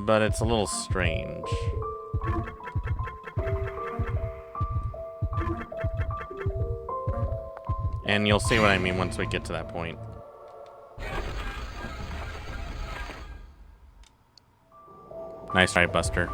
but it's a little strange. And you'll see what I mean once we get to that point. Nice try, Buster.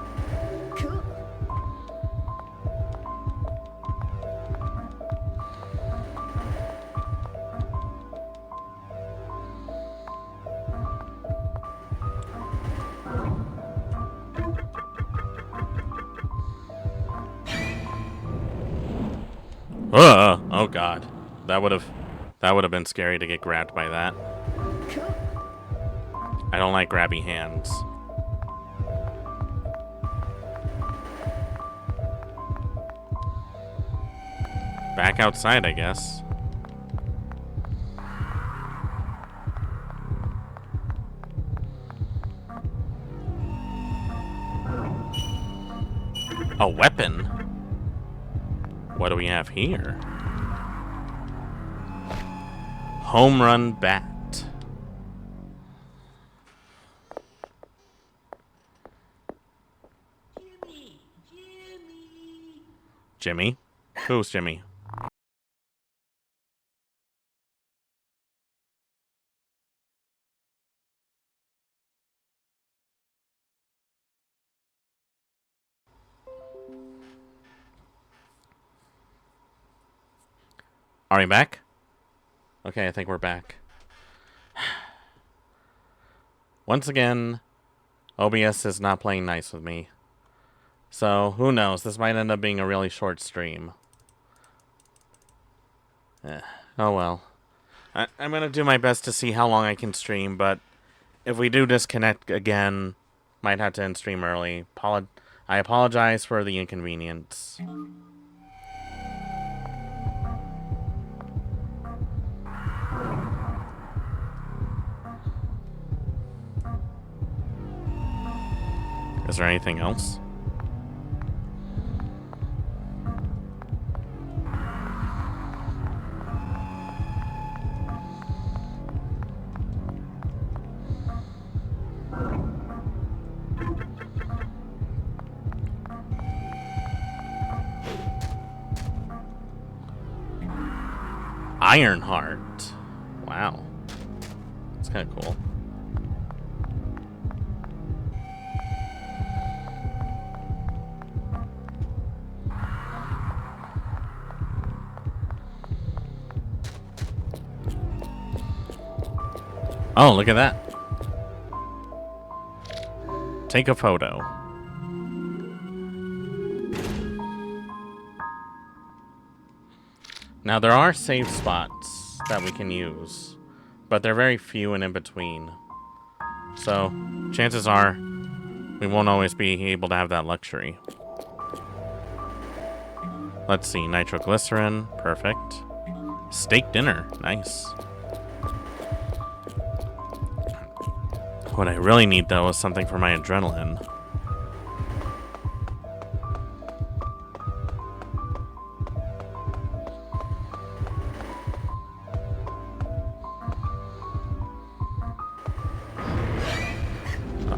Oh God, that would have been scary to get grabbed by that. I don't like grabby hands. Back outside, I guess. A weapon? What do we have here? Home run bat. Jimmy? Who's Jimmy? Are we back? Okay, I think we're back. Once again, OBS is not playing nice with me. So, who knows? This might end up being a really short stream. Oh well. I'm going to do my best to see how long I can stream, but if we do disconnect again, might have to end stream early. I apologize for the inconvenience. Is there anything else? Ironheart. Wow. That's kind of cool. Oh, look at that. Take a photo. Now, there are save spots that we can use, but they're very few and in between. So, chances are, we won't always be able to have that luxury. Let's see, nitroglycerin, perfect. Steak dinner, nice. What I really need, though, is something for my adrenaline.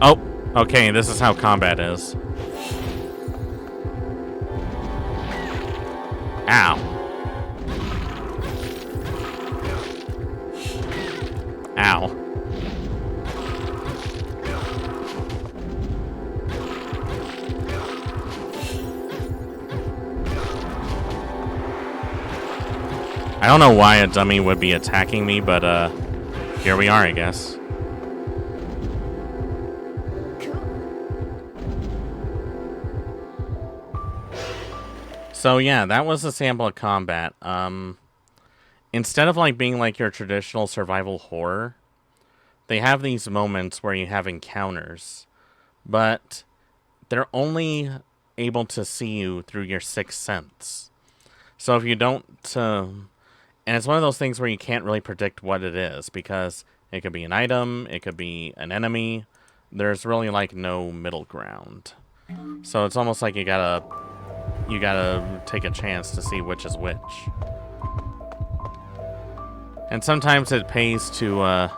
Oh, okay, this is how combat is. Ow. Ow. I don't know why a dummy would be attacking me, but here we are, I guess. So yeah, that was a sample of combat. Instead of like being like your traditional survival horror, they have these moments where you have encounters, but they're only able to see you through your sixth sense. So if you don't, and it's one of those things where you can't really predict what it is, because it could be an item, it could be an enemy. There's really like no middle ground. So it's almost like you gotta take a chance to see which is which. And sometimes it pays to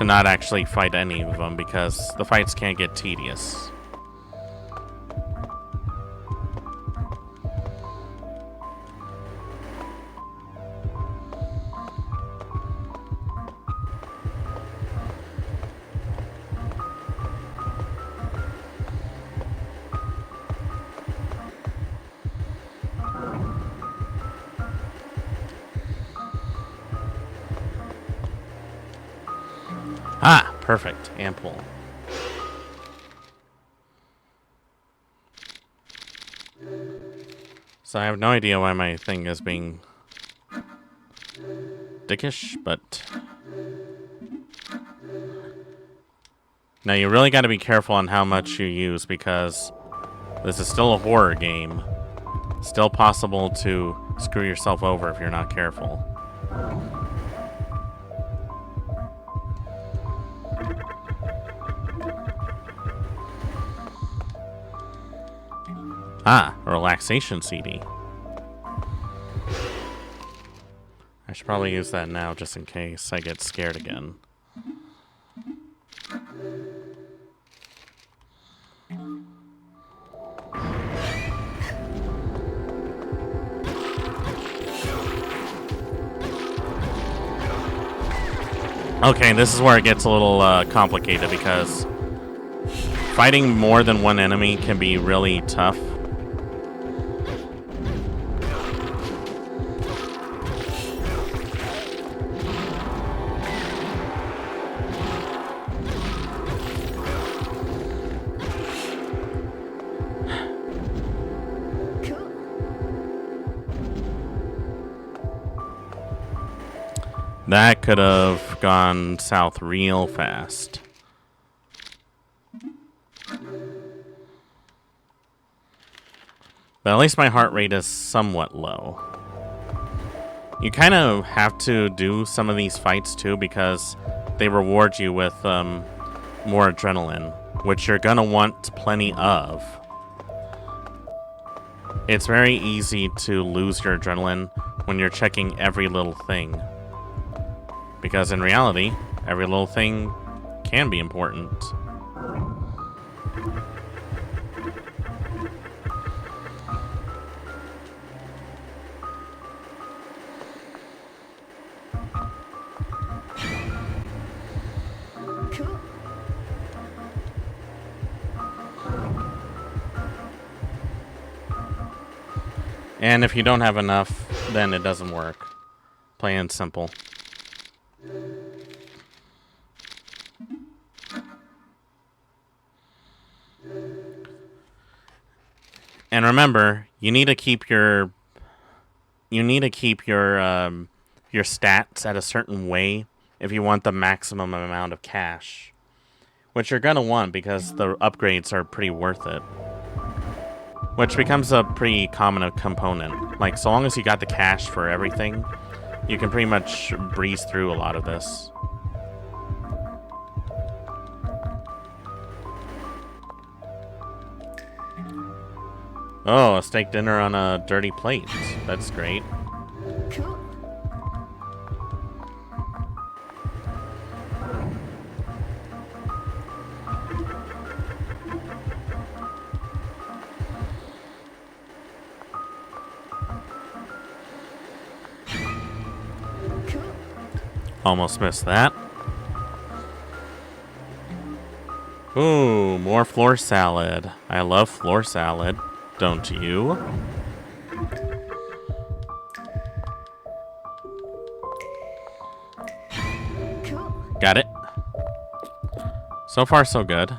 not actually fight any of them, because the fights can get tedious. Ah, perfect. Ample. So I have no idea why my thing is being dickish, but Now, you really got to be careful on how much you use because this is still a horror game. Still possible to screw yourself over if you're not careful. Ah, a relaxation CD. I should probably use that now just in case I get scared again. Okay, this is where it gets a little complicated because fighting more than one enemy can be really tough. That could have gone south real fast. But at least my heart rate is somewhat low. You kind of have to do some of these fights too because they reward you with more adrenaline, which you're gonna want plenty of. It's very easy to lose your adrenaline when you're checking every little thing. Because in reality, every little thing can be important. And if you don't have enough, then it doesn't work. Plain and simple. And remember, you need to keep your stats at a certain way if you want the maximum amount of cash, which you're gonna want because the upgrades are pretty worth it. Which becomes a pretty common component. Like, so long as you got the cash for everything, you can pretty much breeze through a lot of this. Oh, a steak dinner on a dirty plate. That's great. Cool. Almost missed that. Ooh, more floor salad. I love floor salad. Don't you? Got it. So far, so good.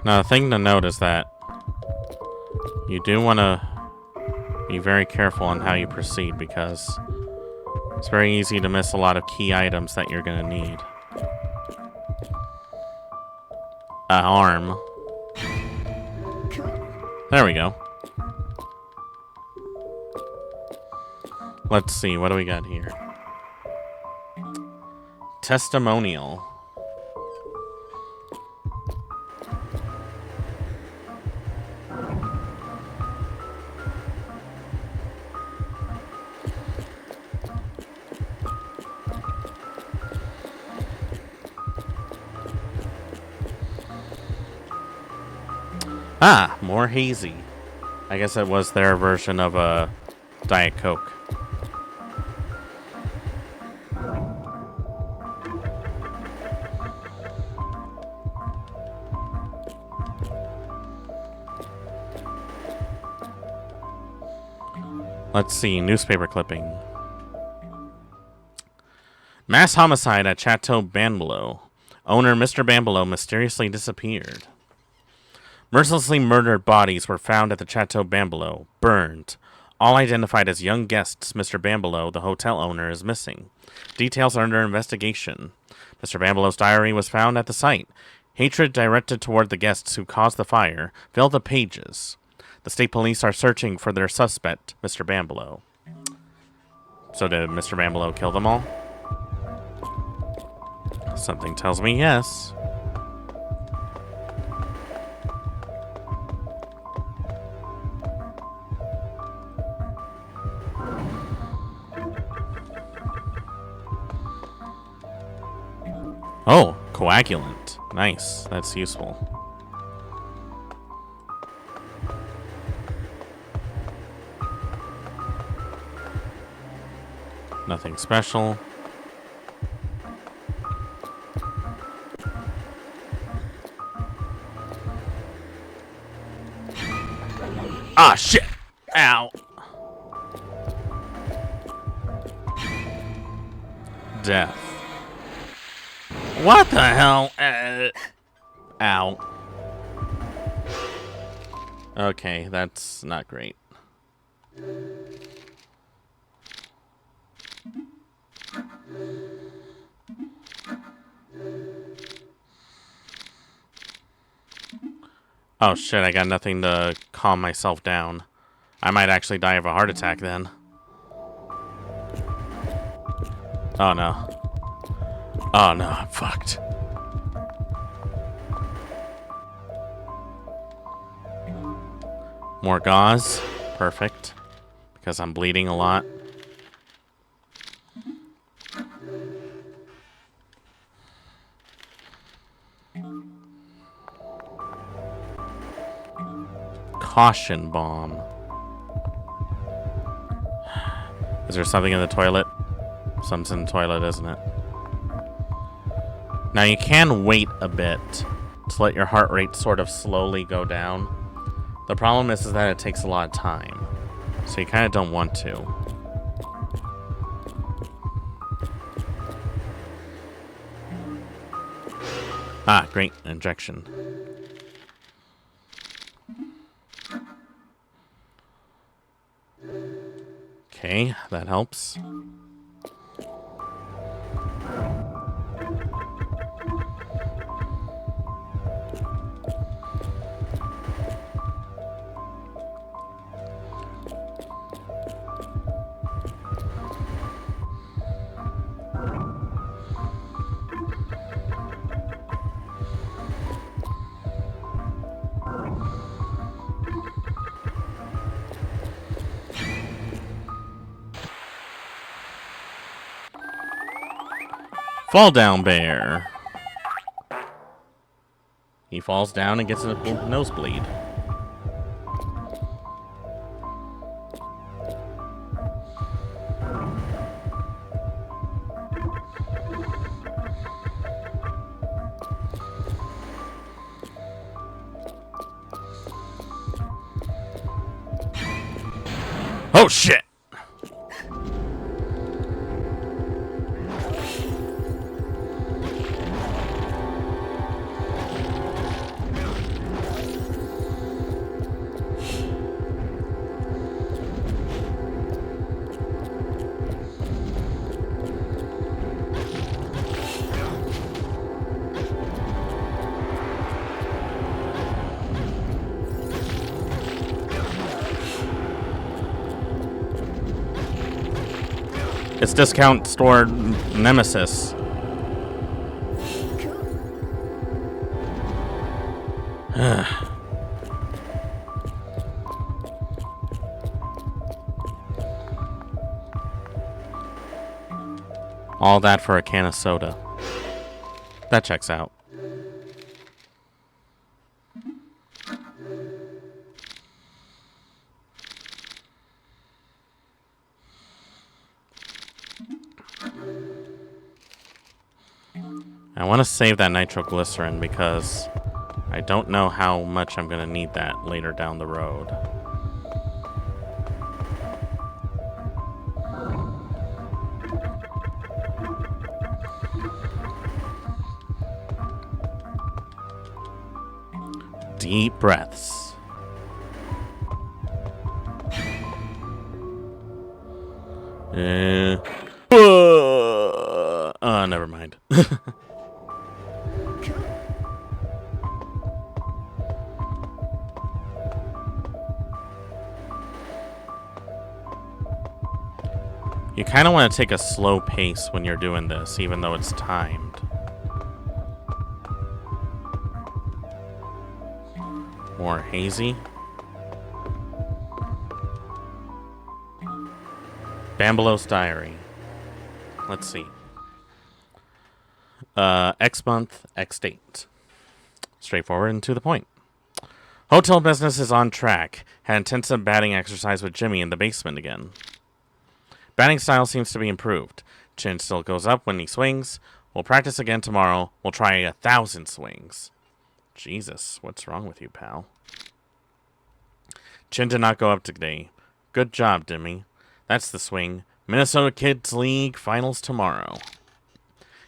Now, the thing to note is that you do want to be very careful on how you proceed because it's very easy to miss a lot of key items that you're going to need. An arm. There we go. Let's see, what do we got here? Testimonial. Ah, more hazy. I guess it was their version of a Diet Coke. Let's see, newspaper clipping. Mass homicide at Chateau Bambelow. Owner Mr. Bambelow mysteriously disappeared. Mercilessly murdered bodies were found at the Chateau Bambalo, burned. All identified as young guests. Mr. Bambalo, the hotel owner, is missing. Details are under investigation. Mr. Bambalo's diary was found at the site. Hatred directed toward the guests who caused the fire filled the pages. The state police are searching for their suspect, Mr. Bambalo. So did Mr. Bambalo kill them all? Something tells me yes. Oh, coagulant. Nice. That's useful. Nothing special. Ah, shit! Ow. Death. What the hell? Ow. Okay, that's not great. Oh shit, I got nothing to calm myself down. I might actually die of a heart attack then. Oh no. Oh no, I'm fucked. More gauze. Perfect. Because I'm bleeding a lot. Caution bomb. Is there something in the toilet? Something's in the toilet, isn't it? Now you can wait a bit to let your heart rate sort of slowly go down. The problem is that it takes a lot of time. So you kind of don't want to. Ah, great. Injection. Okay, that helps. Fall down bear. He falls down and gets a nosebleed. Oh shit! It's discount store nemesis. All that for a can of soda. That checks out. I want to save that nitroglycerin because I don't know how much I'm going to need that later down the road. deep breaths. Never mind. You kind of want to take a slow pace when you're doing this, even though it's timed. More hazy. Bambalow's diary. Let's see. X month, X date. Straightforward and to the point. Hotel business is on track. Had intensive batting exercise with Jimmy in the basement again. Batting style seems to be improved. Chin still goes up when he swings. We'll practice again tomorrow. We'll try 1,000 swings. Jesus, what's wrong with you, pal? Chin did not go up today. Good job, Jimmy. That's the swing. Minnesota Kids League finals tomorrow.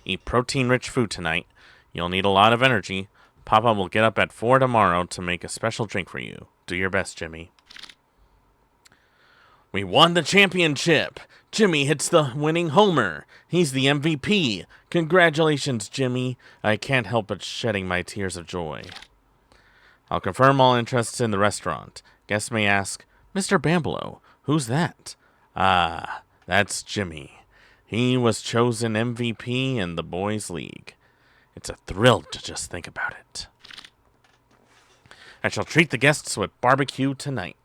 Eat protein-rich food tonight. You'll need a lot of energy. Papa will get up at 4 tomorrow to make a special drink for you. Do your best, Jimmy. We won the championship. Jimmy hits the winning homer. He's the MVP. Congratulations, Jimmy. I can't help but shedding my tears of joy. I'll confirm all interests in the restaurant. Guests may ask, Mr. Bambalow, who's that? Ah, that's Jimmy. He was chosen MVP in the boys' league. It's a thrill to just think about it. I shall treat the guests with barbecue tonight.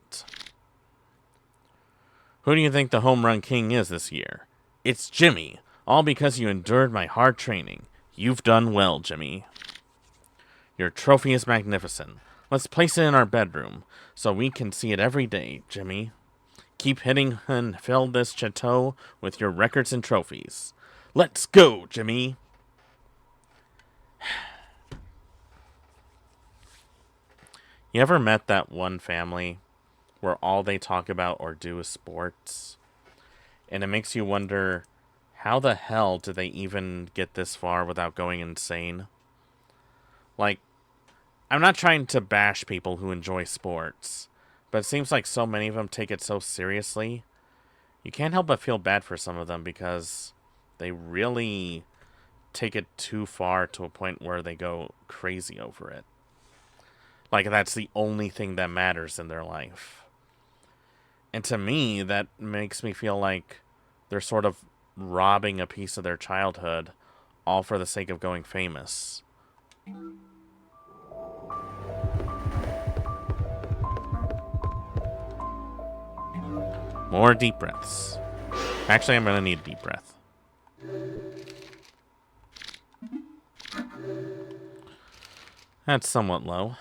Who do you think the home run king is this year? It's Jimmy, all because you endured my hard training. You've done well, Jimmy. Your trophy is magnificent. Let's place it in our bedroom so we can see it every day, Jimmy. Keep hitting and fill this chateau with your records and trophies. Let's go, Jimmy. You ever met that one family where all they talk about or do is sports? And it makes you wonder, how the hell do they even get this far without going insane? Like, I'm not trying to bash people who enjoy sports, but it seems like so many of them take it so seriously. You can't help but feel bad for some of them because they really take it too far to a point where they go crazy over it. Like that's the only thing that matters in their life. And to me, that makes me feel like they're sort of robbing a piece of their childhood, all for the sake of going famous. More deep breaths. Actually, I'm going to need a deep breath. That's somewhat low.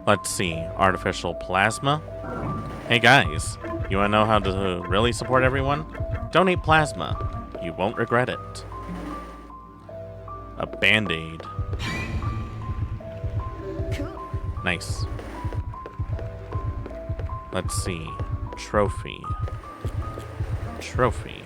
Let's see. Artificial plasma. Hey guys, you want to know how to really support everyone? Donate plasma. You won't regret it. A Band-Aid. Nice. Let's see. Trophy. Trophy.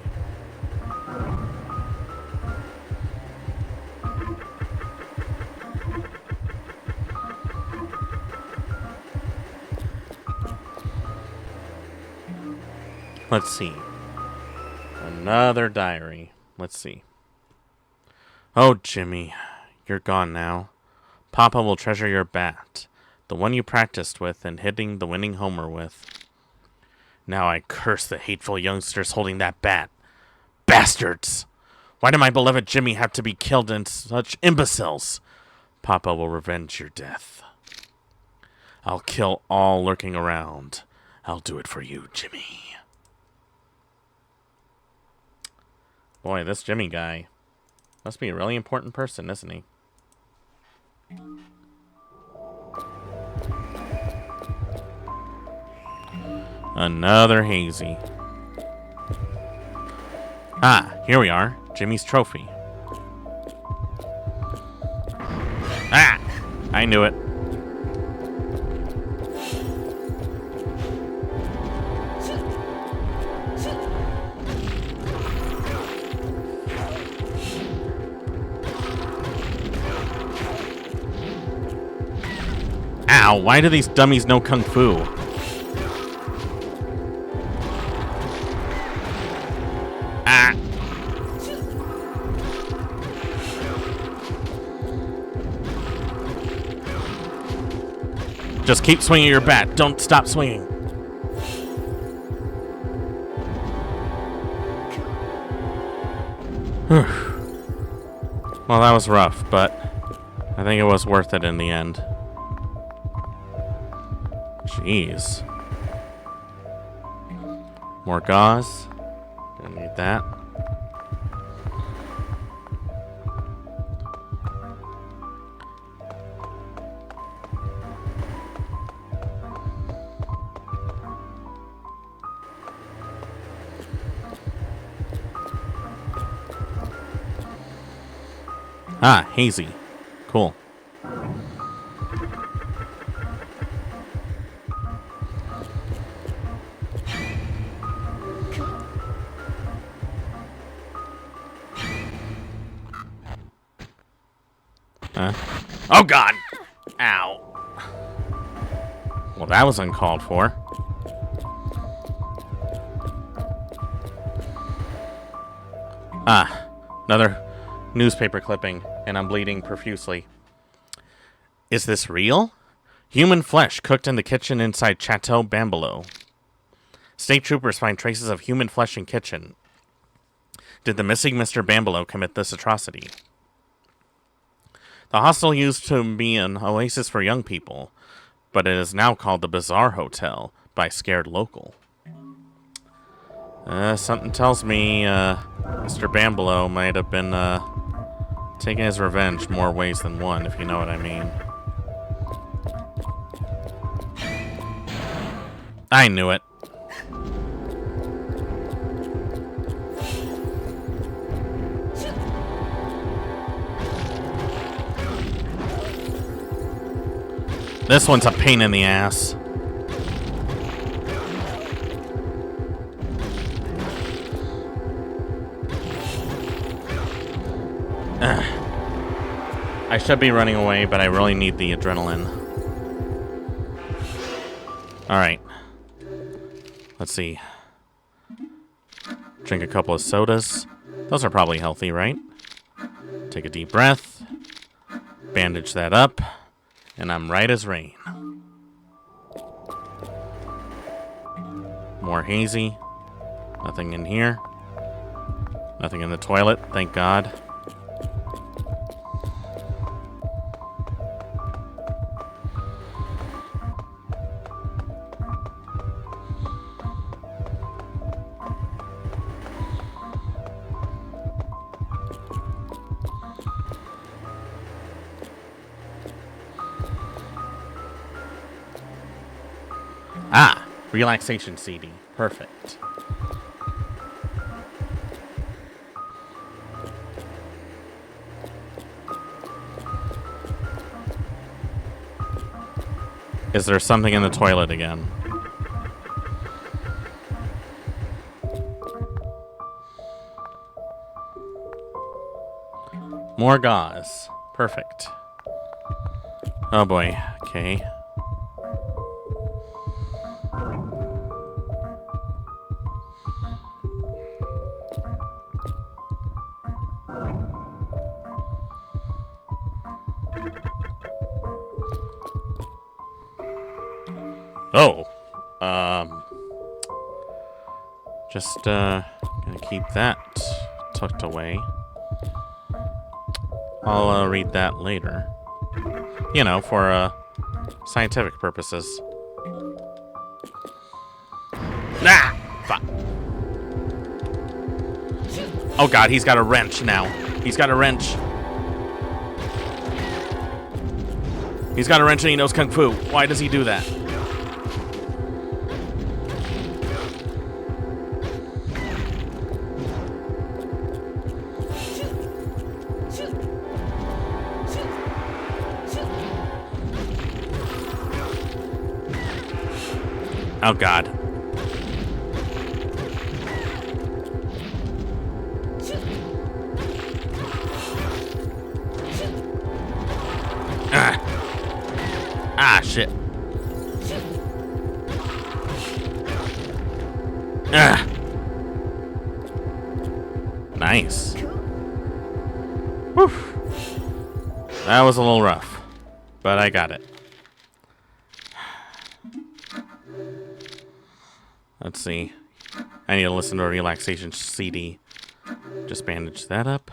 Let's see. Another diary. Let's see. Oh, Jimmy, you're gone now. Papa will treasure your bat, the one you practiced with and hitting the winning homer with. Now I curse the hateful youngsters holding that bat. Bastards! Why did my beloved Jimmy have to be killed in such imbeciles? Papa will revenge your death. I'll kill all lurking around. I'll do it for you, Jimmy. Boy, this Jimmy guy must be a really important person, isn't he? Another hazy. Ah, here we are. Jimmy's trophy. Ah! I knew it. Ow, why do these dummies know Kung Fu? Ah. Just keep swinging your bat. Don't stop swinging. Well, that was rough, but I think it was worth it in the end. Jeez. More gauze. Don't need that. Ah, hazy. Cool. Oh God! Ow. Well, that was uncalled for. Ah, another newspaper clipping, and I'm bleeding profusely. Is this real? Human flesh cooked in the kitchen inside Chateau Bambalo. State troopers find traces of human flesh in kitchen. Did the missing Mr. Bambalo commit this atrocity? The hostel used to be an oasis for young people, but it is now called the Bazaar Hotel by scared local. Something tells me Mr. Bambalo might have been taking his revenge more ways than one, if you know what I mean. I knew it. This one's a pain in the ass. I should be running away, but I really need the adrenaline. Alright. Let's see. Drink a couple of sodas. Those are probably healthy, right? Take a deep breath. Bandage that up. And I'm right as rain. More hazy. Nothing in here. Nothing in the toilet, thank God. Ah, relaxation CD. Perfect. Is there something in the toilet again? More gauze. Perfect. Oh boy. Okay. Oh, just gonna keep that tucked away. I'll read that later. You know, for scientific purposes. Ah! Fuck. Oh God, he's got a wrench now. He's got a wrench. He's got a wrench and he knows Kung Fu. Why does he do that? Oh God. Ah, shit. Nice. Whew. That was a little rough, but I got it. Let's see. I need to listen to a relaxation CD. Just bandage that up.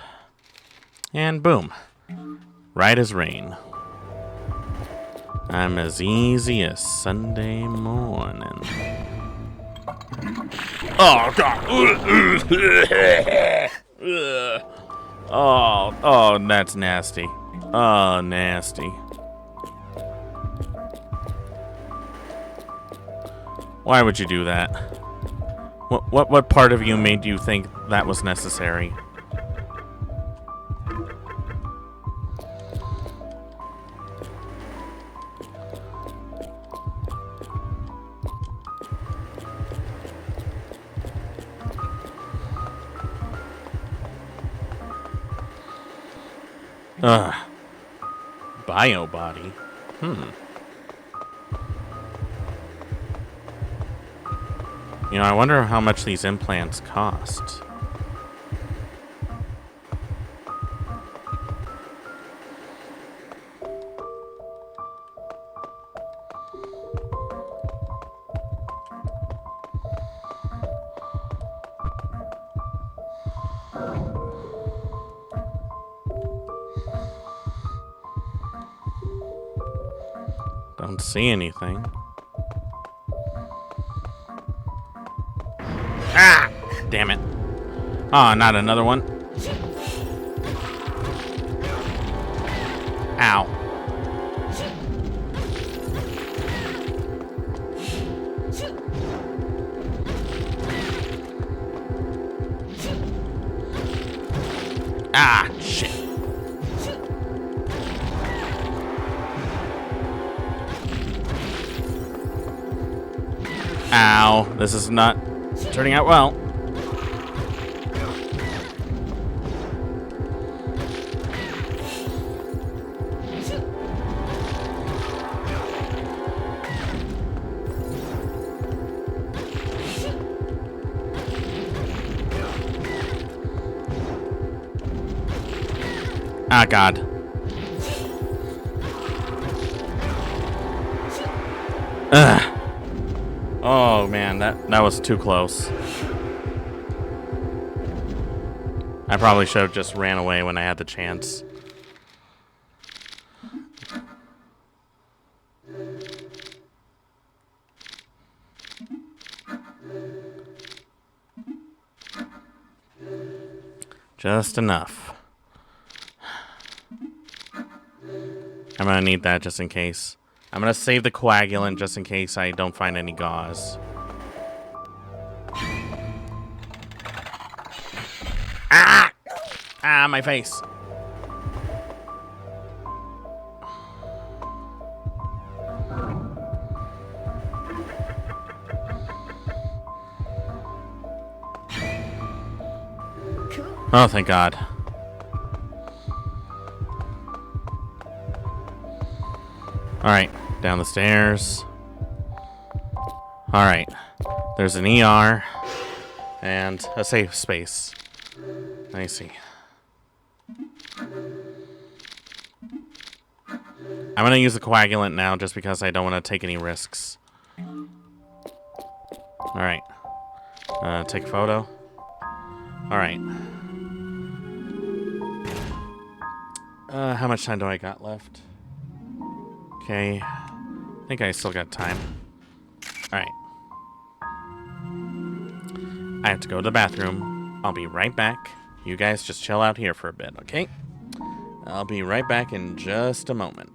And boom. Right as rain. I'm as easy as Sunday morning. Oh, God. Oh, that's nasty. Oh, nasty. Why would you do that? What part of you made you think that was necessary? Bio body. You know, I wonder how much these implants cost. Don't see anything. Ah! Damn it. Oh, not another one. Ow. Ah, shit. Ow. This is not turning out well. Ah, God. Ugh. Oh, man, that was too close. I probably should have just ran away when I had the chance. Just enough. I'm gonna need that just in case. I'm gonna save the coagulant just in case I don't find any gauze. Ah! Ah, my face. Oh, thank God. Alright, down the stairs. Alright, there's an ER and a safe space. Let me see. I'm gonna use the coagulant now just because I don't want to take any risks. Alright. Take a photo. Alright. How much time do I got left? Okay. I think I still got time. Alright. I have to go to the bathroom. I'll be right back. You guys just chill out here for a bit, okay? I'll be right back in just a moment.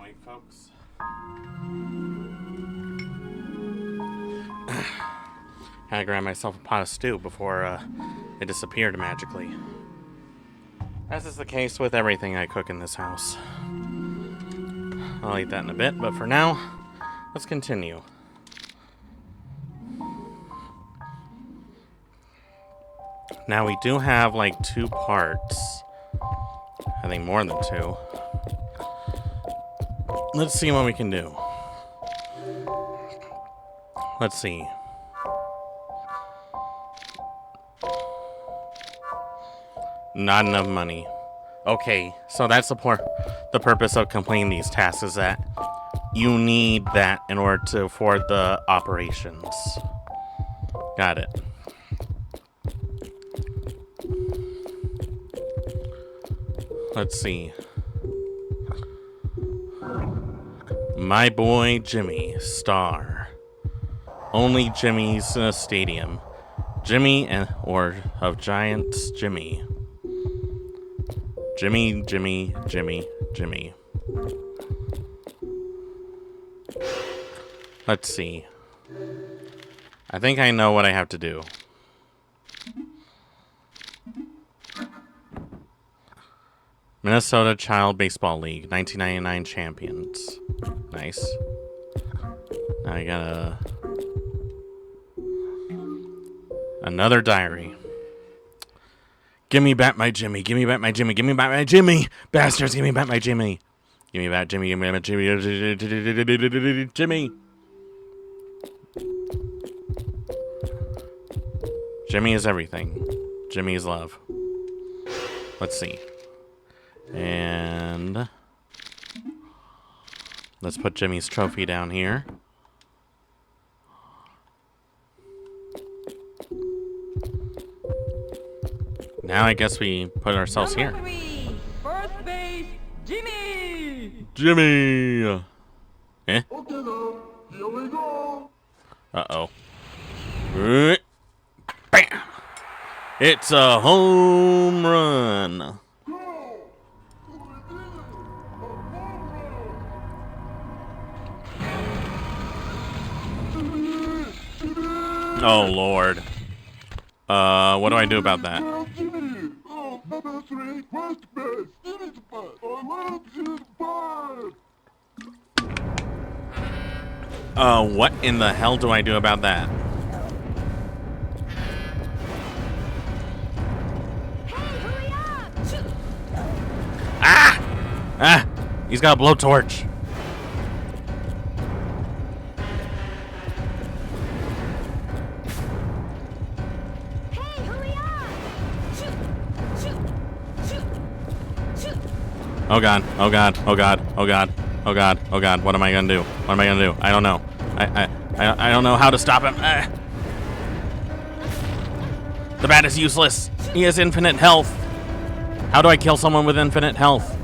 wait, folks. Had to grab myself a pot of stew before it disappeared magically. As is the case with everything I cook in this house. I'll eat that in a bit, but for now, let's continue. Now we do have like 2 parts. I think more than 2. Let's see what we can do. Let's see. Not enough money. Okay, so that's the purpose of completing these tasks, is that you need that in order to afford the operations. Got it. Let's see. My boy Jimmy, star. Only Jimmy's stadium. Jimmy or of Giants, Jimmy. Jimmy, Jimmy, Jimmy, Jimmy. Let's see. I think I know what I have to do. Minnesota Child Baseball League, 1999 champions. Nice. Now I gotta... Another diary. Give me back my Jimmy. Give me back my Jimmy. Give me back my Jimmy. Bastards, give me back my Jimmy. Give me back Jimmy. Give me back Jimmy. Jimmy. Jimmy is everything. Jimmy is love. Let's see. And let's put Jimmy's trophy down here. Now I guess we put ourselves here. First base, Jimmy! Jimmy! Eh? Okay, now, here we go. Uh-oh. Bam! It's a home run. Oh, Lord. What do I do about that? What in the hell do I do about that? Ah! Ah! He's got a blowtorch. Oh god, oh god, oh god, oh god, oh god, oh god, what am I gonna do? What am I gonna do? I don't know. I don't know how to stop him. The bat is useless. He has infinite health. How do I kill someone with infinite health?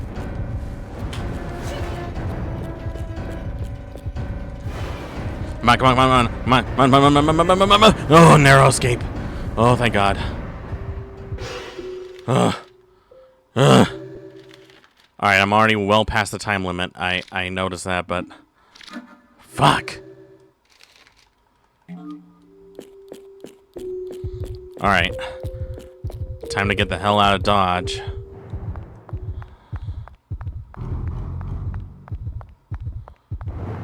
Come on, come on, come on, come on, come on, come on, come on, come on, come on, come on. Oh, narrow escape. Oh, thank God. Alright, I'm already well past the time limit. I noticed that, but... Fuck! Alright. Time to get the hell out of Dodge.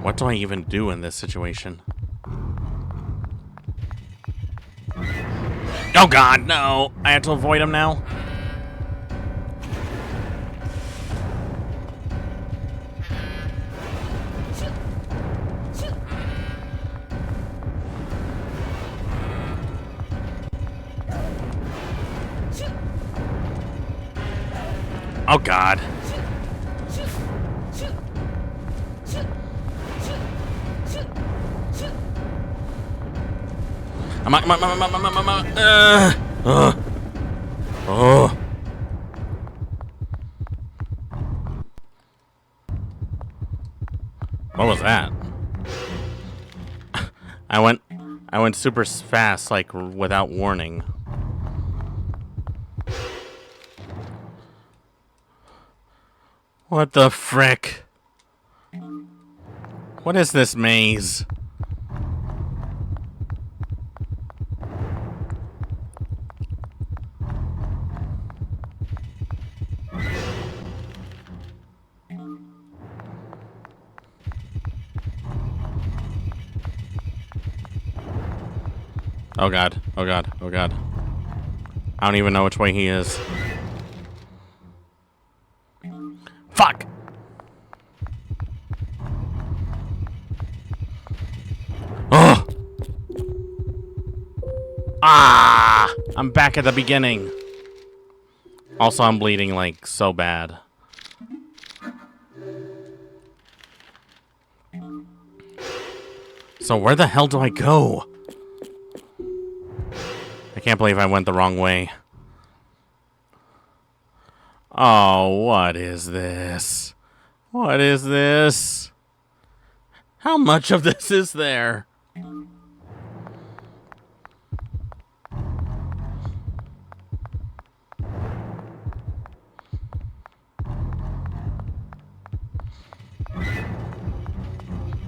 What do I even do in this situation? Oh god, no! I have to avoid him now? Oh god. What was that? I went super fast, like without warning. What the frick? What is this maze? Oh god, oh god, oh god. I don't even know which way he is. Fuck! Oh! Ah! I'm back at the beginning. Also, I'm bleeding like so bad. So where the hell do I go? I can't believe I went the wrong way. Oh, what is this? What is this? How much of this is there?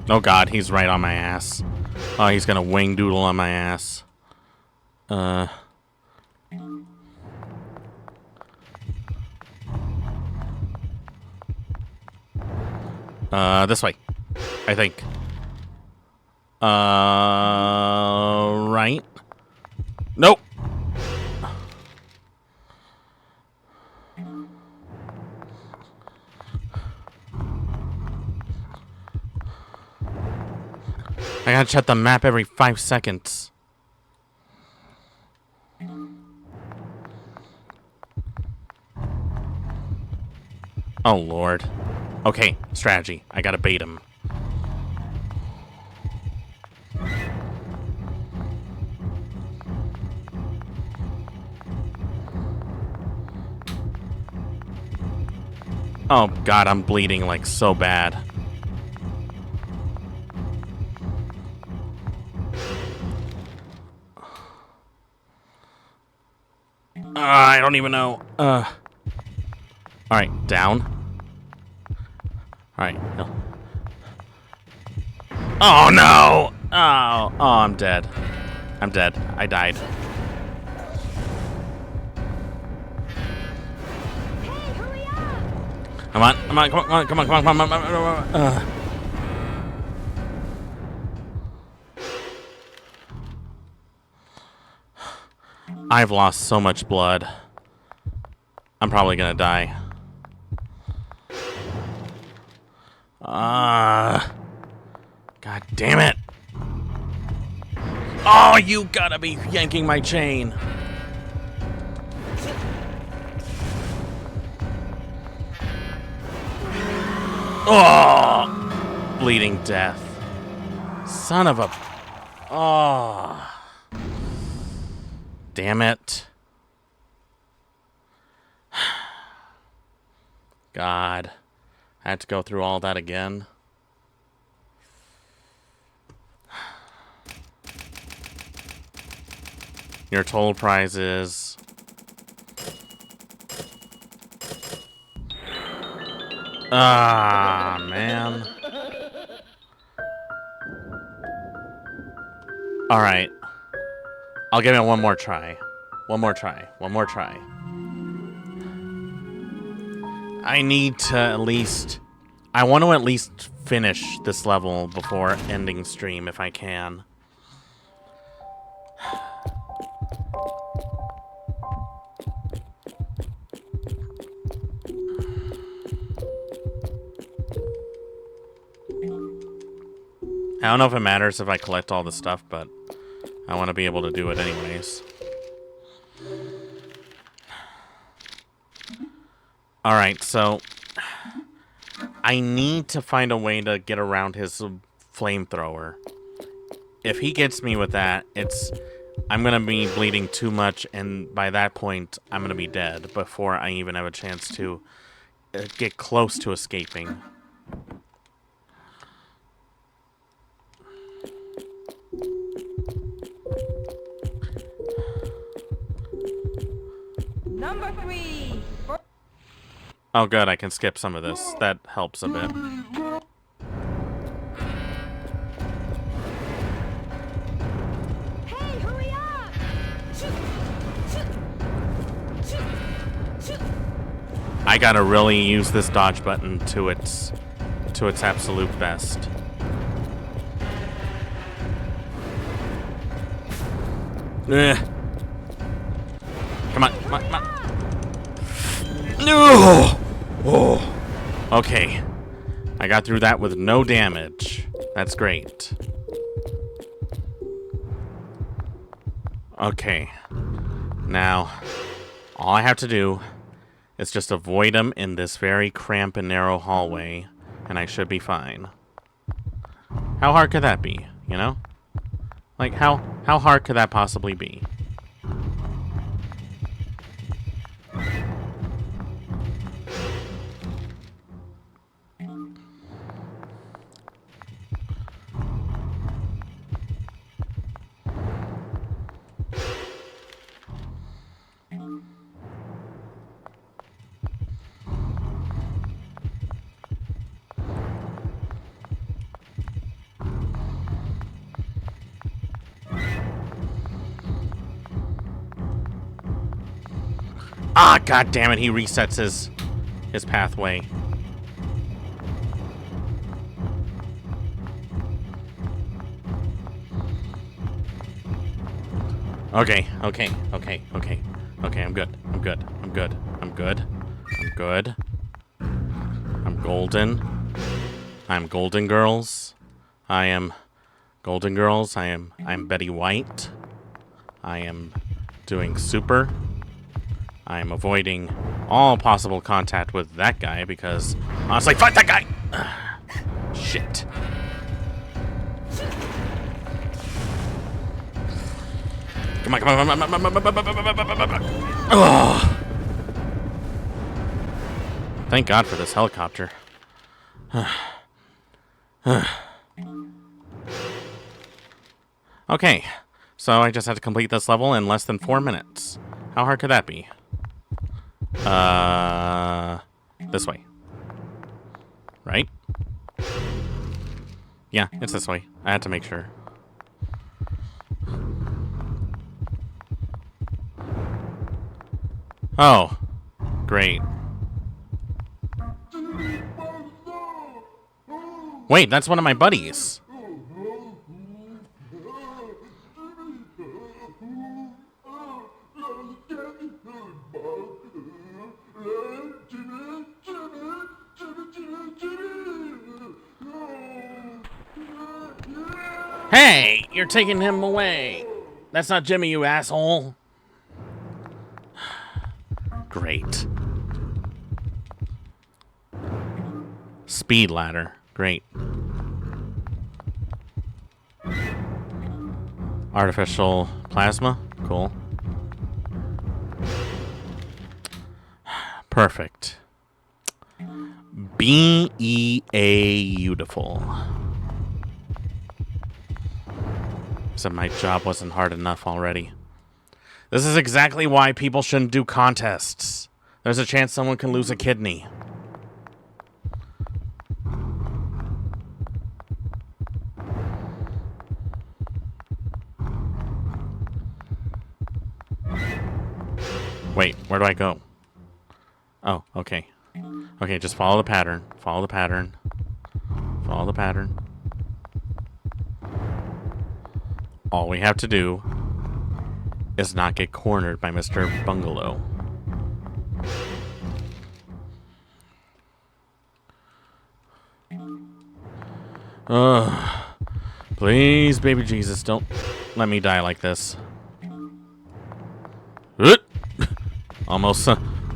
Oh god, he's right on my ass. Oh, he's gonna wing doodle on my ass. This way, I think. Right? Nope. I gotta check the map every 5 seconds. Oh, Lord. Okay, strategy. I gotta bait him. Oh, God, I'm bleeding like so bad. I don't even know. Alright, down. Alright. Oh, no! Oh, I'm dead. I'm dead. I died. Come on, come on, come on, come on, come on, come on, come on. I've lost so much blood. I'm probably gonna die. God damn it. Oh, you gotta be yanking my chain. Oh, bleeding death. Son of a... Oh. Damn it. God. I had to go through all that again. Your total prize is... Ah, man. Alright. I'll give it one more try. One more try. One more try. I need to at least... I want to at least finish this level before ending stream if I can. I don't know if it matters if I collect all the stuff, but I want to be able to do it anyways. Alright, so I need to find a way to get around his flamethrower. If he gets me with that, I'm going to be bleeding too much, and by that point, I'm going to be dead before I even have a chance to get close to escaping. Number 3. Oh, good. I can skip some of this. That helps a bit. I gotta really use this dodge button to its absolute best. Ugh. Come on, come on, come on. No! Oh. Okay. I got through that with no damage. That's great. Okay. Now, all I have to do is just avoid him in this very cramped and narrow hallway, and I should be fine. How hard could that be, you know? Like, how hard could that possibly be? Ah, god damn it, he resets his pathway. Okay, okay, okay, okay. Okay, I'm good. I'm good. I'm good. I'm good. I'm good. I'm golden. I'm golden girls. I am golden girls. I'm Betty White. I am doing super. I'm avoiding all possible contact with that guy because honestly, fight that guy! Shit. Come on, come on, come on, come on, come on, come on. Oh. Thank God for this helicopter. Okay, so I just had to complete this level in less than 4 minutes. How hard could that be? This way. Right? Yeah, it's this way. I had to make sure. Oh, great. Wait, that's one of my buddies. Hey, you're taking him away. That's not Jimmy, you asshole. Great. Speed ladder. Great. Artificial plasma. Cool. Perfect. Beautiful. Except my job wasn't hard enough already. This is exactly why people shouldn't do contests. There's a chance someone can lose a kidney. Wait, where do I go? Oh, okay. Okay, just follow the pattern. Follow the pattern. Follow the pattern. All we have to do is not get cornered by Mr. Bungalow. Please, baby Jesus, don't let me die like this. Almost.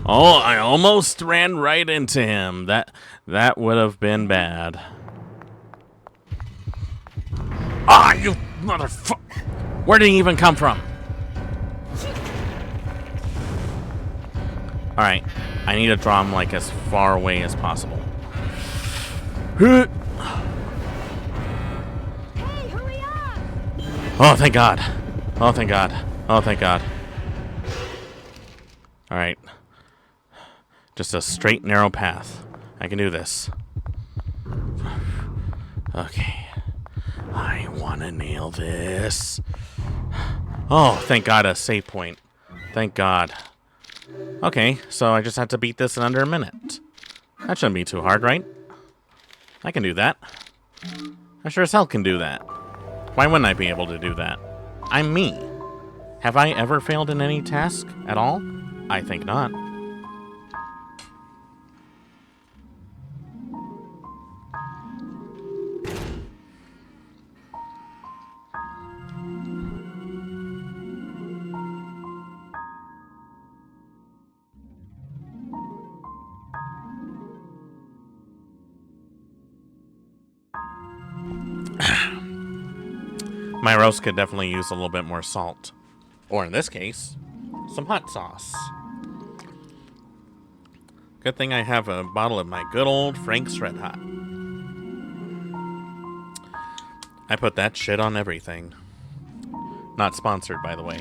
Oh, I almost ran right into him. That would have been bad. Ah, you motherfucker! Where did he even come from? Alright, I need to draw him like as far away as possible. Hey, hurry up! Oh, thank God. Oh, thank God. Oh, thank God. Alright. Just a straight, narrow path. I can do this. Okay. I want to nail this. Oh, thank God, a save point. Thank God. Okay, so I just had to beat this in under a minute. That shouldn't be too hard, right? I can do that. I sure as hell can do that. Why wouldn't I be able to do that? I'm me. Have I ever failed in any task at all? I think not. My roast could definitely use a little bit more salt. Or in this case, some hot sauce. Good thing I have a bottle of my good old Frank's Red Hot. I put that shit on everything. Not sponsored, by the way.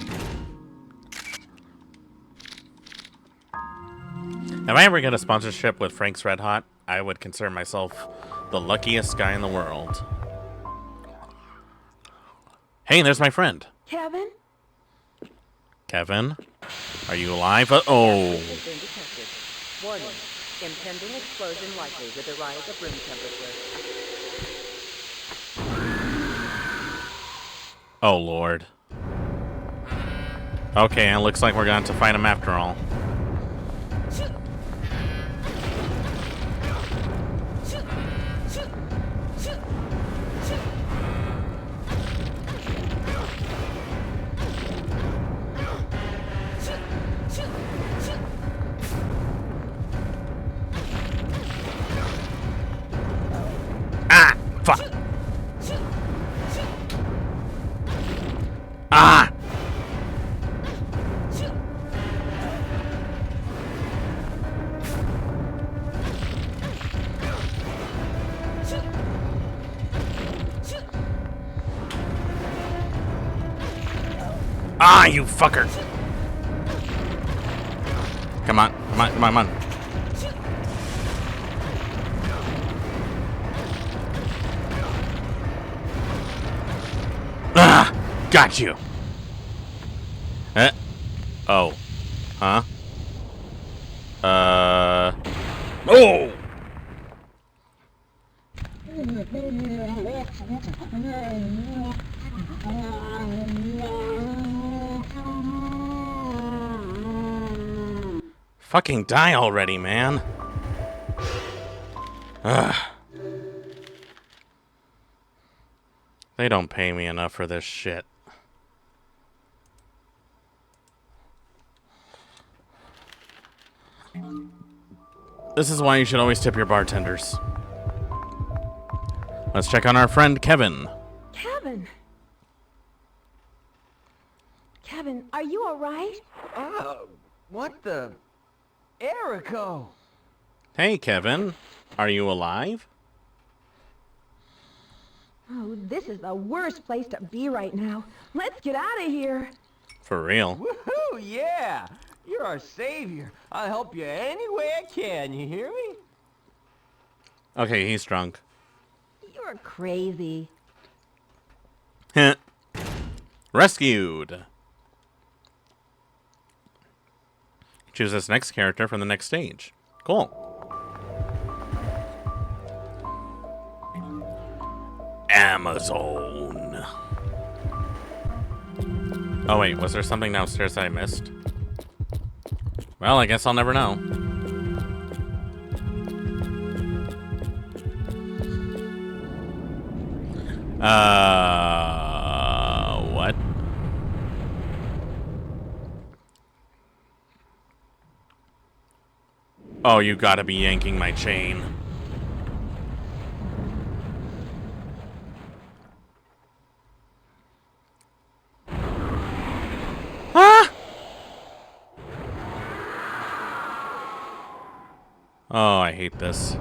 If I ever get a sponsorship with Frank's Red Hot, I would consider myself the luckiest guy in the world. Hey, there's my friend. Kevin? Kevin? Are you alive? Oh. Warning. Impending explosion likely with a rise of room temperature. Oh, Lord. Okay, it looks like we're going to have to fight him after all. Ah! Fuck! Ah! Ah, you fucker! Come on, come on, come on, come on. Ah! Got you! Oh. Huh? Oh! Fucking die already, man. Ugh. They don't pay me enough for this shit. This is why you should always tip your bartenders. Let's check on our friend Kevin. Kevin? Kevin, are you alright? What the... Erico! Hey, Kevin. Are you alive? Oh, this is the worst place to be right now. Let's get out of here. For real. Woohoo, yeah! You're our savior. I'll help you any way I can, you hear me? Okay, he's drunk. You're crazy. Heh. Rescued. Choose this next character from the next stage. Cool. Amazon. Oh wait, was there something downstairs that I missed? Well, I guess I'll never know. What? Oh, you gotta be yanking my chain. Ah! Oh, I hate this.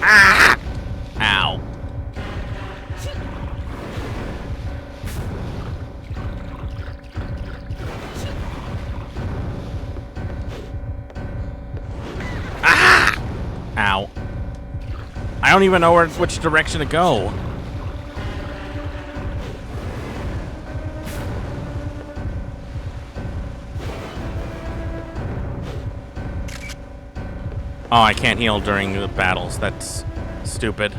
Ah! Ow. don't even know which direction to go. Oh, I can't heal during the battles. That's stupid.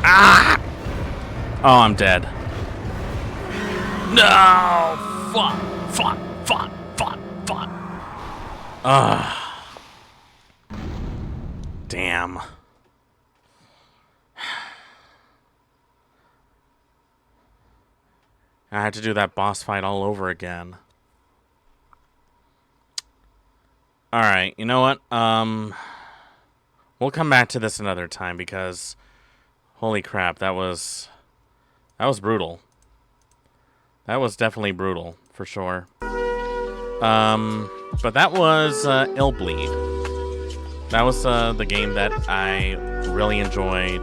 Ah! Oh, I'm dead. No! Fuck. Damn. I had to do that boss fight all over again. Alright, you know what? We'll come back to this another time because holy crap, that was brutal. That was definitely brutal, for sure. But that was Illbleed. That was the game that I really enjoyed.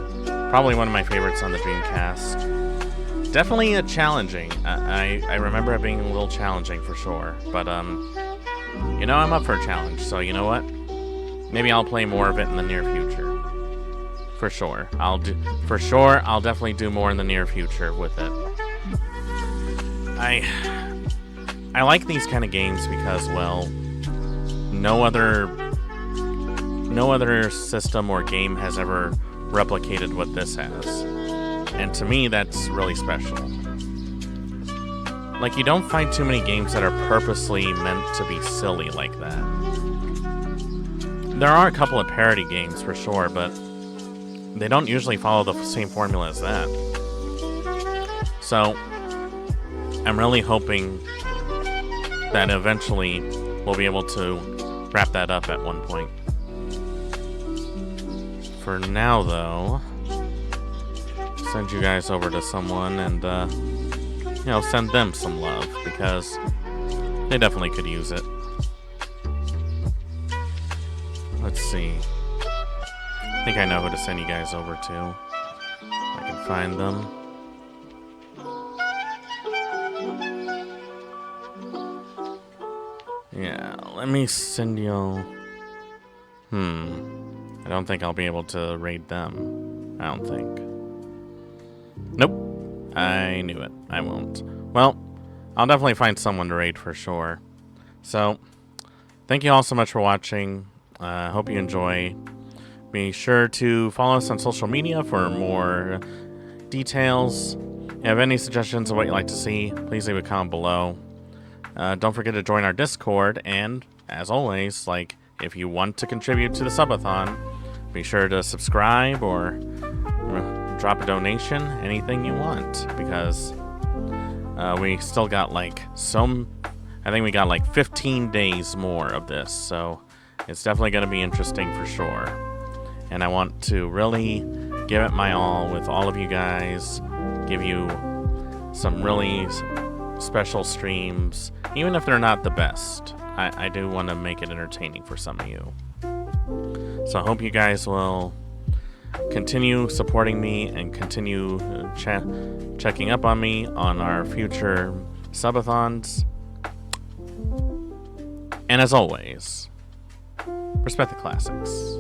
Probably one of my favorites on the Dreamcast. Definitely a challenging. I remember it being a little challenging for sure. But you know, I'm up for a challenge, so you know what? Maybe I'll play more of it in the near future. For sure. I'll definitely do more in the near future with it. I like these kind of games because, well, no other system or game has ever replicated what this has. And to me, that's really special. Like, you don't find too many games that are purposely meant to be silly like that. There are a couple of parody games for sure, but they don't usually follow the same formula as that. So, I'm really hoping that eventually we'll be able to wrap that up at one point. For now, though, send you guys over to someone and, you know, send them some love because they definitely could use it. Let's see. I think I know who to send you guys over to. I can find them. Yeah, let me send you... I don't think I'll be able to raid them. I don't think. Nope. I knew it. I won't. Well, I'll definitely find someone to raid for sure. So, thank you all so much for watching. I hope you enjoy. Be sure to follow us on social media for more details. If you have any suggestions of what you'd like to see, please leave a comment below. Don't forget to join our Discord, and as always, like, if you want to contribute to the Subathon, be sure to subscribe or drop a donation, anything you want, because we still got like I think we got like 15 days more of this, so it's definitely going to be interesting for sure. And I want to really give it my all with all of you guys, give you some really special streams, even if they're not the best. I do want to make it entertaining for some of you. So I hope you guys will continue supporting me and continue checking up on me on our future subathons. And as always, respect the classics.